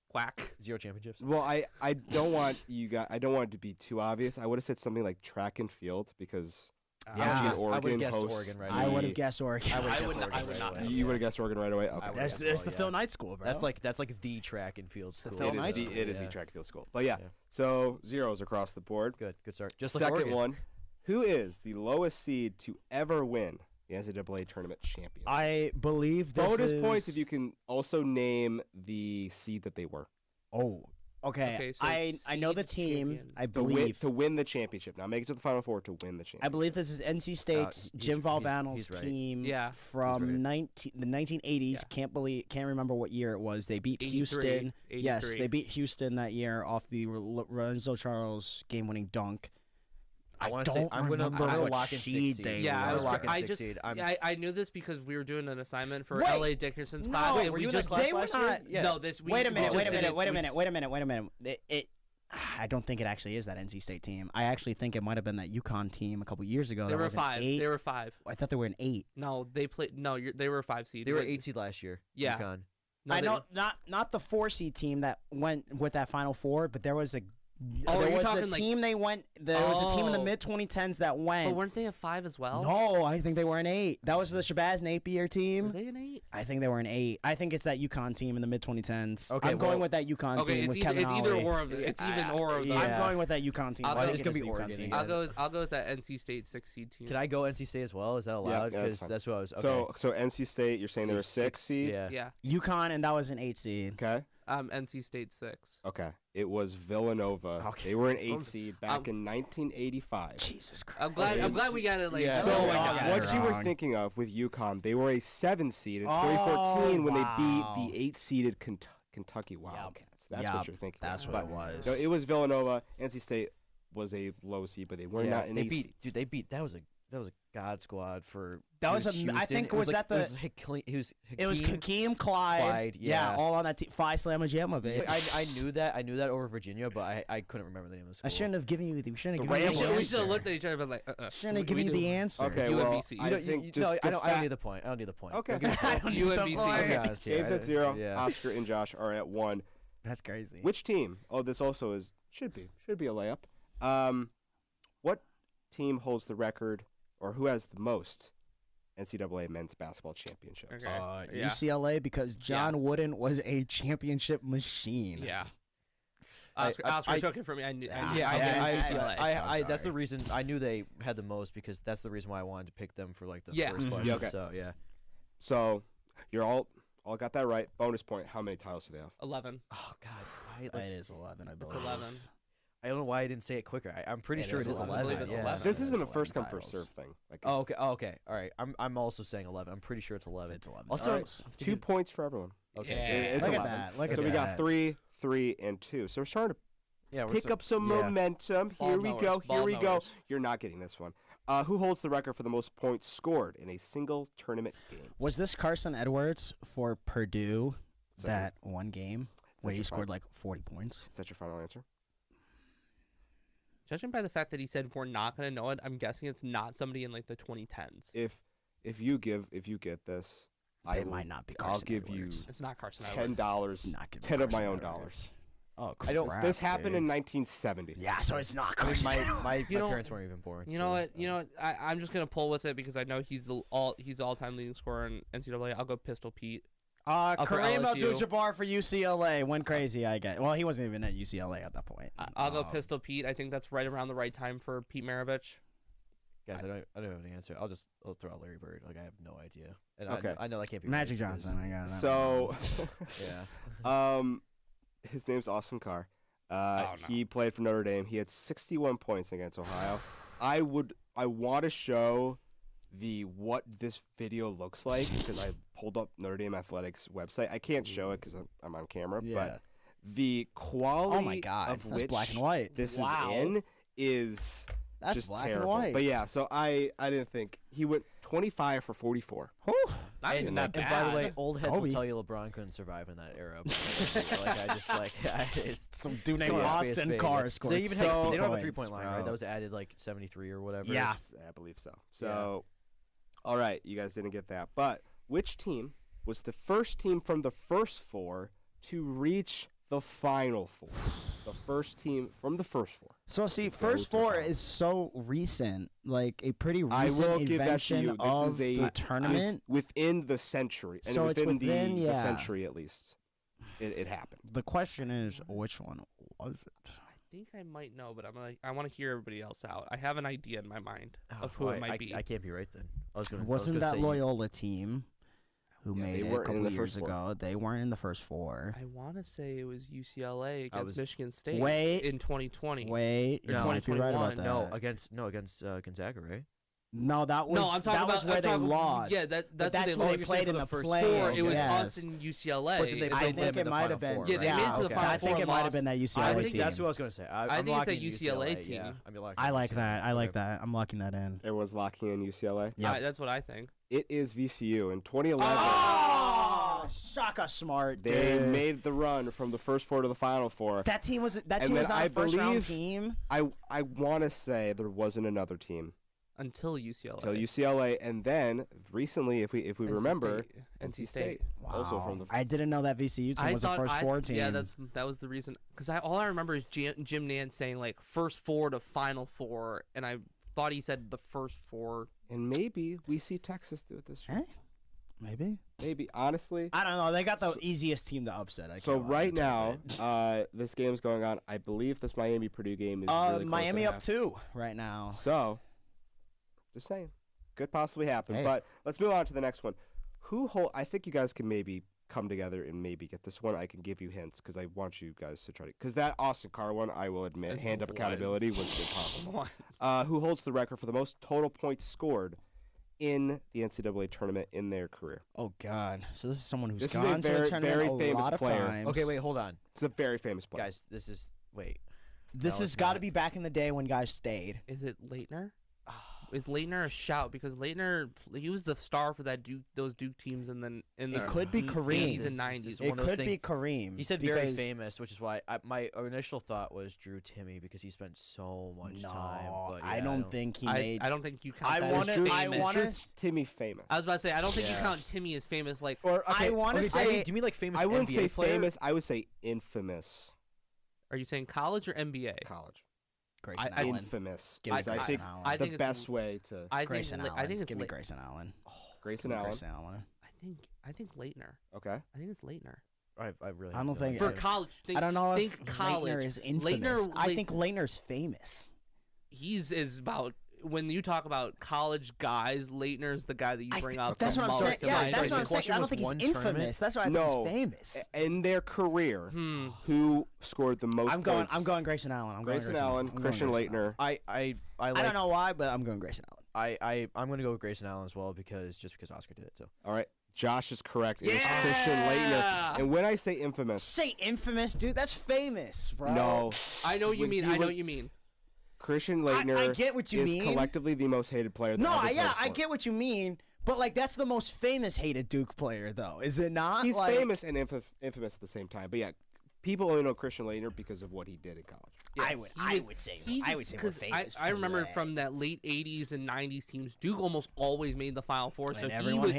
quack. 0 championships. Well, I don't want I don't want it to be too obvious. I would have said something like track and field because Yeah, I would have guessed Oregon right away. I would have guessed Oregon. I would not. You would have guessed Oregon right away. Okay. That's the Phil Knight school, bro. That's like the track and field school. It is the track and field school. But yeah, so zeros across the board. Good start. Just Second like one, who is the lowest seed to ever win the NCAA tournament champion? I believe this bonus points if you can also name the seed that they were. Oh, okay. So I know the team. champion. I believe to win the championship. Now make it to the Final Four to win the championship. I believe this is NC State's Jim Valvano's right. team from the 1980s. Yeah. Can't remember what year it was. They beat 83, Houston. 83. Yes, they beat Houston that year off the Lorenzo Charles game-winning dunk. I'm gonna lock in 6 seed. Yeah, I knew this because we were doing an assignment for L.A. Dickerson's class. Wait, were you in that class last year? Yeah. No, Wait a minute. I don't think it actually is that NC State team. I actually think it might have been that UConn team a couple years ago. They were 5. They were 5. I thought they were an 8. No, they played. No, they were a 5 seed. They were 8 seed last year. Yeah. UConn. No, I know not the 4 seed team that went with that Final Four, but there was a. Oh, there you're was talking the team they went. There was a team in the mid 2010s that went. But weren't they a 5 as well? No, I think they were an 8. That was the Shabazz Napier team. Were they an 8? I think they were an 8. I think it's that UConn team in the mid 2010s. Okay, I'm going with that UConn team with Kevin it's either Ollie. or of the. It's even or of the. I'm going with that UConn team. I think it's gonna be Oregon team. again. I'll go with that NC State 6 seed team. Can I go NC State as well? Is that allowed? Yeah, Because that's what I was. Okay. So NC State, you're saying they were 6 seed? Yeah. UConn, and that was an 8 seed. Okay. NC State 6. Okay. It was Villanova. Okay. They were an 8 seed back in 1985. Jesus Christ. I'm glad we got it. Like, Yeah. So what what you were thinking of with UConn, they were a 7 seed in 2014 when they beat the 8-seeded Kentucky Wildcats. That's what you're thinking. That's of. what But, it was. No, it was Villanova. NC State was a low seed, but they were not an 8 seed. Dude, they beat. That was a god squad for. That was Houston. I think was that the. It was Hakeem, Clyde. Yeah, all on that team. Phi Slamma Jamma, baby. I knew that. I knew that over Virginia, but I couldn't remember the name of the school. I shouldn't have given you the. We shouldn't have given you the We answer. should have looked at each other, but like, Shouldn't have given you the answer. Okay, well, UMBC. I think just I don't need the point. I don't need the point. Okay. UMBC. Gabe's at 0. Oscar and Josh are at 1. That's crazy. Which team? Oh, this also should be a layup. What team holds the record, or who has the most NCAA men's basketball championships? Okay. UCLA, because John Wooden was a championship machine. Yeah. Oscar took it from me. I knew. That's the reason I knew they had the most, because that's the reason why I wanted to pick them for like the first question. Okay. So yeah. So you're all got that right. Bonus point. How many titles do they have? 11. Oh God. It is 11, I believe. It's 11. I don't know why I didn't say it quicker. I'm pretty sure it is 11. I believe it's 11. This isn't a first come first serve thing. Like, Oh, okay. All right. I'm also saying 11. I'm pretty sure it's 11. It's 11. Also, all right, 2 points for everyone. Okay. Yeah. It's Look at 11. that. Look so at we that. got 3, 3, and 2. So we're starting to we're pick up some momentum. Here we go. You're not getting this one. Who holds the record for the most points scored in a single tournament game? Was this Carson Edwards for Purdue that one game where he scored like 40 points? Is that your final answer? Judging by the fact that he said we're not going to know it, I'm guessing it's not somebody in like the 2010s. If you get this, It might not be Carson I'll give Edwards. It's not Carson $10, Edwards. 10 of my own dollars. Oh, crap, This happened dude. in 1970. Yeah, so it's not Carson My You know- parents weren't even born. You know what? I'm just gonna pull with it because I know he's the all-time leading scorer in NCAA. I'll go Pistol Pete. For Kareem LSU. Abdul-Jabbar for UCLA went crazy, I guess. Well, he wasn't even at UCLA at that point. I'll go Pistol Pete. I think that's right around the right time for Pete Maravich. Guys, I don't have an answer. I'll throw out Larry Bird. Like I have no idea. And Okay. I know that can't be Magic right because- Johnson, I got that. So, Yeah. his name's Austin Carr. No. He played for Notre Dame. He had 61 points against Ohio. I want to show what this video looks like because I pulled up Notre Dame Athletics website. I can't show it because I'm on camera, but the quality Oh my God, of that's which black and white. this Wow. is in is That's just black and terrible. white. But yeah, so I didn't think he went 25 for 44. Not even that And bad. by the way, old heads will Kobe. tell you LeBron couldn't survive in that era. It's Some dude named call a spade a Austin spade. Carr scored They even 60 have, they don't have a points, 3-point line, right? bro. That was added like 73 or whatever. Yeah. I believe so. So, all right, you guys didn't get that. But which team was the first team from the first four to reach the final four? The first team from the first four. So see, Goes first to the four final. is so recent, like a pretty I recent will give that to invention you. This of is a the tournament. within the century, and So it's within, within, the yeah. century at least, it happened. The question is, which one was it? I think I might know, but I want to hear everybody else out. I have an idea in my mind Oh, of who boy, it might be. I can't be right then. Wasn't that Loyola team who Yeah, made they it a weren't in couple the years first four. ago? They weren't in the first four. I want to say it was UCLA I against was- Michigan State Wait. in 2020. Wait, Or you might be right about 2021. that. No, against Gonzaga, right? No, that was No, I'm talking that about was where I'm they talking- lost. Yeah, that's But that's what where they they lost. played in For the the first play. Four, it was yes. us and UCLA. But did they I put think them in it the might Final have been. Four, Yeah, they right? made it to the okay. Final I think Four it might have lost. been that UCLA I team. think That's what I was going to say. I'm think it's locking that in UCLA team. Yeah, I'm locking I in like UCLA. that. I like Okay. that. I'm locking that in. Everyone's locking in UCLA. Yep. That's what I think. It is VCU in 2011. Oh, Shaka Smart, They dude. made the run from the first four to the final four. That team was And not then a I first round believe- team. I want to say there wasn't another team Until UCLA. until UCLA, and then recently, if we NC remember, State. NC State. also from the I didn't know that VCU team was the first four team. Yeah, that was the reason. Because all I remember is Jim Nance saying like first four to Final Four, and I thought he said the first four. and maybe we see Texas do it this year. Maybe. Maybe honestly. I don't know. They got the easiest team to upset. I So can't lie right to now, it. this game's going on. I believe this Miami Purdue game is really close Miami at up half. 2 right now. So, just saying, could possibly happen. Hey. But let's move on to the next one. I think you guys can maybe come together and maybe get this one. I can give you hints because I want you guys to try to. Because that Austin Carr one, I will admit, hand up What? accountability was impossible. What? Who holds the record for the most total points scored in the NCAA tournament in their career? Oh God! So this is someone who's This is a gone to very- the tournament very a famous lot of player. times. Okay, wait, hold on. It's a very famous player. Guys, this is. Wait. This No, has it's got to not. be back in the day when guys stayed. Is it Leitner? Is Leitner a shout? Because Leitner, he was the star for those Duke teams, and then in the It could be Kareem. 80s and 90s. This is It one of those could be things- Kareem. He said very because- famous, which is why my initial thought was Drew Timmy because he spent so much No, time. But yeah, I don't think he I made. don't think you count I that wanna- as I famous. wanna- Is Timmy famous? I was about to say, I don't think you Yeah. count Timmy as famous. Like, Or I want to Okay, say. do you mean like famous? I wouldn't NBA say player? famous. I would say infamous. are you saying college or NBA? College. Grayson I- Allen. Infamous. Give me is I Grayson think Allen. I the think it's- best way to. I think Grayson Allen. I think it's Give me Le- Grayson Allen. Grayson Give me Allen. Grayson Allen. I think Leitner. Okay. I think it's Leitner. I really. I have don't no think- idea. For college, I don't know think if college. Leitner is infamous. I think Leitner's famous. he's is about when you talk about college guys. Leitner's the guy that you bring up. That's from what I'm saying. most of Yeah, my- that's what I'm the saying. question I don't was think he's one infamous. tournament? That's why I think No. he's famous. In their career, who scored the most I'm going. points? I'm going Grayson Allen. I'm going Grayson Allen, I'm going Christian Grayson Leitner. Allen. I I don't know why, but I'm going Grayson Allen. I'm gonna go with Grayson Allen as well because Oscar did it. So All right. Josh is correct. It was Yeah! Christian Leitner. And when I say infamous, Say infamous, dude. That's famous, bro. no. I know what you When mean. he I know was- what you mean. Christian Leitner I get what you is mean. collectively the most hated player. That No, ever yeah, played I sport. get what you mean, but like that's the most famous hated Duke player, though, is it not? He's Like, famous and infamous at the same time. But yeah, people only know Christian Laettner because of what he did in college. Yeah, I would say we're famous. I remember from that late 80s and 90s teams, Duke almost always made the Final Four, so he was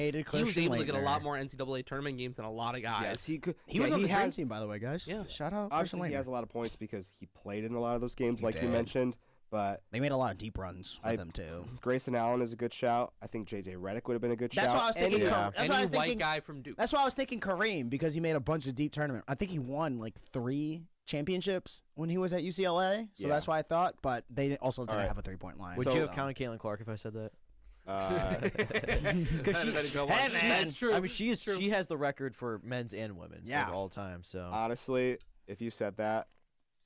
able to get a lot more NCAA tournament games than a lot of guys. Yes, he could. He was on the dream team, by the way, guys. Yeah. Shout out. Obviously, he has a lot of points because he played in a lot of those games, like you mentioned. But they made a lot of deep runs with them too. Grayson Allen is a good shout. I think J.J. Redick would have been a good shout. That's what I was thinking. Any white guy from Duke. That's why I was thinking Kareem, because he made a bunch of deep tournament. I think he won like 3 championships when he was at UCLA, so that's why I thought. But they also didn't have a 3-point line. Would you have counted Caitlin Clark if I said that? Because That's true. I mean, she has the record for men's and women's of all time. So honestly, if you said that,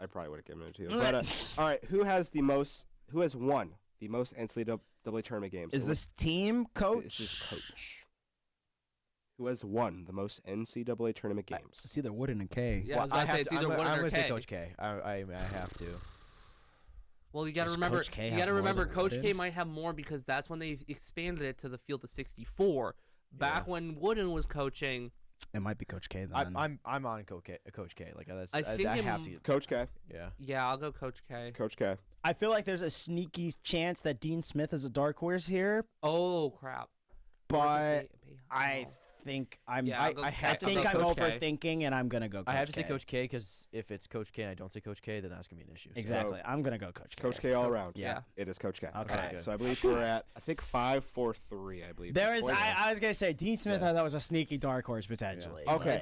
I probably would have given it to you. But all right, who has won the most NCAA tournament games? Is this team, coach? This is coach. Who has won the most NCAA tournament games? It's either Wooden and K. Yeah, I was going to say it's either Wooden or K. I'm going to say Coach K. I have to. Well, you got to remember. Coach K might have more because that's when they expanded it to the field of 64. Back when Wooden was coaching, it might be Coach K. Then I'm on Coach K. Like that's I have to. Coach K. Yeah, I'll go Coach K. Coach K. I feel like there's a sneaky chance that Dean Smith is a dark horse here. Oh crap! But I think I'm overthinking, and I'm gonna go Coach K. I have to say Coach K because if it's Coach K and I don't say Coach K, then that's gonna be an issue. Exactly. So, I'm gonna go Coach K. Coach K all around. Yeah. It is Coach K. Okay. So I believe we're at 5-4-3. I believe there is. I was gonna say Dean Smith. I thought was a sneaky dark horse potentially. Yeah. Okay.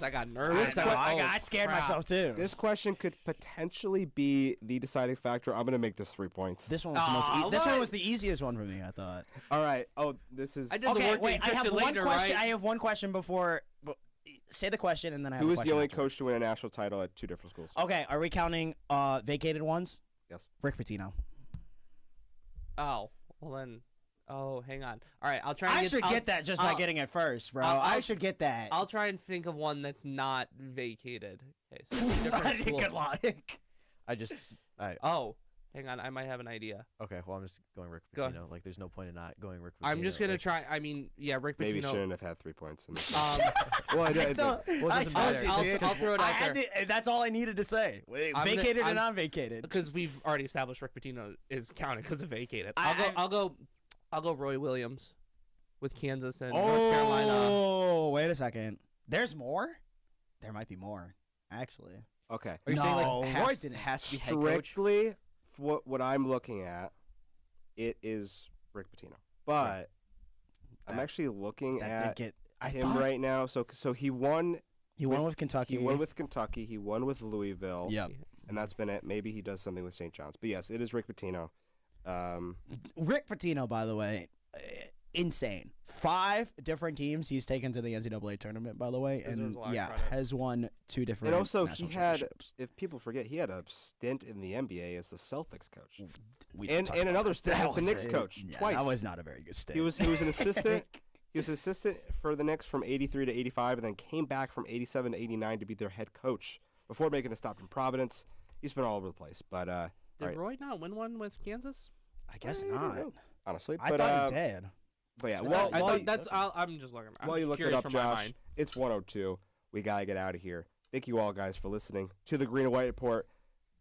I got nervous. I scared myself too. This question could potentially be the deciding factor. I'm gonna make this 3 points. This one was this one was the easiest one for me. I thought. All right. Oh, this is. I did the work. Wait. I have one question. Right? I have one question before. Say the question and then I have Who a is question the only afterwards. coach to win a national title at 2 different schools? Okay, are we counting vacated ones? Yes. Rick Pitino. Oh, well then. Oh, hang on. All right, I'll try. I should get that just by getting it first, bro. I should get that. I'll try and think of one that's not vacated. Okay, so different schools. Good luck. Oh, hang on. I might have an idea. Okay, well I'm just going Rick Pitino. Like there's no point in not going Rick Pitino. I'm just gonna try. I mean, yeah, Rick Pitino. Maybe shouldn't have had 3 points. Well, it doesn't matter. I'll throw it out there. That's all I needed to say. Vacated and non-vacated. Because we've already established Rick Pitino is counted because of vacated. I'll go Roy Williams with Kansas and North Carolina. Oh, wait a second. There's more? There might be more, actually. Okay. Are you saying like Roy has to be head coach? Strictly, what I'm looking at, it is Rick Pitino. But I'm actually looking at him right now. So he won. He won with Kentucky. He won with Kentucky. He won with Louisville. Yep. And that's been it. Maybe he does something with St. John's. But yes, it is Rick Pitino. Rick Pitino, by the way, insane. 5 different teams he's taken to the NCAA tournament, by the way, and has won 2 different. And also, he had, if people forget, he had a stint in the NBA as the Celtics coach, and another stint as the Knicks coach twice. That was not a very good stint. He was an assistant. He was an assistant for the Knicks from '83 to '85, and then came back from '87 to '89 to be their head coach before making a stop in Providence. He's been all over the place, but did Roy not win one with Kansas? I guess not. Honestly, I thought he did. But yeah, I'm just looking. While you look it up, Josh, it's 1:02. We gotta get out of here. Thank you all guys for listening to the Green and White Report.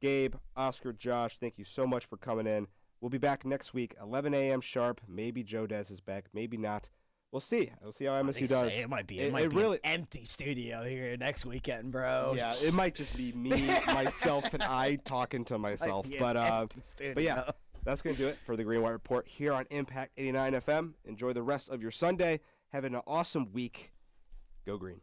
Gabe, Oscar, Josh, thank you so much for coming in. We'll be back next week, 11 a.m. sharp. Maybe Joe Dez is back. Maybe not. We'll see. We'll see how MSU does. It might be an empty studio here next weekend, bro. Yeah, it might just be me, myself, and I talking to myself. But yeah, that's going to do it for the Green and White Report here on Impact 89 FM. Enjoy the rest of your Sunday. Have an awesome week. Go Green.